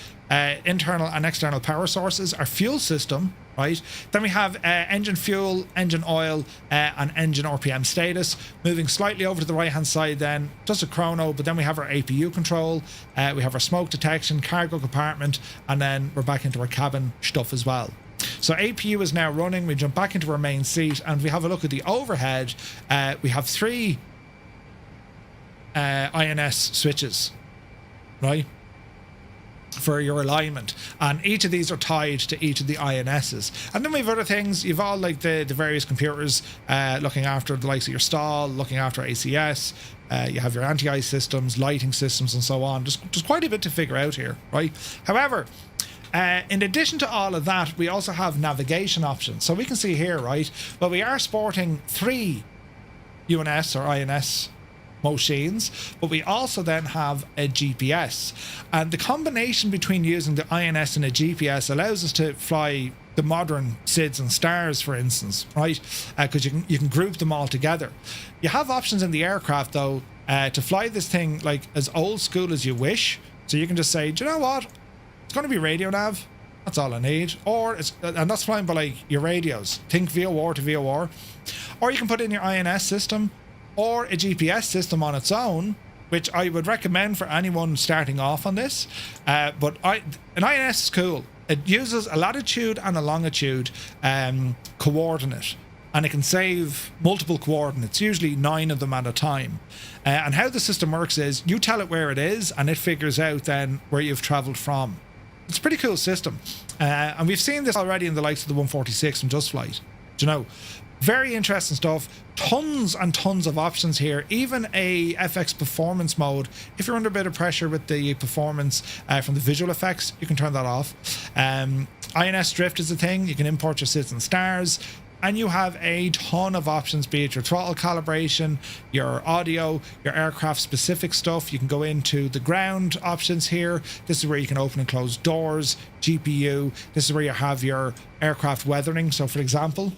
Internal and external power sources, our fuel system, right? Then we have engine fuel, engine oil, and engine RPM status. Moving slightly over to the right-hand side then, just a chrono, but then we have our APU control, we have our smoke detection, cargo compartment, and then we're back into our cabin stuff as well. So APU is now running, we jump back into our main seat, and we have a look at the overhead. We have 3 INS switches, right? For your alignment, and each of these are tied to each of the INSs. And then we have other things. You've all like the various computers looking after the likes of your stall, looking after ACS. You have your anti-ice systems, lighting systems, and so on. There's quite a bit to figure out here, right? However, in addition to all of that, we also have navigation options. So we can see here, right? Well, we are sporting 3 UNS or INS machines, but we also then have a GPS, and the combination between using the INS and a GPS allows us to fly the modern SIDS and stars, for instance, right? Because you can group them all together. You have options in the aircraft though to fly this thing like as old school as you wish. So you can just say, do you know what, it's going to be radio nav, that's all I need. Or and that's flying by like your radios, think VOR to VOR. Or you can put in your INS system or a GPS system on its own, which I would recommend for anyone starting off on this. But an INS is cool. It uses a latitude and a longitude coordinate, and it can save multiple coordinates, usually 9 of them at a time. And how the system works is you tell it where it is, and it figures out then where you've traveled from. It's a pretty cool system. And we've seen this already in the likes of the 146 from Just Flight. Do you know? Very interesting stuff. Tons and tons of options here. Even a FX performance mode. If you're under a bit of pressure with the performance from the visual effects, you can turn that off. INS drift is a thing. You can import your SIDS and stars. And you have a ton of options, be it your throttle calibration, your audio, your aircraft specific stuff. You can go into the ground options here. This is where you can open and close doors, GPU. This is where you have your aircraft weathering. So for example,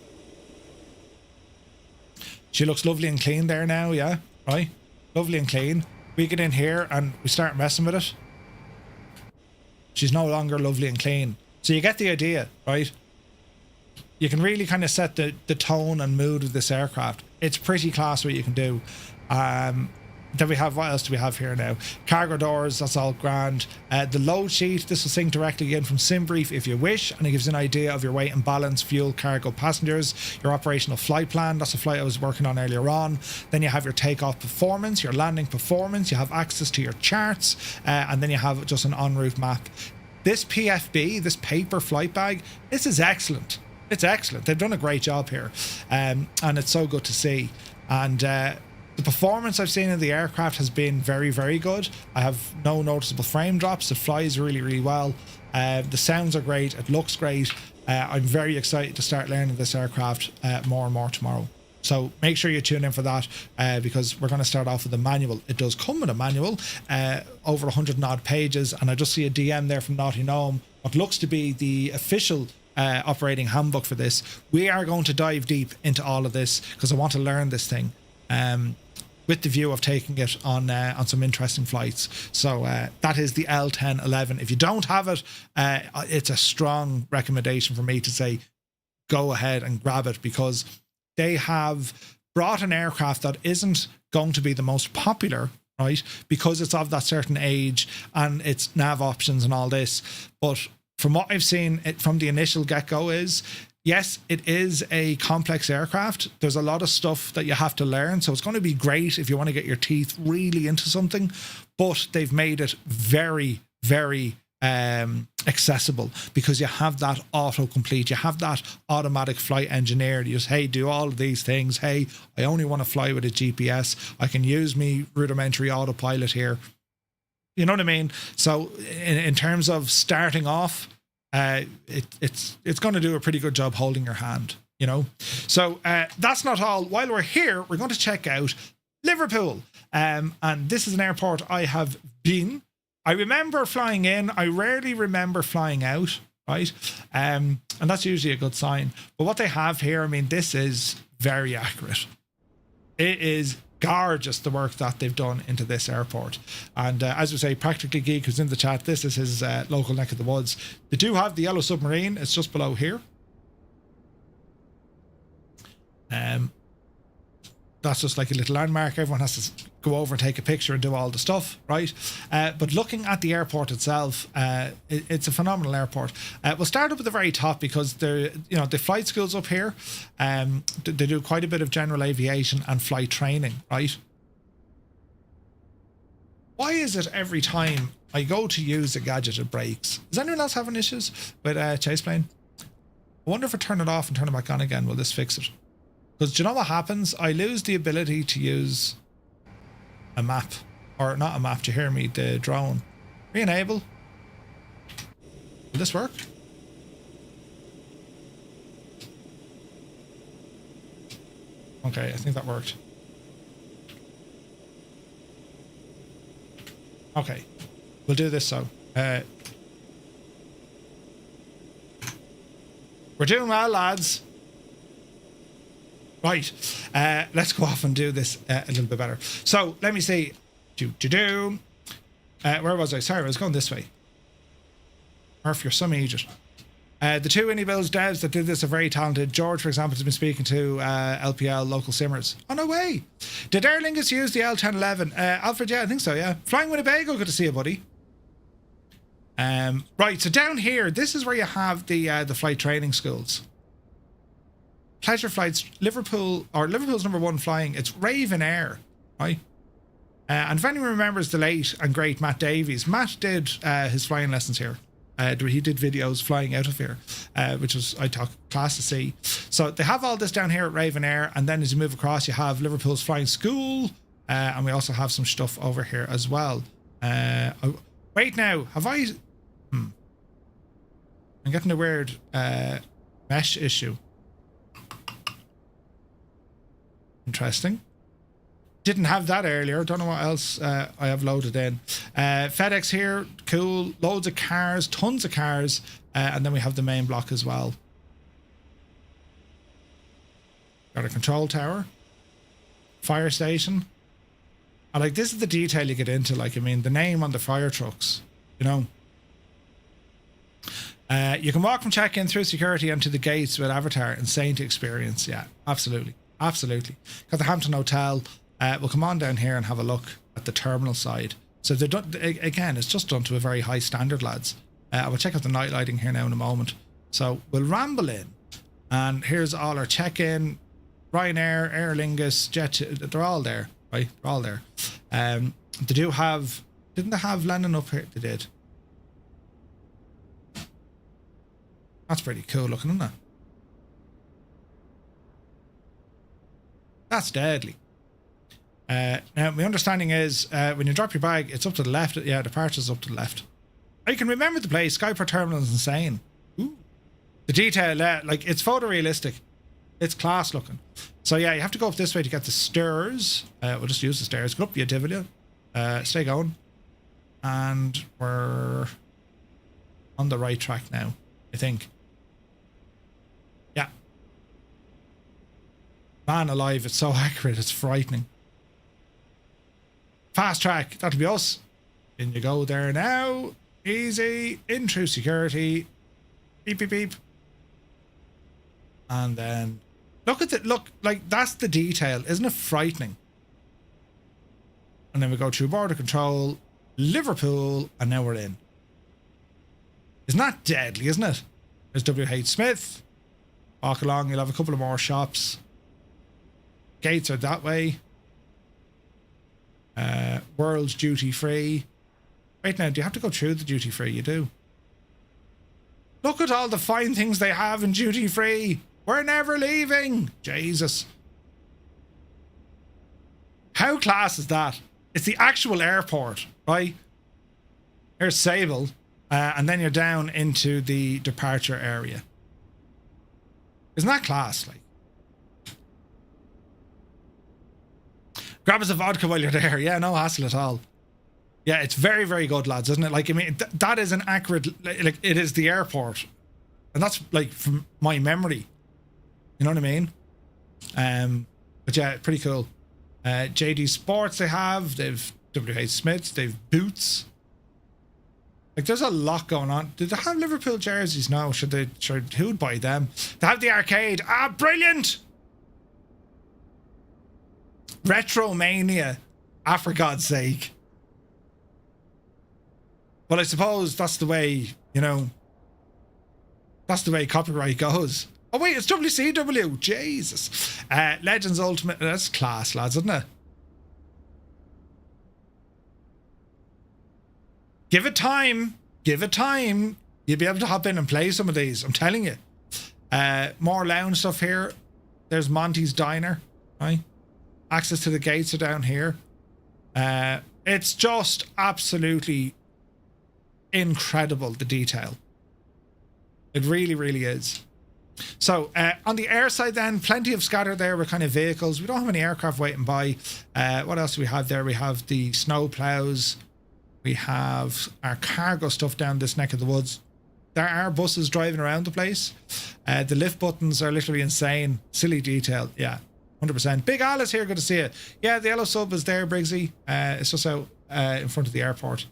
she looks lovely and clean there now, yeah, right? Lovely and clean. We get in here and we start messing with it. She's no longer lovely and clean. So you get the idea, right? You can really kind of set the tone and mood of this aircraft. It's pretty class what you can do. Then we have, what else do we have here now? Cargo doors, that's all grand. The load sheet, this will sync directly in from SimBrief if you wish, and it gives you an idea of your weight and balance, fuel, cargo, passengers, your operational flight plan. That's a flight I was working on earlier on. Then you have your takeoff performance, your landing performance, you have access to your charts, and then you have just an en route map. This PFB, this paper flight bag, this is excellent. It's excellent. They've done a great job here, and it's so good to see. And the performance I've seen in the aircraft has been very, very good. I have no noticeable frame drops. It flies really, really well. The sounds are great. It looks great. I'm very excited to start learning this aircraft more and more tomorrow. So make sure you tune in for that because we're going to start off with a manual. It does come with a manual, over 100 and odd pages. And I just see a DM there from Naughty Gnome, what looks to be the official operating handbook for this. We are going to dive deep into all of this because I want to learn this thing with the view of taking it on some interesting flights. So that is the L1011. If you don't have it, it's a strong recommendation for me to say go ahead and grab it, because they have brought an aircraft that isn't going to be the most popular, right, because it's of that certain age and its nav options and all this. But from what I've seen from the initial get-go is, yes, it is a complex aircraft. There's a lot of stuff that you have to learn. So it's going to be great if you want to get your teeth really into something, but they've made it very, very accessible, because you have that autocomplete, you have that automatic flight engineer. You just, hey, do all of these things. Hey, I only want to fly with a GPS. I can use me rudimentary autopilot here. You know what I mean? So in terms of starting off, it's going to do a pretty good job holding your hand, you know. So that's not all. While we're here, we're going to check out Liverpool. And this is an airport I have been. I remember flying in. I rarely remember flying out, right? And that's usually a good sign. But what they have here, I mean, this is very accurate. It is gorgeous, the work that they've done into this airport. And as we say, Practically Geek, who's in the chat, this is his local neck of the woods. They do have the yellow submarine. It's just below here. That's just like a little landmark. Everyone has to go over and take a picture and do all the stuff, right? But looking at the airport itself, it's a phenomenal airport. We'll start up at the very top because the flight school's up here. They do quite a bit of general aviation and flight training, right? Why is it every time I go to use a gadget it breaks? Does anyone else having issues with Chase Plane? I wonder if I turn it off and turn it back on again, will this fix it? Because do you know what happens? I lose the ability to use a map. Or not a map, do you hear me? The drone. Re-enable. Will this work? Okay, I think that worked. Okay, we'll do this so. We're doing well, lads. Right, let's go off and do this a little bit better. So let me see. Where was I? Sorry, I was going this way. Murph, you're some idiot. The two iniBuilds devs that did this are very talented. George, for example, has been speaking to LPL local simmers. Oh, no way. Did Aer Lingus use the L1011? Alfred, yeah, I think so, yeah. Flying Winnebago, good to see you, buddy. Right, so down here, this is where you have the flight training schools. Pleasure flights, Liverpool's number one flying, it's Raven Air, right? And if anyone remembers the late and great Matt Davies, Matt did his flying lessons here. He did videos flying out of here, which was, I thought, class to see. So they have all this down here at Raven Air, and then as you move across, you have Liverpool's flying school, and we also have some stuff over here as well. Wait now, have I... I'm getting a weird mesh issue. Interesting. Didn't have that earlier. Don't know what else I have loaded in. FedEx here, cool. Loads of cars, tons of cars, and then we have the main block as well. Got a control tower, fire station. And like, this is the detail you get into. Like, I mean, the name on the fire trucks, you know. You can walk from check-in through security and to the gates with Avatar. Insane to experience. Yeah, absolutely. Absolutely. Got the Hampton Hotel. We'll come on down here and have a look at the terminal side. So they're done, again, it's just done to a very high standard, lads. I will check out the night lighting here now in a moment. So we'll ramble in. And here's all our check-in. Ryanair, Aer Lingus, Jet, they're all there, right? They're all there. They do have, didn't they have Lennon up here? They did. That's pretty cool looking, isn't it? That's deadly. Now, my understanding is when you drop your bag, it's up to the left. Yeah, departure's up to the left. I can remember the place. Skyport Terminal is insane. Ooh. The detail, like, it's photorealistic. It's class looking. So, yeah, you have to go up this way to get the stairs. We'll just use the stairs. Go up the Adivilia. Stay going. And we're on the right track now, I think. Yeah. Man alive, it's so accurate, it's frightening. Fast track, that'll be us. In you go there now. Easy, in through security. Beep, beep, beep. And then, look at it, look, like, that's the detail. Isn't it frightening? And then we go through border control, Liverpool, and now we're in. Isn't that deadly, isn't it? There's W.H. Smith. Walk along, you'll have a couple of more shops. Gates are that way. World's duty free. Wait now, do you have to go through the duty free? You do. Look at all the fine things they have in duty free. We're never leaving. Jesus. How class is that? It's the actual airport, right? Here's Sable. And then you're down into the departure area. Isn't that class? Like, Grab us a vodka while you're there. Yeah, no hassle at all. Yeah, it's very, very good, lads, isn't it? Like, I mean, that is an accurate, like, it is the airport. And that's, like, from my memory. You know what I mean? But yeah, pretty cool. JD Sports they've WH Smiths, they've Boots. Like, there's a lot going on. Did they have Liverpool jerseys now? Who'd buy them? They have the arcade. Ah, brilliant! Retromania. Ah, for God's sake. Well, I suppose that's the way, you know, that's the way copyright goes. Oh, wait, it's WCW. Jesus. Legends Ultimate. That's class, lads, isn't it? Give it time. Give it time. You'll be able to hop in and play some of these. I'm telling you. More lounge stuff here. There's Monty's Diner. Right? Access to the gates are down here. It's just absolutely incredible, the detail. It really, really is. So on the air side then, plenty of scatter there with kind of vehicles. We don't have any aircraft waiting by. What else do we have there? We have the snow plows. We have our cargo stuff down this neck of the woods. There are buses driving around the place. The lift buttons are literally insane. Silly detail. Yeah, 100%. Big Alice here, good to see you. Yeah, the yellow sub is there, Briggsy. It's just out in front of the airport.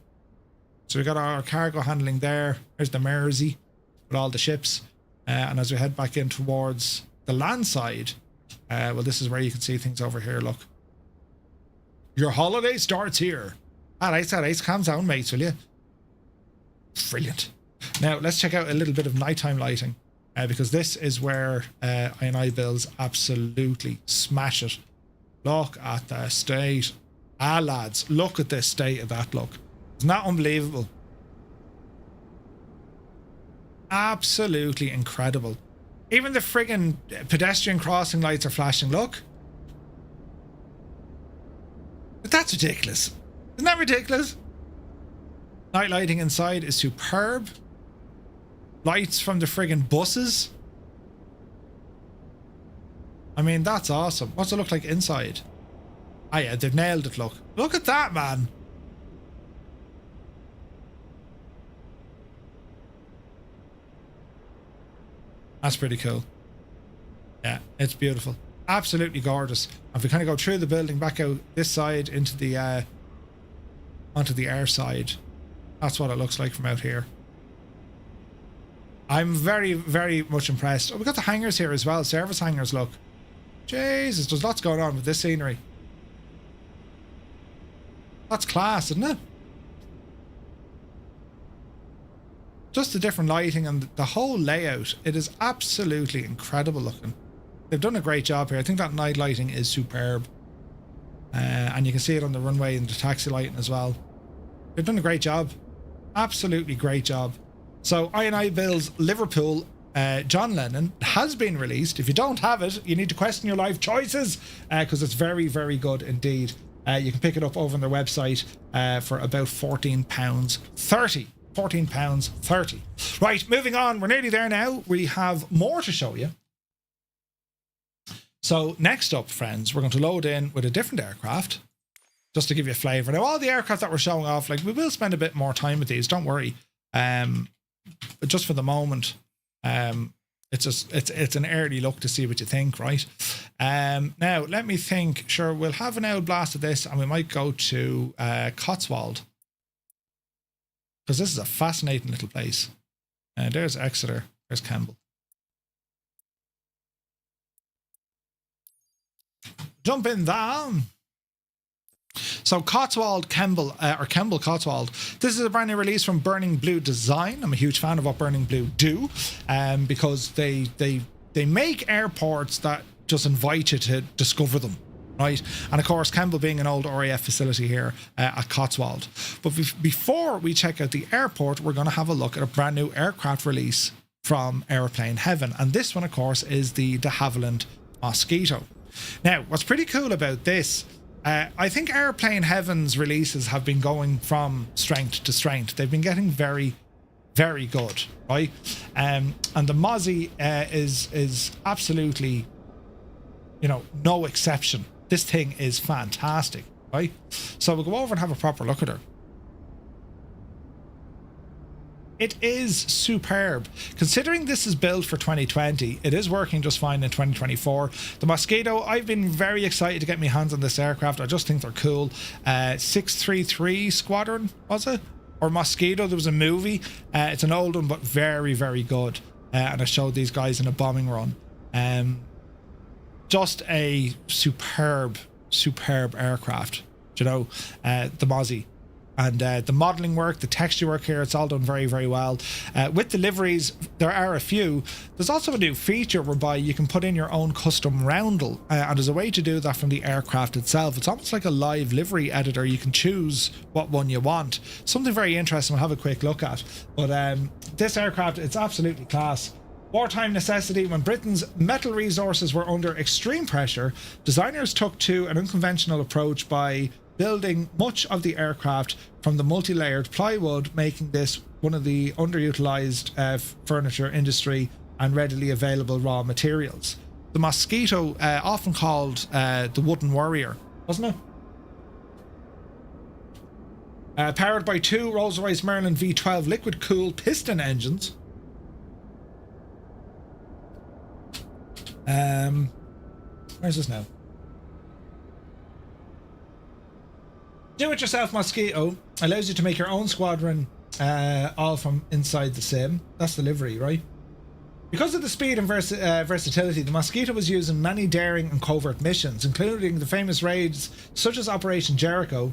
So we got our cargo handling there. There's the Mersey with all the ships. And as we head back in towards the land side, well, this is where you can see things over here. Look. Your holiday starts here. All right, calm down, mates, will you? Brilliant. Now, let's check out a little bit of nighttime lighting, because this is where iniBuilds absolutely smash it. Look at the state. Ah, lads, look at the state of that, look. Isn't that unbelievable? Absolutely incredible. Even the friggin' pedestrian crossing lights are flashing, look. But that's ridiculous. Isn't that ridiculous? Night lighting inside is superb. Lights from the friggin' buses. I mean, that's awesome. What's it look like inside? Ah yeah, they've nailed it, look. Look at that, man. That's pretty cool. Yeah, it's beautiful. Absolutely gorgeous. If we kind of go through the building back out this side into the onto the air side, that's what it looks like from out here. I'm very, very much impressed. Oh, we got the hangars here as well. Service hangars, look. Jesus, there's lots going on with this scenery. That's class, isn't it? Just the different lighting and the whole layout. It is absolutely incredible looking. They've done a great job here. I think that night lighting is superb. And you can see it on the runway and the taxi lighting as well. They've done a great job. Absolutely great job. So iniBuilds Liverpool John Lennon has been released. If you don't have it, you need to question your life choices, because it's very, very good indeed. You can pick it up over on their website for about £14.30. £14.30. Right, moving on. We're nearly there now. We have more to show you. So next up, friends, we're going to load in with a different aircraft, just to give you a flavour. Now, all the aircraft that we're showing off, like, we will spend a bit more time with these, don't worry. But just for the moment, it's an early look to see what you think, right? Now, let me think. Sure, we'll have an old blast of this, and we might go to Cotswold, because this is a fascinating little place. There's Exeter. There's Campbell. Jump in there. So Cotswold Kemble, or Kemble Cotswold. This is a brand new release from Burning Blue Design. I'm a huge fan of what Burning Blue do, because they make airports that just invite you to discover them, right? And of course, Kemble being an old RAF facility here at Cotswold. But before we check out the airport, we're going to have a look at a brand new aircraft release from Aeroplane Heaven. And this one, of course, is the de Havilland Mosquito. Now, what's pretty cool about this, I think Aeroplane Heaven's releases have been going from strength to strength. They've been getting very, very good, right? And the Mozzie is absolutely, you know, no exception This thing is fantastic, right? So we'll go over and have a proper look at her. It is superb. Considering this is built for 2020, it is working just fine in 2024. The Mosquito, I've been very excited to get my hands on this aircraft. I just think they're cool. 633 Squadron, was it? Or Mosquito, there was a movie. It's an old one, but very, very good. And I showed these guys in a bombing run. Just a superb aircraft. You know, the Mozzie. And the modelling work, the texture work here, it's all done very, very well. With the liveries, there are a few. There's also a new feature whereby you can put in your own custom roundel. And there's a way to do that from the aircraft itself. It's almost like a live livery editor. You can choose what one you want. Something very interesting we'll have a quick look at. But this aircraft, it's absolutely class. Wartime necessity. When Britain's metal resources were under extreme pressure, designers took to an unconventional approach by building much of the aircraft from the multi-layered plywood, making this one of the underutilized furniture industry and readily available raw materials. The Mosquito, often called the wooden warrior, wasn't it? Powered by two Rolls-Royce Merlin V12 liquid-cooled piston engines. Where's this now? Do-it-yourself Mosquito allows you to make your own squadron all from inside the sim. That's the livery, right? Because of the speed and versatility, the Mosquito was used in many daring and covert missions, including the famous raids such as Operation Jericho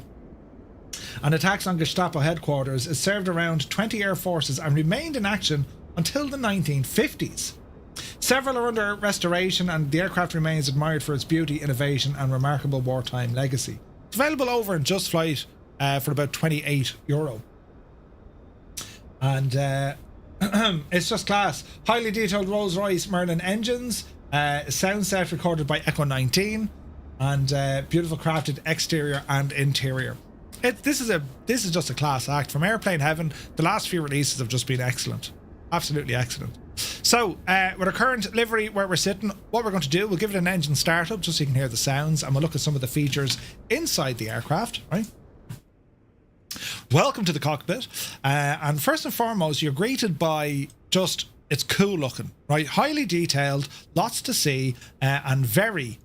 and attacks on Gestapo headquarters. It served around 20 air forces and remained in action until the 1950s. Several are under restoration, and the aircraft remains admired for its beauty, innovation and remarkable wartime legacy. It's available over in Just Flight for about €28. And it's just class. Highly detailed Rolls-Royce Merlin engines, sound set recorded by Echo 19, and beautiful crafted exterior and interior. This is just a class act. From Airplane Heaven, the last few releases have just been excellent. Absolutely excellent. So, with our current livery where we're sitting, what we're going to do, we'll give it an engine startup just so you can hear the sounds, and we'll look at some of the features inside the aircraft, right? Welcome to the cockpit. And first and foremost, you're greeted by just, it's cool looking, right? Highly detailed, lots to see, and very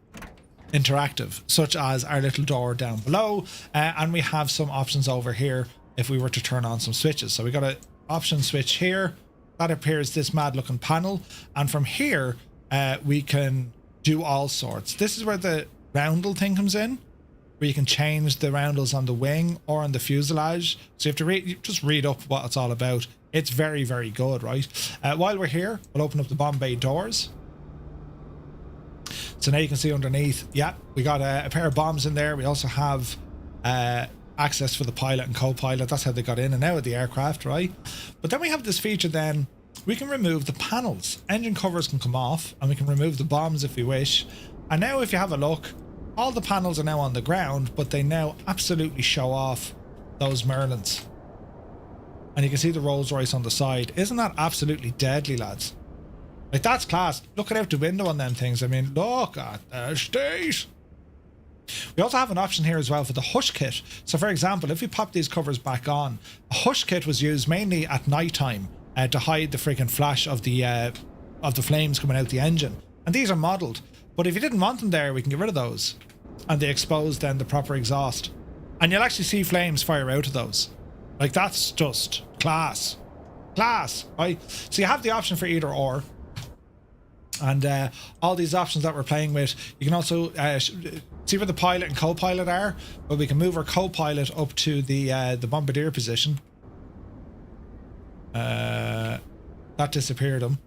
interactive, such as our little door down below. And we have some options over here if we were to turn on some switches. So we got an option switch here. That appears this mad looking panel, and from here we can do all sorts. This is where the roundel thing comes in, where you can change the roundels on the wing or on the fuselage. So you have to just read up what it's all about. It's very, very good, right? While we're here, we'll open up the bomb bay doors. So now you can see underneath, yeah, we got a pair of bombs in there. We also have access for the pilot and co-pilot. That's how they got in and out of the aircraft, right? But then we have this feature then, we can remove the panels. Engine covers can come off, and we can remove the bombs if we wish. And now if you have a look, all the panels are now on the ground, but they now absolutely show off those Merlins. And you can see the Rolls-Royce on the side. Isn't that absolutely deadly, lads? Like, that's class. Looking out the window on them things. I mean, look at the state. We also have an option here as well for the hush kit. So for example, if we pop these covers back on, a hush kit was used mainly at night time to hide the freaking flash of the flames coming out the engine. And these are modelled. But if you didn't want them there, we can get rid of those. And they expose then the proper exhaust. And you'll actually see flames fire out of those. Like, that's just class. Class, right? So you have the option for either or. And all these options that we're playing with, you can also see where the pilot and co-pilot are, but we can move our co-pilot up to the bombardier position. That disappeared him.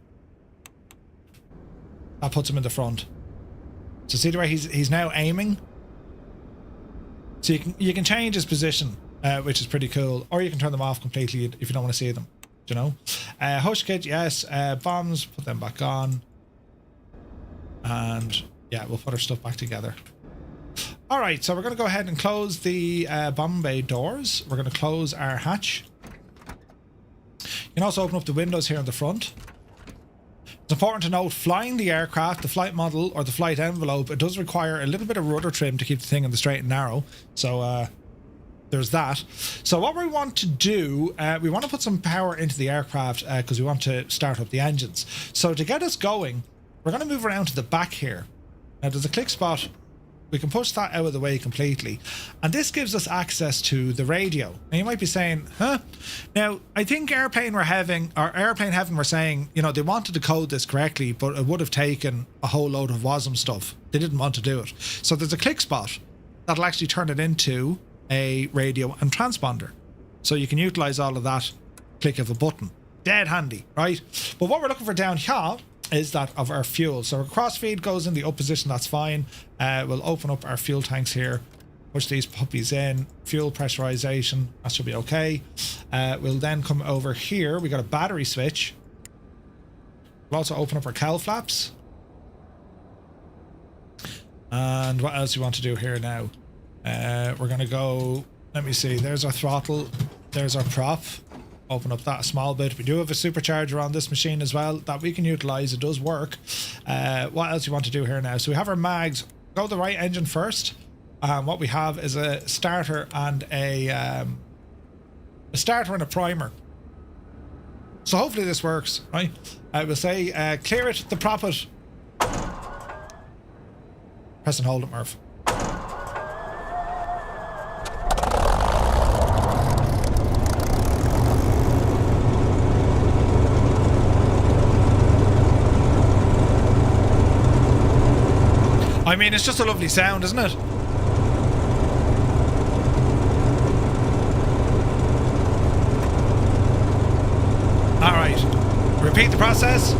That puts him in the front. So see the way he's now aiming. So you can change his position, which is pretty cool, or you can turn them off completely if you don't want to see them. You know, hush kit, yes. Bombs, put them back on. And yeah, we'll put our stuff back together. All right, so we're going to go ahead and close the bomb bay doors. We're going to close our hatch. You can also open up the windows here in the front. It's important to note, flying the aircraft, the flight model or the flight envelope, it does require a little bit of rudder trim to keep the thing in the straight and narrow. So there's that. So what we want to do, we want to put some power into the aircraft because we want to start up the engines. So to get us going, we're going to move around to the back here. Now there's a click spot. We can push that out of the way completely. And this gives us access to the radio. Now you might be saying, huh? Now, I think Airplane Heaven were saying, you know, they wanted to code this correctly, but it would have taken a whole load of WASM stuff. They didn't want to do it. So there's a click spot that'll actually turn it into a radio and transponder. So you can utilize all of that click of a button. Dead handy, right? But what we're looking for down here is that of our fuel. So our cross feed goes in the up position, that's fine. We'll open up our fuel tanks here, push these puppies in, fuel pressurization, that should be okay. We'll then come over here, we got a battery switch. We'll also open up our cowl flaps. And what else do we want to do here now? We're gonna go, let me see, there's our throttle, there's our prop. Open up that a small bit. We do have a supercharger on this machine as well that we can utilize. It does work. What else do you want to do here now? So we have our mags. Go the right engine first. What we have is a starter and a starter and a primer. So hopefully this works, right? We'll say clear it, the prop it. Press and hold it, Murph. I mean, it's just a lovely sound, isn't it? Alright. Repeat the process.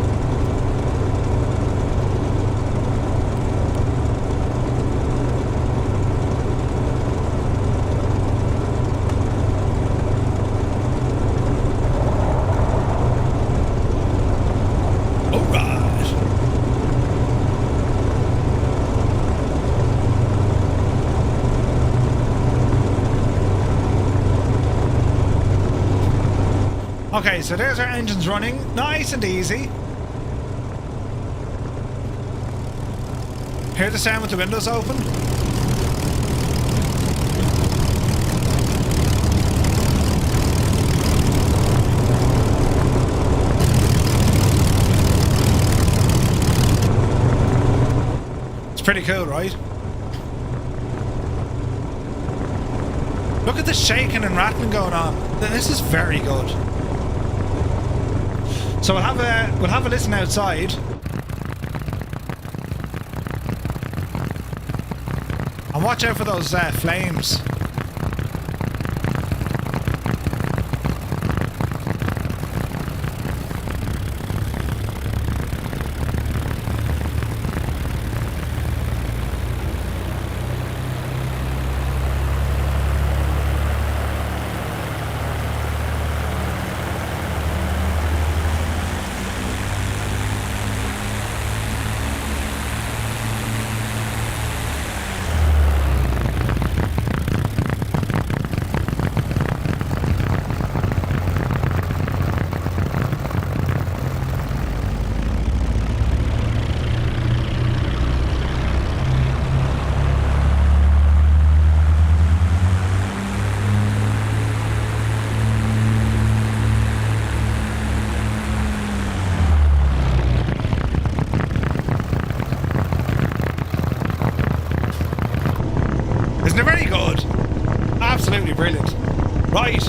Okay, so there's our engines running, nice and easy. Hear the sound with the windows open? It's pretty cool, right? Look at the shaking and rattling going on. This is very good. So we'll have a listen outside. And watch out for those flames. Isn't it very good? Absolutely brilliant. Right.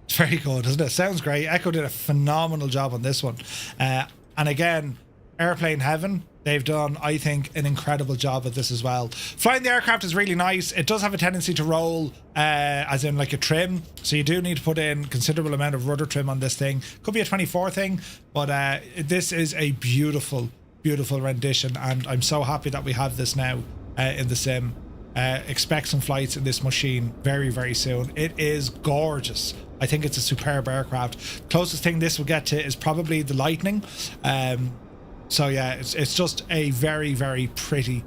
It's very good, isn't it? Sounds great. Echo did a phenomenal job on this one. And again, Airplane Heaven, they've done, I think, an incredible job at this as well. Flying the aircraft is really nice. It does have a tendency to roll, as in like a trim. So you do need to put in considerable amount of rudder trim on this thing. Could be a 24 thing, but this is a beautiful, beautiful rendition. And I'm so happy that we have this now in the sim. Expect some flights in this machine very, very soon. It is gorgeous. I think it's a superb aircraft. Closest thing this will get to is probably the Lightning. So yeah, it's just a very, very pretty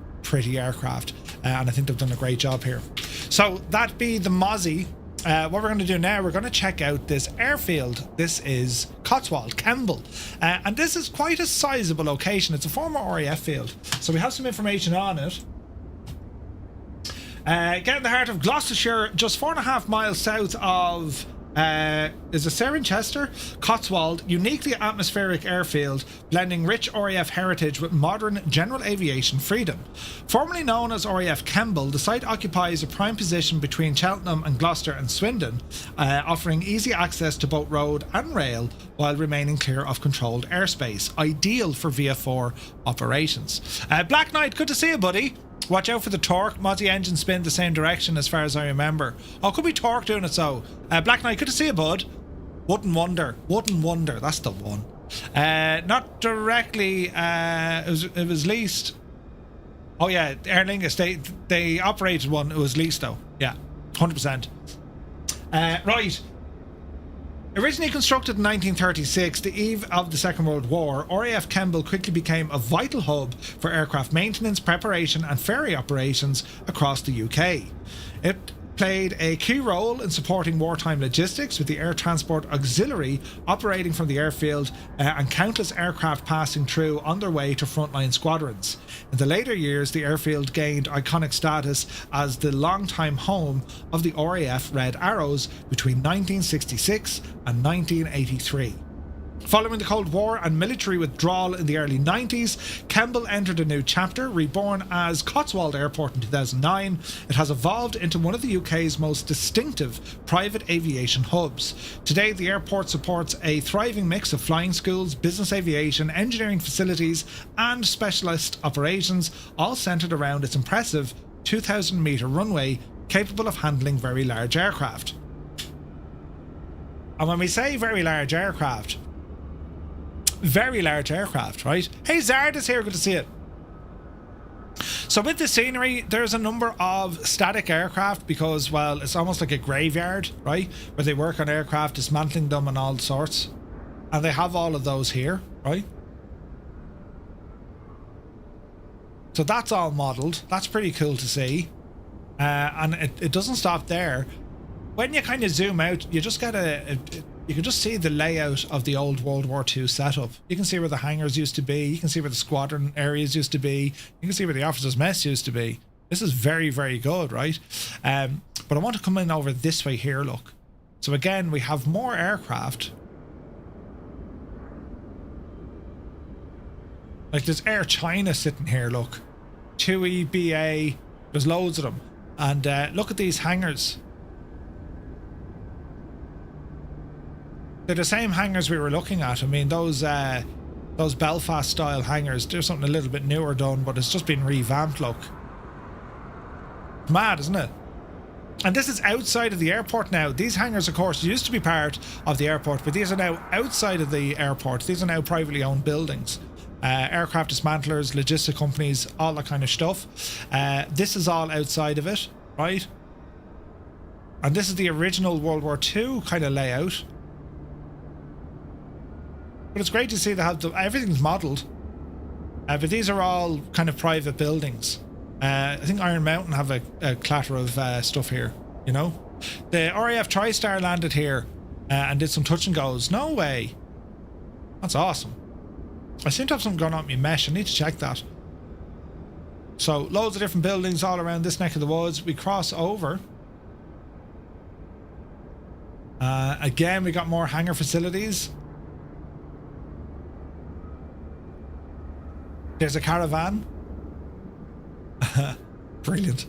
aircraft, and I think they've done a great job here. So that be the Mozzie What we're going to do now, we're going to check out this airfield. This is Cotswold, Kemble. And this is quite a sizable location. It's a former RAF field. So we have some information on it. Get in the heart of Gloucestershire, just 4.5 miles south of is a Cirencester, Cotswold, uniquely atmospheric airfield, blending rich RAF heritage with modern general aviation freedom. Formerly known as RAF Kemble, the site occupies a prime position between Cheltenham and Gloucester and Swindon, offering easy access to both road and rail while remaining clear of controlled airspace, ideal for VF4 operations. Black Knight, good to see you, buddy. Watch out for the torque. Mozzie engine spin the same direction as far as I remember. Oh, could be torque doing it so. Black Knight, good to see you, bud. Wouldn't wonder. Wouldn't wonder. That's the one. Not directly. It was leased. Oh yeah, Aer Lingus. They operated one. It was leased though. Yeah, 100%. Right. Originally constructed in 1936, the eve of the Second World War, RAF Kemble quickly became a vital hub for aircraft maintenance, preparation and ferry operations across the UK. It played a key role in supporting wartime logistics, with the Air Transport Auxiliary operating from the airfield and countless aircraft passing through on their way to frontline squadrons. In the later years, the airfield gained iconic status as the long-time home of the RAF Red Arrows between 1966 and 1983. Following the Cold War and military withdrawal in the early 90s, Kemble entered a new chapter. Reborn as Cotswold Airport in 2009, it has evolved into one of the UK's most distinctive private aviation hubs. Today, the airport supports a thriving mix of flying schools, business aviation, engineering facilities and specialist operations, all centred around its impressive 2,000-metre runway capable of handling very large aircraft. And when we say very large aircraft, right? Hey, Zard is here, good to see you. So with the scenery, there's a number of static aircraft because, well, it's almost like a graveyard, right? Where they work on aircraft, dismantling them and all sorts. And they have all of those here, right? So that's all modelled. That's pretty cool to see. And it doesn't stop there. When you kind of zoom out, you just get you can just see the layout of the old World War II setup. You can see where the hangars used to be. You can see where the squadron areas used to be. You can see where the officers' mess used to be. This is very, very good, right? But I want to come in over this way here, look. So again, we have more aircraft. Like there's Air China sitting here, look. 2EBA, there's loads of them. And look at these hangars. They're the same hangars we were looking at. I mean, those Belfast style hangars, there's something a little bit newer done, but it's just been revamped, look. Mad, isn't it? And this is outside of the airport now. These hangars, of course, used to be part of the airport, but these are now outside of the airport. These are now privately owned buildings. Aircraft dismantlers, logistic companies, all that kind of stuff. This is all outside of it, right? And this is the original World War II kind of layout. But it's great to see they have everything's modelled. But these are all kind of private buildings. I think Iron Mountain have a clatter of stuff here, you know? The RAF TriStar landed here and did some touch and goes. No way. That's awesome. I seem to have something going on with my mesh. I need to check that. So loads of different buildings all around this neck of the woods. We cross over. Again, we got more hangar facilities. There's a caravan. Brilliant.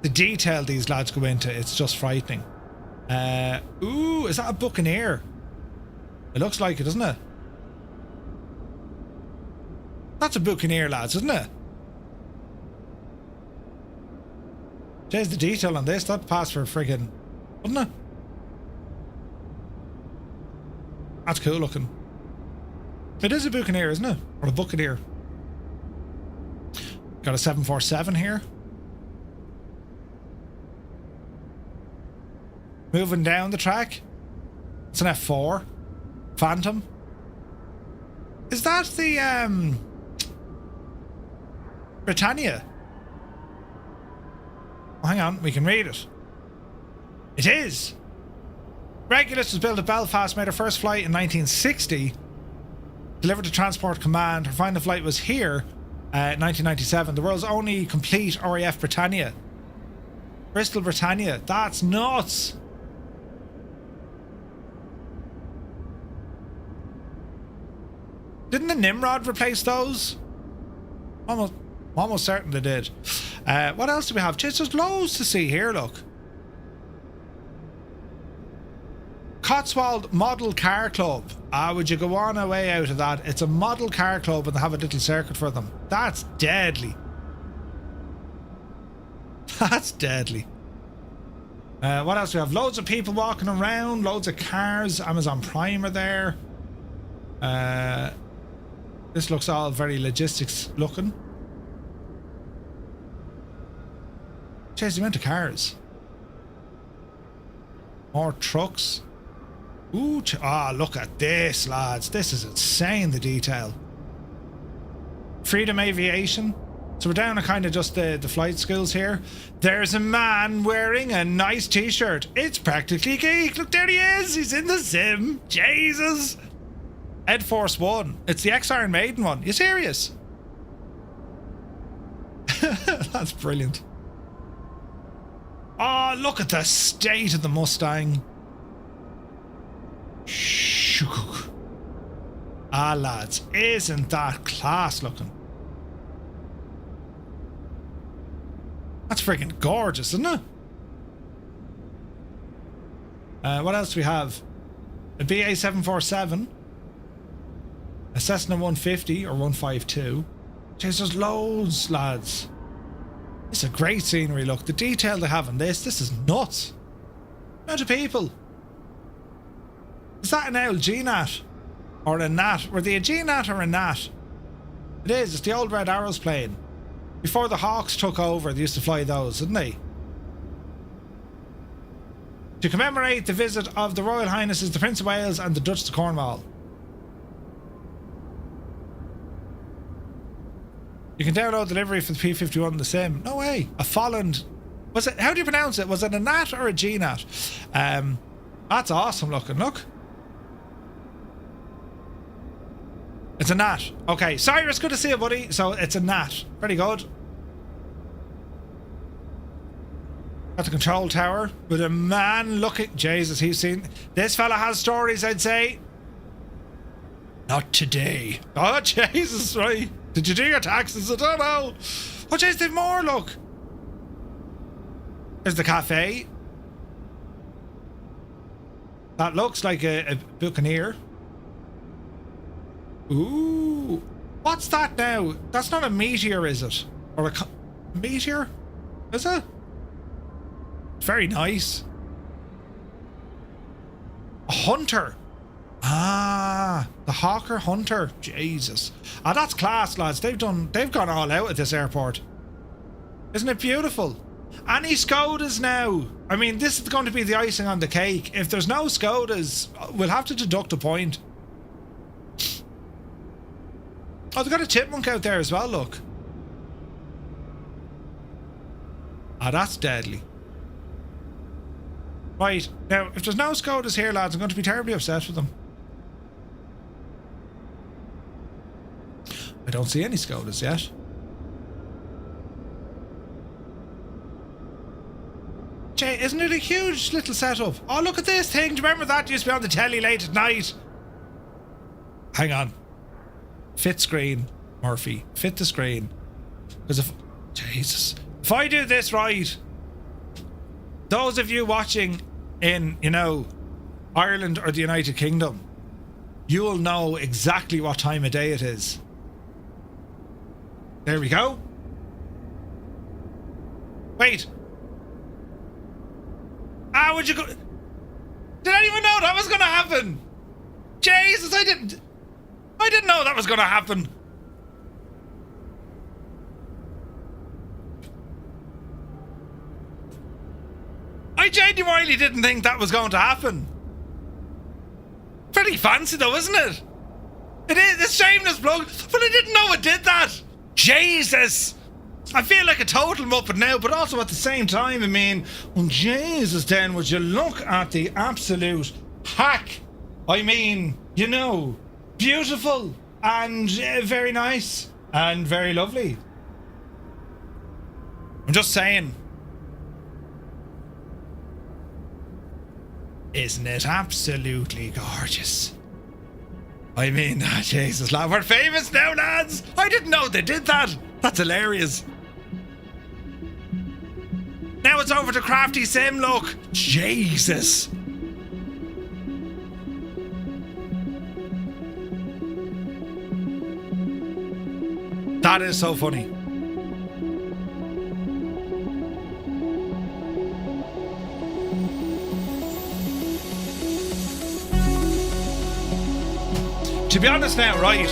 The detail these lads go into, it's just frightening. Ooh, is that a Buccaneer? It looks like it, doesn't it? That's a Buccaneer, lads, isn't it? There's the detail on this. That'd pass for a friggin', wouldn't it? That's cool looking. It is a Buccaneer, isn't it? Or a Buccaneer. Got a 747 here. Moving down the track. It's an F4. Phantom. Is that the Britannia? Oh, hang on, we can read it. It is. Regulus was built at Belfast, made her first flight in 1960. Delivered to Transport Command. Her final flight was here, 1997. The world's only complete RAF Britannia. Bristol Britannia. That's nuts. Didn't the Nimrod replace those? Almost certain they did. What else do we have? Just there's loads to see here, look. Cotswold Model Car Club. Would you go on a way out of that? It's a model car club and they have a little circuit for them. That's deadly. That's deadly. What else do we have? Loads of people walking around, loads of cars. Amazon Prime are there. This looks all very logistics looking. Jeez, the amount of cars. More trucks. Ooh, look at this, lads. This is insane, the detail. Freedom Aviation. So we're down to kind of just the flight schools here. There's a man wearing a nice t-shirt. It's practically geek. Look, there he is. He's in the sim. Jesus. Ed Force 1. It's the ex-Iron Maiden one. You serious? That's brilliant. Oh, look at the state of the Mustang. Lads, isn't that class looking? That's freaking gorgeous, isn't it? What else do we have? A BA 747, a Cessna 150 or 152. Jeez, there's loads, lads. It's a great scenery. Look, the detail they have on this is nuts. Amount of people. Is that an LG-NAT? Or a NAT? Were they a G-NAT or a NAT? It is. It's the old Red Arrows plane. Before the Hawks took over, they used to fly those, didn't they? To commemorate the visit of the Royal Highnesses, the Prince of Wales and the Dutch to Cornwall. You can download delivery for the P-51 in the sim. No way. A Folland. Was it? How do you pronounce it? Was it a NAT or a G-NAT? That's awesome looking. Look. It's a NAT. Okay. Cyrus, good to see you, buddy. So it's a NAT. Pretty good. Got the control tower with a man looking. Jesus, he's seen. This fella has stories, I'd say. Not today. Oh, Jesus, right. Did you do your taxes? I don't know. Oh, jeez, there's more, look. There's the cafe. That looks like a Buccaneer. Ooh. What's that now? That's not a Meteor, is it? Or a Meteor? Is it? Very nice. A Hunter. The Hawker Hunter. Jesus. That's class, lads. They've gone all out at this airport. Isn't it beautiful? Any Skodas now? I mean, this is going to be the icing on the cake. If there's no Skodas, we'll have to deduct a point. Oh, they've got a chipmunk out there as well, look. That's deadly. Right, now, if there's no Skodas here, lads, I'm going to be terribly upset with them. I don't see any Skodas yet. Jay, isn't it a huge little setup? Oh, look at this thing. Do you remember that used to be on the telly late at night? Hang on. Fit screen, Murphy. Fit the screen. Because if I do this right, those of you watching in, Ireland or the United Kingdom, you will know exactly what time of day it is. There we go. Wait. Would you go? Did anyone know that was going to happen? Jesus, I didn't know that was going to happen. I genuinely didn't think that was going to happen. Pretty fancy though, isn't it? It is. It's shameless plug, but I didn't know it did that. Jesus. I feel like a total muppet now, but also at the same time, I mean, well, Jesus, then, would you look at the absolute hack? I mean, you know, beautiful and very nice and very lovely. I'm just saying. Isn't it absolutely gorgeous? I mean, Jesus, lad, we're famous now, lads. I didn't know they did that. That's hilarious. Now it's over to Crafty Sim, look. Jesus. That is so funny. To be honest now, right?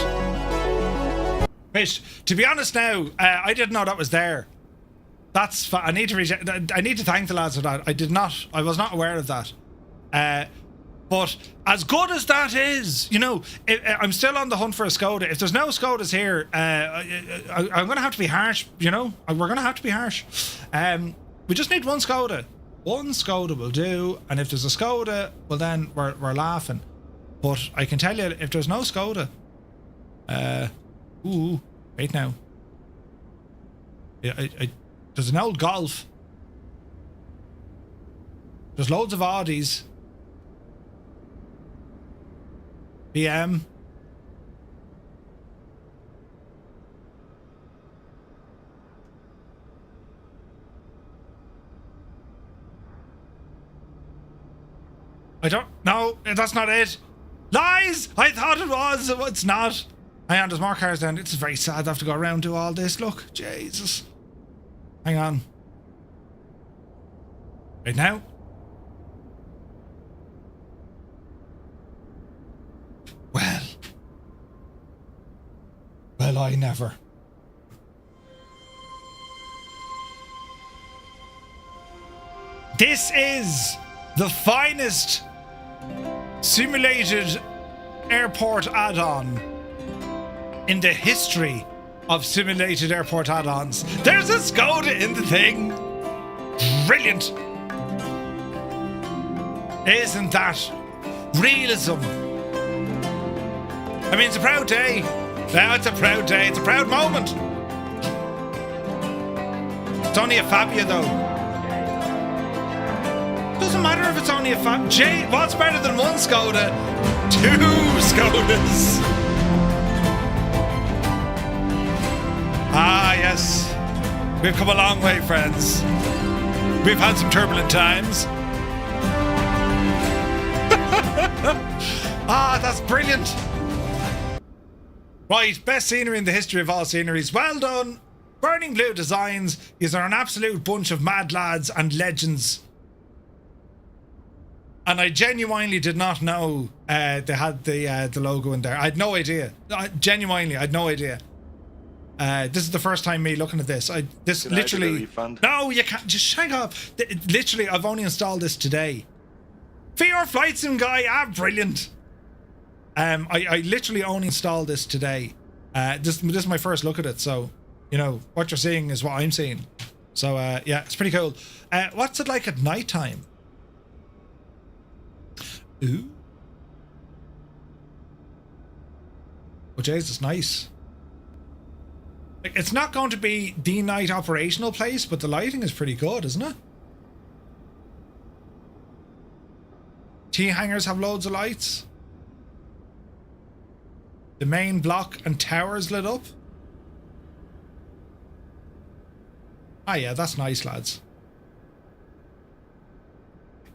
Wait, to be honest now, I didn't know that was there. That's I need to thank the lads for that. I was not aware of that. But as good as that is, you know, I'm still on the hunt for a Skoda. If there's no Skodas here, I'm going to have to be harsh, you know? We're going to have to be harsh. We just need one Skoda. One Skoda will do. And if there's a Skoda, well then we're laughing. But I can tell you, if there's no Skoda, wait now. There's an old Golf. There's loads of Audis. BM. I don't. No, that's not it. Lies! I thought it was. It's not. Hang on, there's more cars down. It's very sad to have to go around and do all this. Look, Jesus. Hang on. Right now. Well, I never. This is the finest simulated airport add-on in the history of simulated airport add-ons. There's a Skoda in the thing. Brilliant. Isn't that realism? I mean, it's a proud day. Now it's a proud day. It's a proud moment. It's only a Fabia, though. Doesn't matter if it's only a Fabia. What's better than one Skoda? Two Skodas. Ah, yes. We've come a long way, friends. We've had some turbulent times. Ah, that's brilliant. Right, best scenery in the history of all sceneries. Well done. Burning Blue Designs. These are an absolute bunch of mad lads and legends. And I genuinely did not know they had the logo in there. I had no idea. Genuinely, I had no idea. This is the first time me looking at this. This Can literally. I get a refund? No, you can't. Just shut up. Literally, I've only installed this today. For your flight sim guy, brilliant. I literally only installed this today. This is my first look at it, so you know what you're seeing is what I'm seeing. So yeah, it's pretty cool. What's it like at night time? Ooh. Oh, Jesus, nice. Like, it's not going to be the night operational place, but the lighting is pretty good, isn't it? T-hangers have loads of lights. The main block and towers lit up. Ah, yeah, that's nice, lads.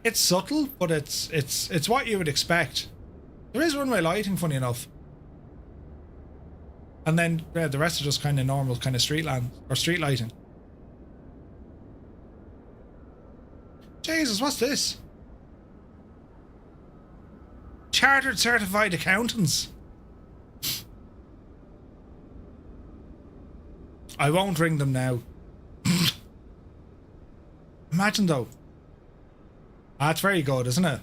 It's subtle, but it's what you would expect. There is runway lighting, funny enough. And then the rest are just kind of normal, kind of street lighting. Jesus, what's this? Chartered certified accountants. I won't ring them now. Imagine though. That's very good, isn't it?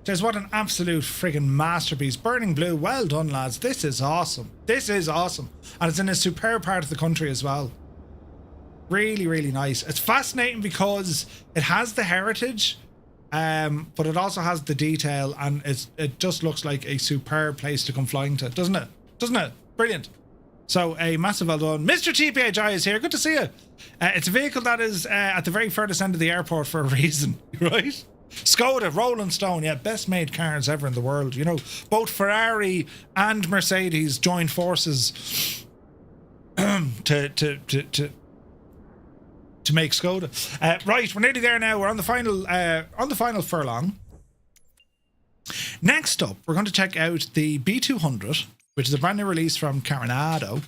Just what an absolute friggin' masterpiece. Burning Blue, well done, lads. This is awesome. This is awesome. And it's in a superb part of the country as well. Really, really nice. It's fascinating because it has the heritage, but it also has the detail, and it just looks like a superb place to come flying to, doesn't it? Doesn't it? Brilliant. So a massive well done. Mr. TPHI is here. Good to see you. It's a vehicle that is at the very furthest end of the airport for a reason, right? Skoda, Rolling Stone, yeah, best made cars ever in the world. You know, both Ferrari and Mercedes joined forces to make Skoda. Right, we're nearly there now. We're on the final furlong. Next up, we're going to check out the B200, which is a brand new release from Carenado.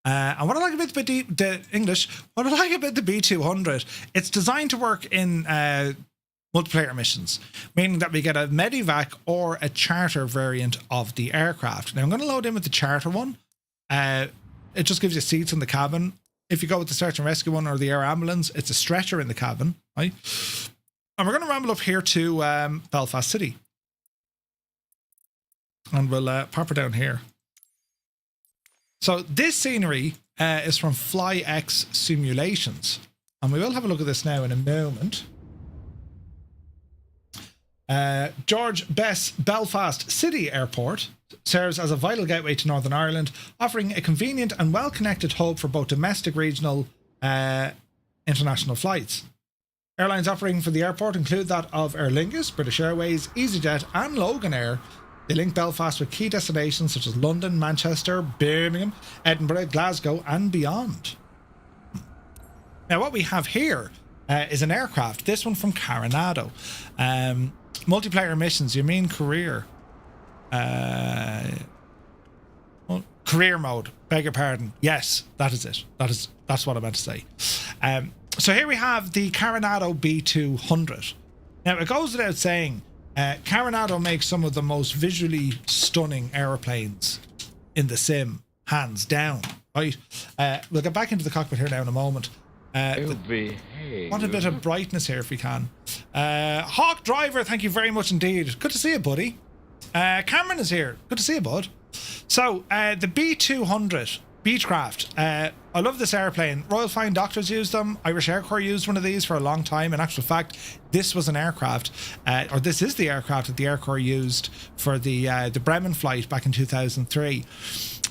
And what I like about the English, what I like about the B200, it's designed to work in multiplayer missions, meaning that we get a medevac or a charter variant of the aircraft. Now I'm going to load in with the charter one. It just gives you seats in the cabin. If you go with the search and rescue one or the air ambulance, it's a stretcher in the cabin, right? And we're going to ramble up here to Belfast City. And we'll pop her down here. So this scenery is from FlyX Simulations. And we will have a look at this now in a moment. George Bess Belfast City Airport serves as a vital gateway to Northern Ireland, offering a convenient and well-connected hub for both domestic, regional, international flights. Airlines operating for the airport include that of Aer Lingus, British Airways, EasyJet and Logan Air. They link Belfast with key destinations such as London, Manchester, Birmingham, Edinburgh, Glasgow and beyond. Now what we have here is an aircraft, this one from Carenado. Multiplayer missions, you mean career? Well, career mode, beg your pardon. Yes, that is it. That's what I meant to say. So here we have the Caronado B200. Now it goes without saying, Carenado makes some of the most visually stunning aeroplanes in the sim, hands down, right? We'll get back into the cockpit here now in a moment. Want a bit of brightness here if we can. Hawk Driver, thank you very much indeed. Good to see you, buddy. Cameron is here. Good to see you, bud. So, the B200 Beechcraft. I love this airplane. Royal Flying Doctors used them. Irish Air Corps used one of these for a long time. In actual fact, this was an aircraft, or this is the aircraft that the Air Corps used for the Bremen flight back in 2003.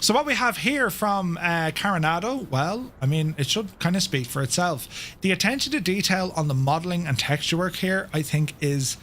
So what we have here from Carenado, well, I mean, it should kind of speak for itself. The attention to detail on the modelling and texture work here, I think, is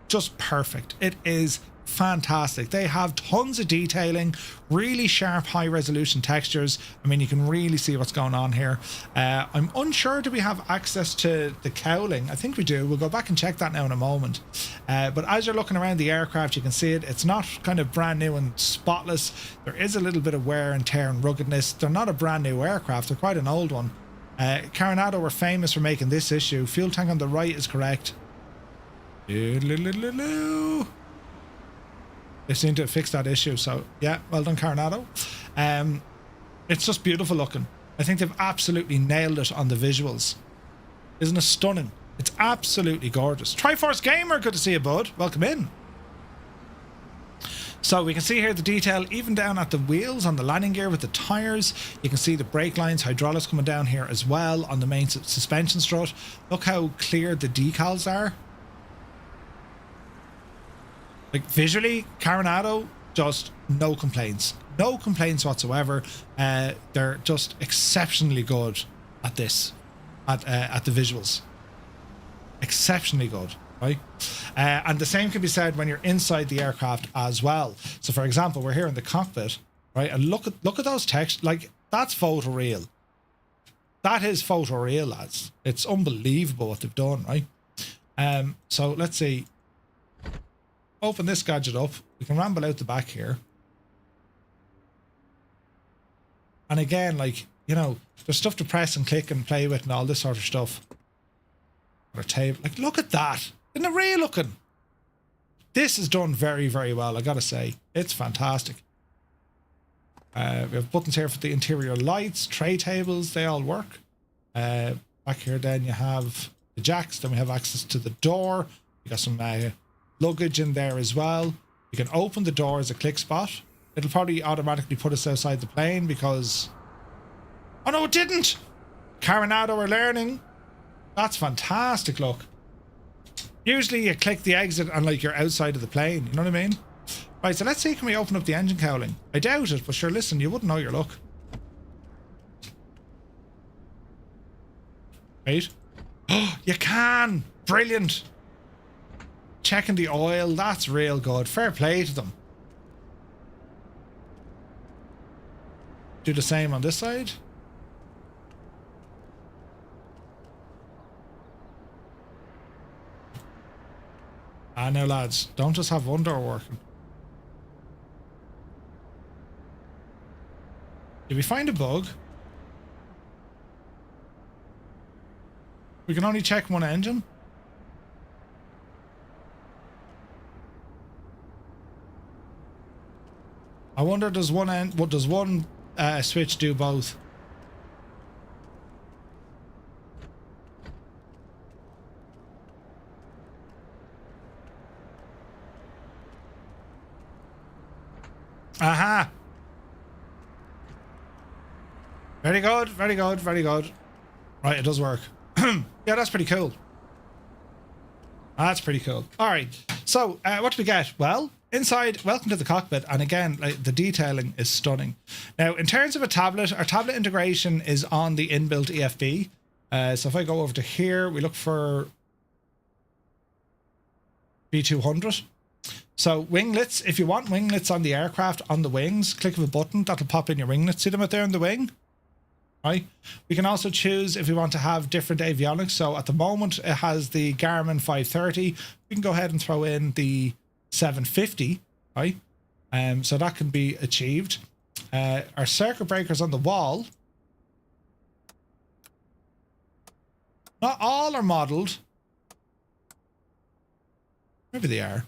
just perfect. It is fantastic. They have tons of detailing, really sharp, high-resolution textures. I mean, you can really see what's going on here. I'm unsure, do we have access to the cowling? I think we do. We'll go back and check that now in a moment. But as you're looking around the aircraft, you can see it. It's not kind of brand new and spotless. There is a little bit of wear and tear and ruggedness. They're not a brand new aircraft. They're quite an old one. Carenado were famous for making this issue. Fuel tank on the right is correct. They seem to have fixed that issue, so yeah, well done, Carenado. It's just beautiful looking. I think they've absolutely nailed it on the visuals. Isn't it stunning? It's absolutely gorgeous. Triforce Gamer, good to see you, bud. Welcome in. So we can see here the detail even down at the wheels on the landing gear with the tyres. You can see the brake lines, hydraulics coming down here as well on the main suspension strut. Look how clear the decals are. Like visually, Carenado, just no complaints. No complaints whatsoever. They're just exceptionally good at this, at the visuals. Exceptionally good, right? And the same can be said when you're inside the aircraft as well. So for example, we're here in the cockpit, right? And look at those textures. Like, that's photoreal. That is photoreal, lads. It's unbelievable what they've done, right? So let's see. Open this gadget up. We can ramble out the back here. And again, like, you know, there's stuff to press and click and play with and all this sort of stuff. Or a table. Like, look at that. Isn't it real looking? This is done very, very well, I gotta say. It's fantastic. We have buttons here for the interior lights, tray tables, they all work. Back here then you have the jacks, then we have access to the door. You got some luggage in there as well. You can open the door as a click spot. It'll probably automatically put us outside the plane because... Oh no, it didn't! Carenado are learning. That's fantastic, look. Usually you click the exit and like you're outside of the plane, you know what I mean? Right, so let's see, can we open up the engine cowling? I doubt it, but sure, listen, you wouldn't know your luck. Right? Oh, you can! Brilliant! Checking the oil, that's real good. Fair play to them. Do the same on this side. Ah, now lads, don't just have one door working. Did we find a bug? We can only check one engine. I wonder, does one switch do both? Aha! Very good, very good, very good. Right, it does work. Yeah, that's pretty cool. That's pretty cool. All right, so what do we get? Well, inside, welcome to the cockpit. And again, like, the detailing is stunning. Now, in terms of a tablet, our tablet integration is on the inbuilt EFB. So if I go over to here, we look for B200. So winglets, if you want winglets on the aircraft, on the wings, click of a button, that'll pop in your winglets. See them out there in the wing? Right. We can also choose if we want to have different avionics. So at the moment, it has the Garmin 530. We can go ahead and throw in the 750, right? So that can be achieved. Our circuit breakers on the wall. Not all are modelled. Maybe they are.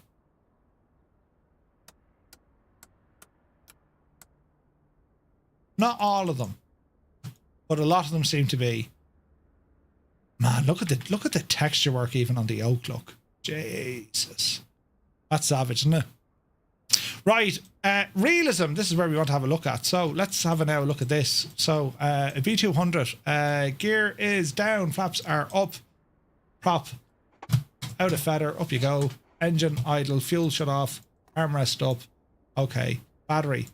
Not all of them, but a lot of them seem to be. Man, look at the texture work even on the oak. Look, Jesus, that's savage, isn't it? Right, realism. This is where we want to have a look at. So let's have a look at this. So a B200, gear is down, flaps are up, prop out of feather, up you go. Engine idle, fuel shut off, armrest up. Okay, battery.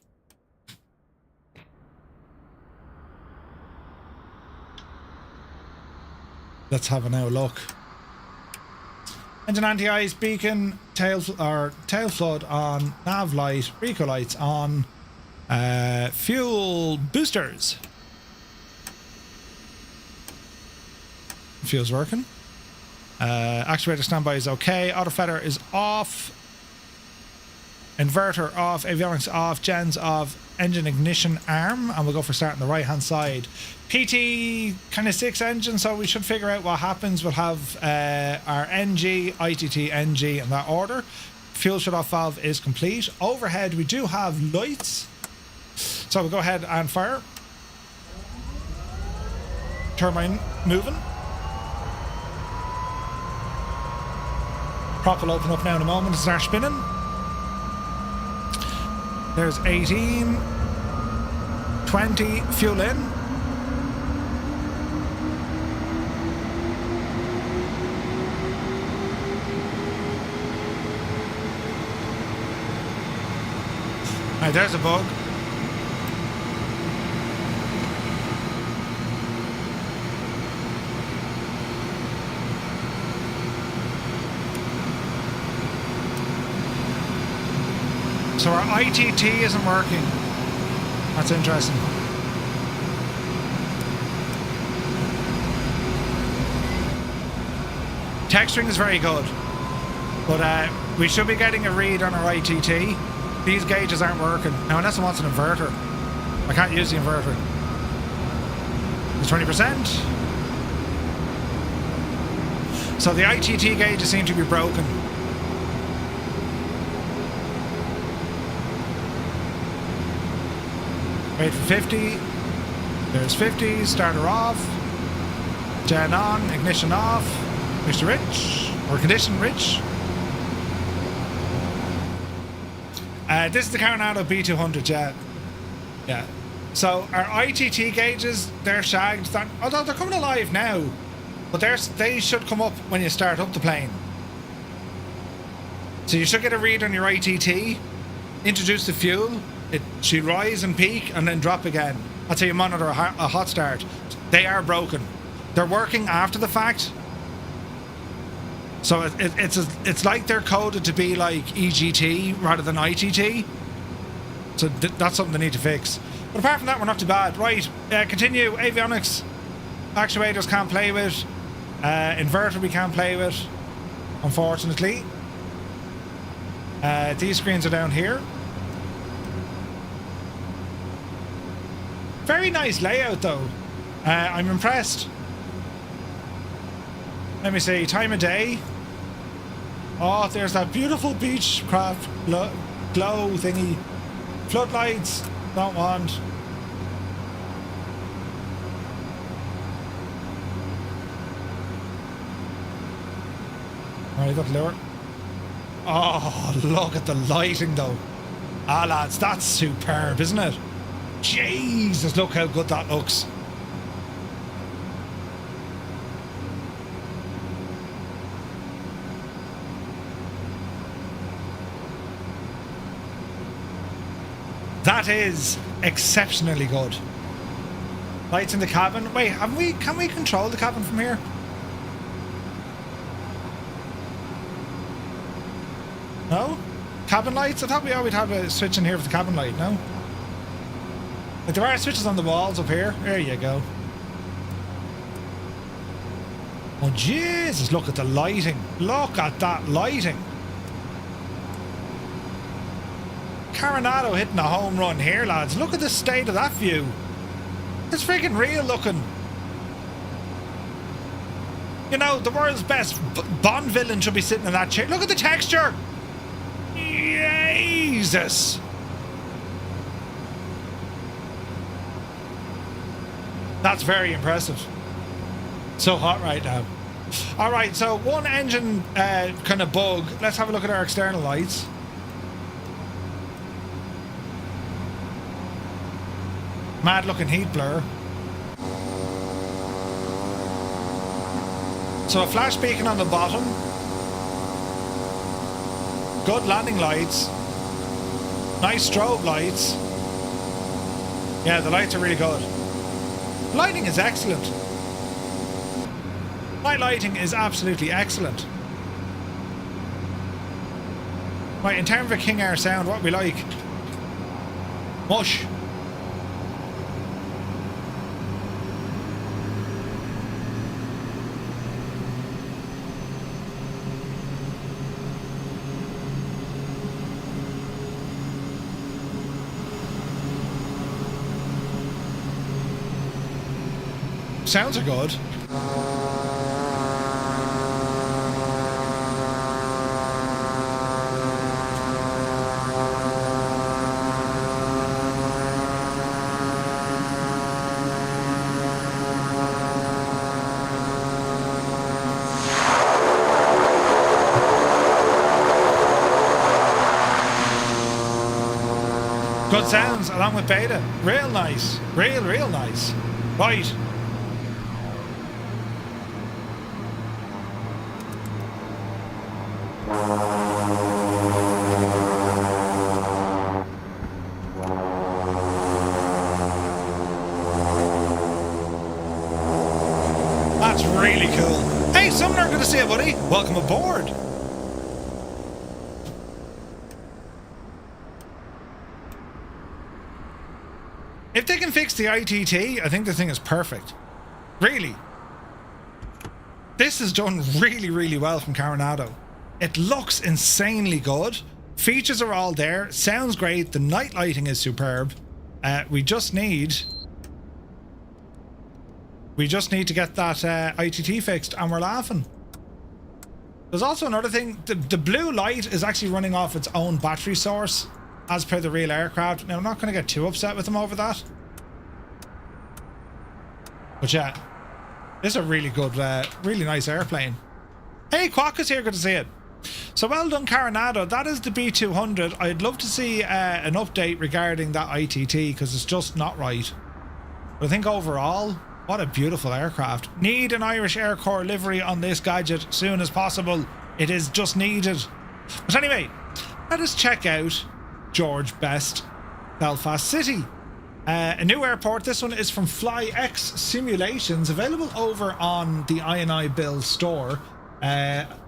Let's have a look. Engine anti-ice, beacon, tail flood on, nav light, Rico lights on, fuel boosters. Fuel's working. Actuator standby is okay. Auto feather is off. Inverter off. Avionics off. Gens off. Engine ignition arm. And we'll go for start on the right hand side. PT kind of 6 engine, so we should figure out what happens. We'll have our NG, ITT, NG in that order. Fuel shut off valve is complete. Overhead we do have lights. So we'll go ahead and fire. Turbine moving. Prop will open up now in a moment to start spinning. There's 18, 20, fuel in. Right, there's a bug. So our ITT isn't working. That's interesting. Texturing is very good, but we should be getting a read on our ITT. These gauges aren't working. Now, unless it wants an inverter. I can't use the inverter. It's 20%. So the ITT gauges seem to be broken. Wait for 50. There's 50. Starter off. Gen on. Ignition off. Mr. Rich. Or condition Rich. This is the Caronado B200 jet. Yeah. So our ITT gauges, they're shagged. Although they're coming alive now, but they should come up when you start up the plane. So you should get a read on your ITT, introduce the fuel, it should rise and peak and then drop again. That's how you monitor a hot start. They are broken. They're working after the fact. So it's like they're coded to be like EGT rather than ITT. So that's something they need to fix. But apart from that, we're not too bad. Right, continue. Avionics. Actuators can't play with. Inverter we can't play with, unfortunately. These screens are down here. Very nice layout though. I'm impressed. Let me see, time of day. Oh, there's that beautiful Beechcraft glow thingy. Floodlights, don't want. Alright, got lower. Oh, look at the lighting though. Ah lads, that's superb, isn't it? Jesus, look how good that looks. That is exceptionally good. Lights in the cabin. Wait, can we control the cabin from here? No? Cabin lights? I thought we always have a switch in here for the cabin light, no? Like there are switches on the walls up here. There you go. Oh Jesus, look at the lighting. Look at that lighting. Carenado hitting a home run here, lads. Look at the state of that view. It's freaking real looking. You know, the world's best Bond villain should be sitting in that chair. Look at the texture. Jesus. That's very impressive. So hot right now. Alright, so one engine kind of bug. Let's have a look at our external lights. Mad looking heat blur. So a flash beacon on the bottom. Good landing lights. Nice strobe lights. Yeah, the lights are really good. Lighting is excellent. Night lighting is absolutely excellent. Right, in terms of a King Air sound, what we like? Mush. Sounds are good. Good sounds along with beta. Real nice. Real nice. Right. That's really cool. Hey, Sumner, good to see you, buddy. Welcome aboard. If they can fix the ITT, I think the thing is perfect. Really. This is done really well from Caronado. It looks insanely good. Features are all there. Sounds great. The night lighting is superb. We just need to get that ITT fixed and we're laughing. There's also another thing. The blue light is actually running off its own battery source as per the real aircraft. Now, I'm not going to get too upset with them over that. But yeah, this is a really good, really nice airplane. Hey, Quack is here. Good to see it. So well done, Carenado. That is the B200. I'd love to see an update regarding that ITT because it's just not right. But I think overall, what a beautiful aircraft. Need an Irish Air Corps livery on this gadget soon as possible. It is just needed. But anyway, let us check out George Best Belfast City. A new airport. This one is from FlyX Simulations, available over on the iniBuilds store.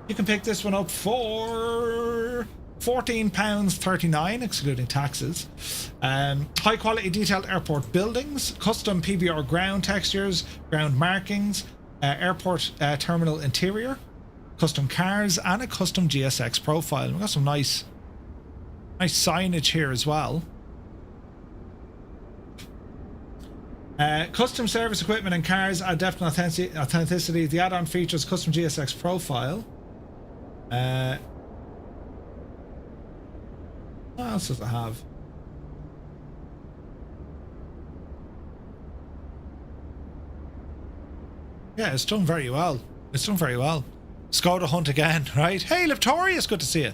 You can pick this one up for £14.39 excluding taxes. High quality detailed airport buildings, custom PBR ground textures, ground markings, airport terminal interior, custom cars, and a custom GSX profile. We've got some nice signage here as well. Custom service equipment and cars add depth and authenticity. The add-on features custom GSX profile. What else does it have? Yeah, it's done very well. It's done very well. Skoda Hunt again, right? Hey, Liptorius, good to see you.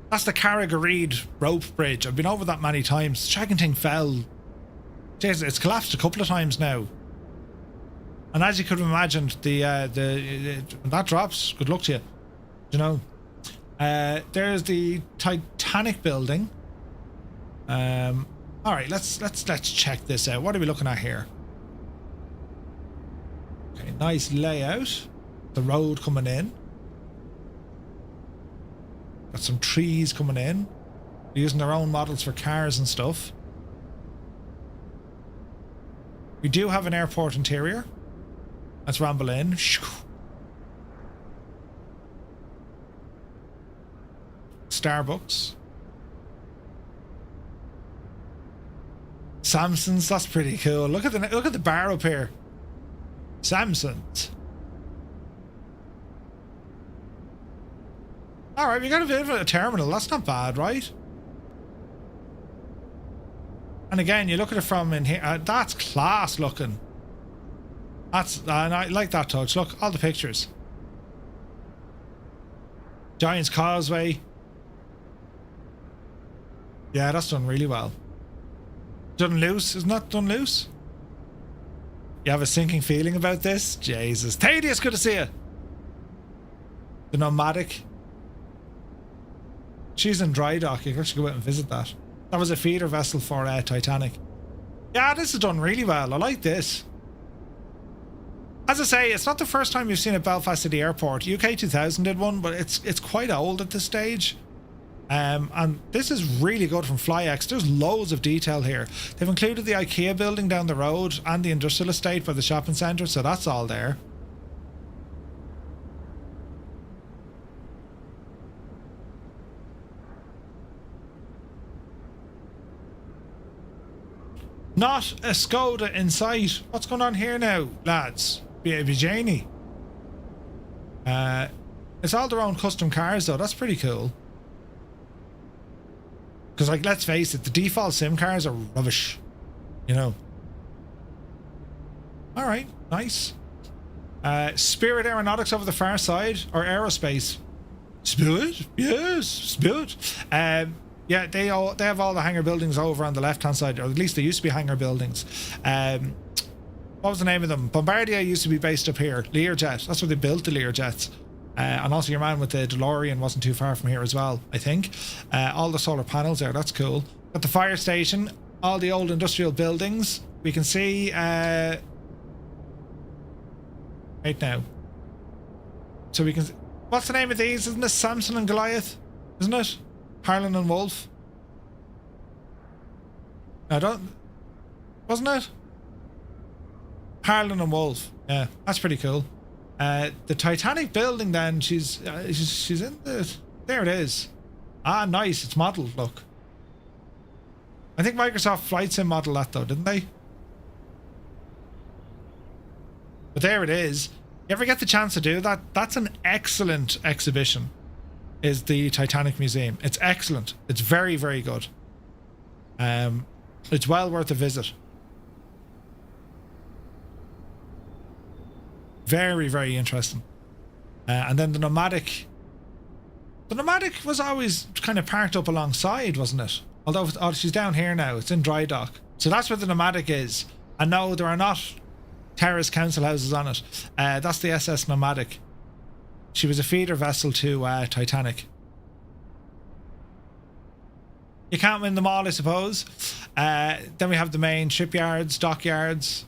That's the Carrigareed rope bridge. I've been over that many times. The shagging thing fell. Jeez, it's collapsed a couple of times now. And as you could have imagined, when that drops, good luck to you. You know. There's the Titanic building. All right, let's check this out. What are we looking at here? Okay, nice layout. The road coming in. Got some trees coming in. They're using their own models for cars and stuff. We do have an airport interior. Let's ramble in. Starbucks. Samson's, that's pretty cool. Look at the bar up here. Samson's. Alright, we got a bit of a terminal. That's not bad, right? And again, you look at it from in here. That's class looking. And I like that touch. Look, all the pictures. Giant's Causeway. Yeah, that's done really well. Done loose, isn't that done loose? You have a sinking feeling about this? Jesus. Thaddeus, good to see you. The Nomadic. She's in dry dock. You can actually go out and visit that. That was a feeder vessel for Titanic. Yeah, this is done really well. I like this. As I say, it's not the first time you've seen at Belfast City Airport. UK 2000 did one, but it's quite old at this stage. And this is really good from FlyX. There's loads of detail here. They've included the IKEA building down the road and the industrial estate by the shopping centre, so that's all there. Not a Skoda in sight. What's going on here now, lads? Baby Janie. It's all their own custom cars though. That's pretty cool. Because, like, let's face it, the default sim cars are rubbish. You know. Alright, nice. Spirit Aeronautics over the far side, or Aerospace. Spirit? Yes, Spirit. Yeah, they have all the hangar buildings over on the left-hand side, or at least they used to be hangar buildings. What was the name of them? Bombardier used to be based up here. Learjet, that's where they built the Learjets. And also your man with the DeLorean wasn't too far from here as well, I think. All the solar panels there, that's cool. Got the fire station, all the old industrial buildings. We can see... right now. So we can... What's the name of these? Isn't this Samson and Goliath? Isn't it? Harlan and Wolf? No, don't... Wasn't it? Harlan and Wolf. Yeah, that's pretty cool. The Titanic building then, she's in the... There it is. Ah, nice. It's modelled, look. I think Microsoft Flight Sim modelled that though, didn't they? But there it is. You ever get the chance to do that? That's an excellent exhibition, is the Titanic Museum. It's excellent. It's very, very good. It's well worth a visit. Very, very interesting. And then the Nomadic The Nomadic was always kind of parked up alongside, wasn't it? Although she's down here now. It's in dry dock. So that's where the Nomadic is. And no, there are not terrace council houses on it. That's the SS Nomadic. She was a feeder vessel to Titanic. You can't win them all, I suppose. Then we have the main shipyards, dockyards,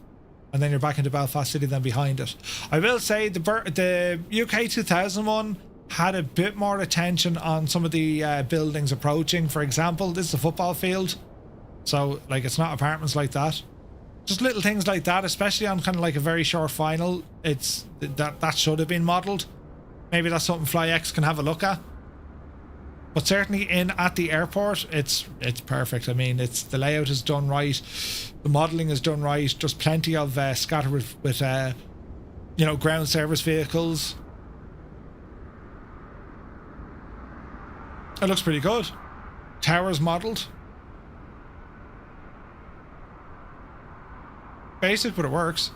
and then you're back into Belfast City then behind it. I will say the UK 2001 had a bit more attention on some of the buildings approaching. For example, this is a football field. So, like, it's not apartments like that. Just little things like that, especially on kind of like a very short final. It's that should have been modelled. Maybe that's something FlyX can have a look at. But certainly at the airport, it's perfect. I mean, the layout is done right, the modelling is done right. There's plenty of scatter with you know, ground service vehicles. It looks pretty good. Towers modelled. Basic, but it works.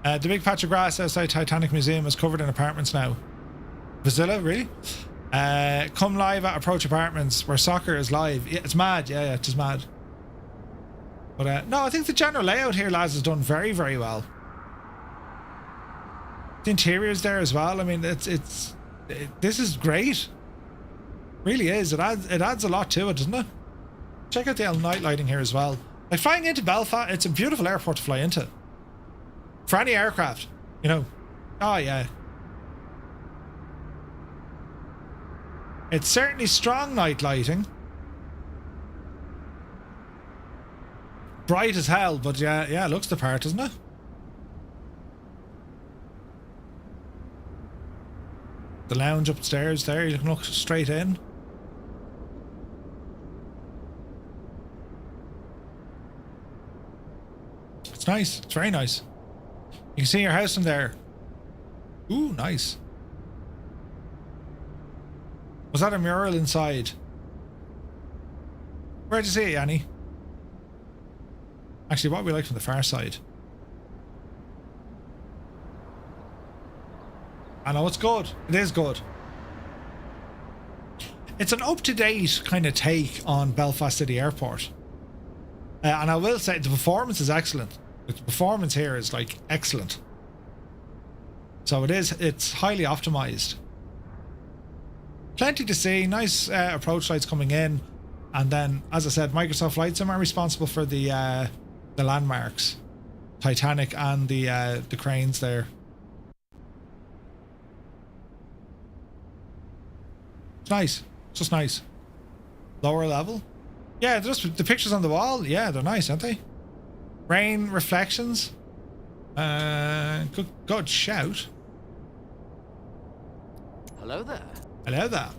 The big patch of grass outside Titanic Museum is covered in apartments now. Vizilla, really? Come live at Approach Apartments, where soccer is live. Yeah, it's mad. Yeah, it's just mad. But no, I think the general layout here, lads, is done very, very well. The interior's there as well. I mean, this is great. Really is. It adds a lot to it, doesn't it? Check out the night lighting here as well. Like, flying into Belfast, it's a beautiful airport to fly into. For any aircraft, you know. Oh yeah. It's certainly strong night lighting. Bright as hell, but yeah, it looks the part, doesn't it? The lounge upstairs there, you can look straight in. It's nice, it's very nice. You can see your house from there. Ooh, nice. Was that a mural inside? Where'd you see it, Annie? Actually, what we like from the far side. I know it's good. It is good. It's an up-to-date kind of take on Belfast City Airport. And I will say the performance is excellent. The performance here is like excellent. So it's highly optimized. Plenty to see, nice approach lights coming in, and then, as I said, Microsoft Flight Sim are responsible for the landmarks, Titanic and the cranes there. It's nice, it's just nice. Lower level, yeah, just the pictures on the wall, yeah, they're nice, aren't they? Rain reflections, good shout. Hello there. Hello there.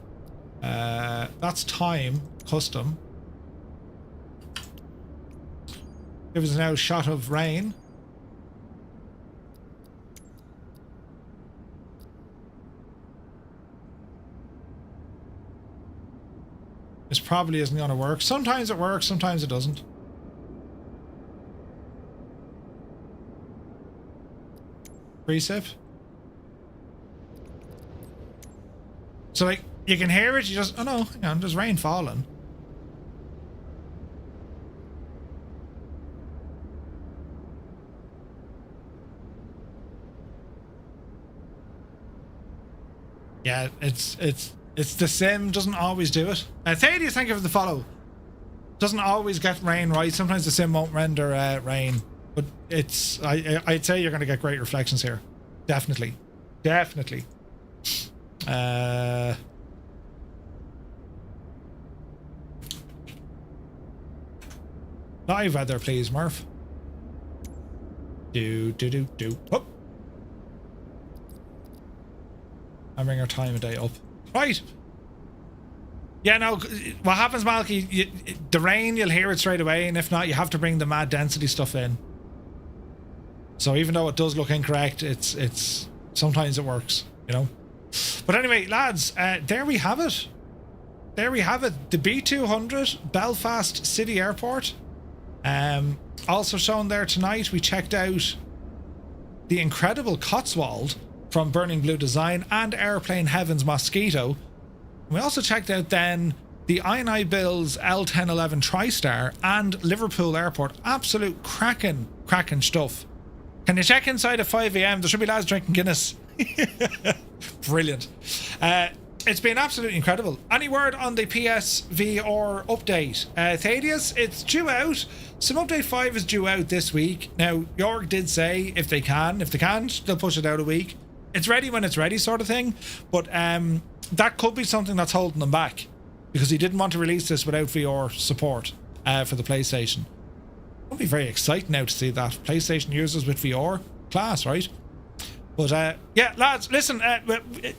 That's time custom. Give us now a shot of rain. This probably isn't going to work. Sometimes it works, sometimes it doesn't. Precip. So, like, you can hear it, you just, oh no, hang on, there's rain falling. Yeah, it's the sim doesn't always do it. Thaddeus, thank you for the follow. Doesn't always get rain right. Sometimes the sim won't render rain, but I'd say you're going to get great reflections here. Definitely. Live weather, please, Murph. Do. Oh. And bring our time of day up. Right. Yeah, no, what happens, Malky, the rain, you'll hear it straight away, and if not, you have to bring the mad density stuff in. So even though it does look incorrect, it's sometimes it works, you know. But anyway, lads, there we have it. The B200 Belfast City Airport. Also shown there tonight, we checked out the incredible Cotswold from Burning Blue Design and Aeroplane Heaven's Mosquito. We also checked out then the iniBuilds L1011 TriStar and Liverpool Airport. Absolute cracking stuff. Can you check inside at 5 a.m? There should be lads drinking Guinness. Brilliant. It's been absolutely incredible. Any word on the PSVR update? Thaddeus, it's due out. Some update 5 is due out this week. Now, Jorg did say if they can't, they'll push it out a week. It's ready when it's ready, sort of thing. But that could be something that's holding them back, because he didn't want to release this without VR support for the PlayStation. It'll be very exciting now to see that. PlayStation users with VR. Class, right? But yeah, lads, listen,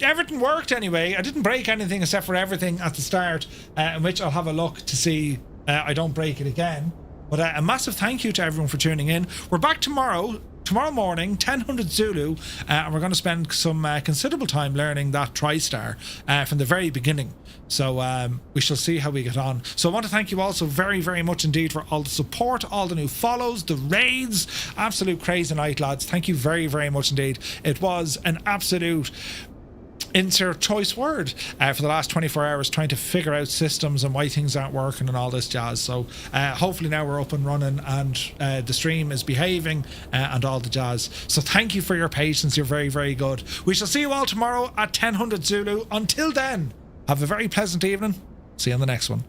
everything worked anyway. I didn't break anything except for everything at the start, in which I'll have a look to see I don't break it again. But a massive thank you to everyone for tuning in. We're back tomorrow morning, 1000 Zulu, and we're going to spend some considerable time learning that TriStar from the very beginning. So we shall see how we get on. So I want to thank you all so very, very much indeed for all the support, all the new follows, the raids. Absolute crazy night, lads. Thank you very, very much indeed. It was an absolute insert choice word for the last 24 hours trying to figure out systems and why things aren't working and all this jazz. So hopefully now we're up and running and the stream is behaving and all the jazz. So thank you for your patience. You're very, very good. We shall see you all tomorrow at 1000 Zulu. Until then, have a very pleasant evening. See you on the next one.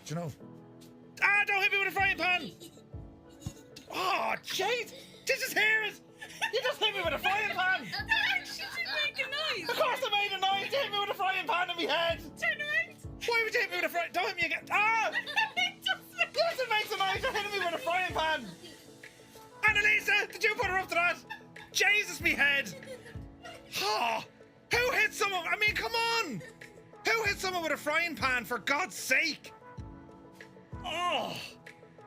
Do you know? Ah, don't hit me with a frying pan! Oh, jeez! Did you hear it? You just hit me with a frying pan! That actually made a noise! Of course I made a noise! You hit me with a frying pan in my head! Turn around! Why would you hit me with a frying... Don't hit me again! Ah! Yes, it makes a noise! You're hitting me with a frying pan! Annalisa, did you put her up to that? Jesus, me head! Oh, who hit someone? I mean, come on! Who hit someone with a frying pan, for God's sake? Oh,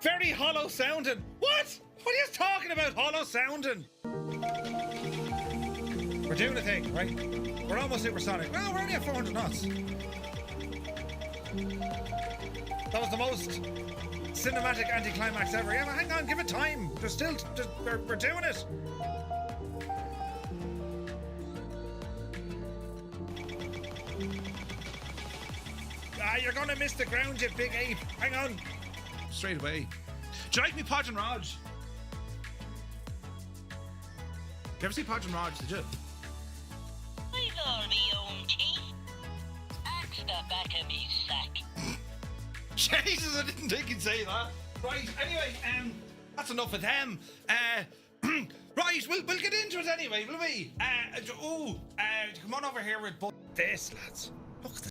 very hollow sounding. What? What are you talking about, hollow sounding? We're doing a thing, right? We're almost supersonic. Well, we're only at 400 knots. That was the most cinematic anticlimax ever. Yeah, but hang on, give it time. There's still, we're doing it. Ah, you're gonna miss the ground, you big ape. Hang on. Straight away. Do you like me, Podge and Raj? You ever see Podge and Raj, did you? With all me own teeth. Axe the back of me sack. Jesus, I didn't think you'd say that. Right, anyway, that's enough of them. Right, we'll get into it anyway, will we? Come on over here with this, lads. Look at this.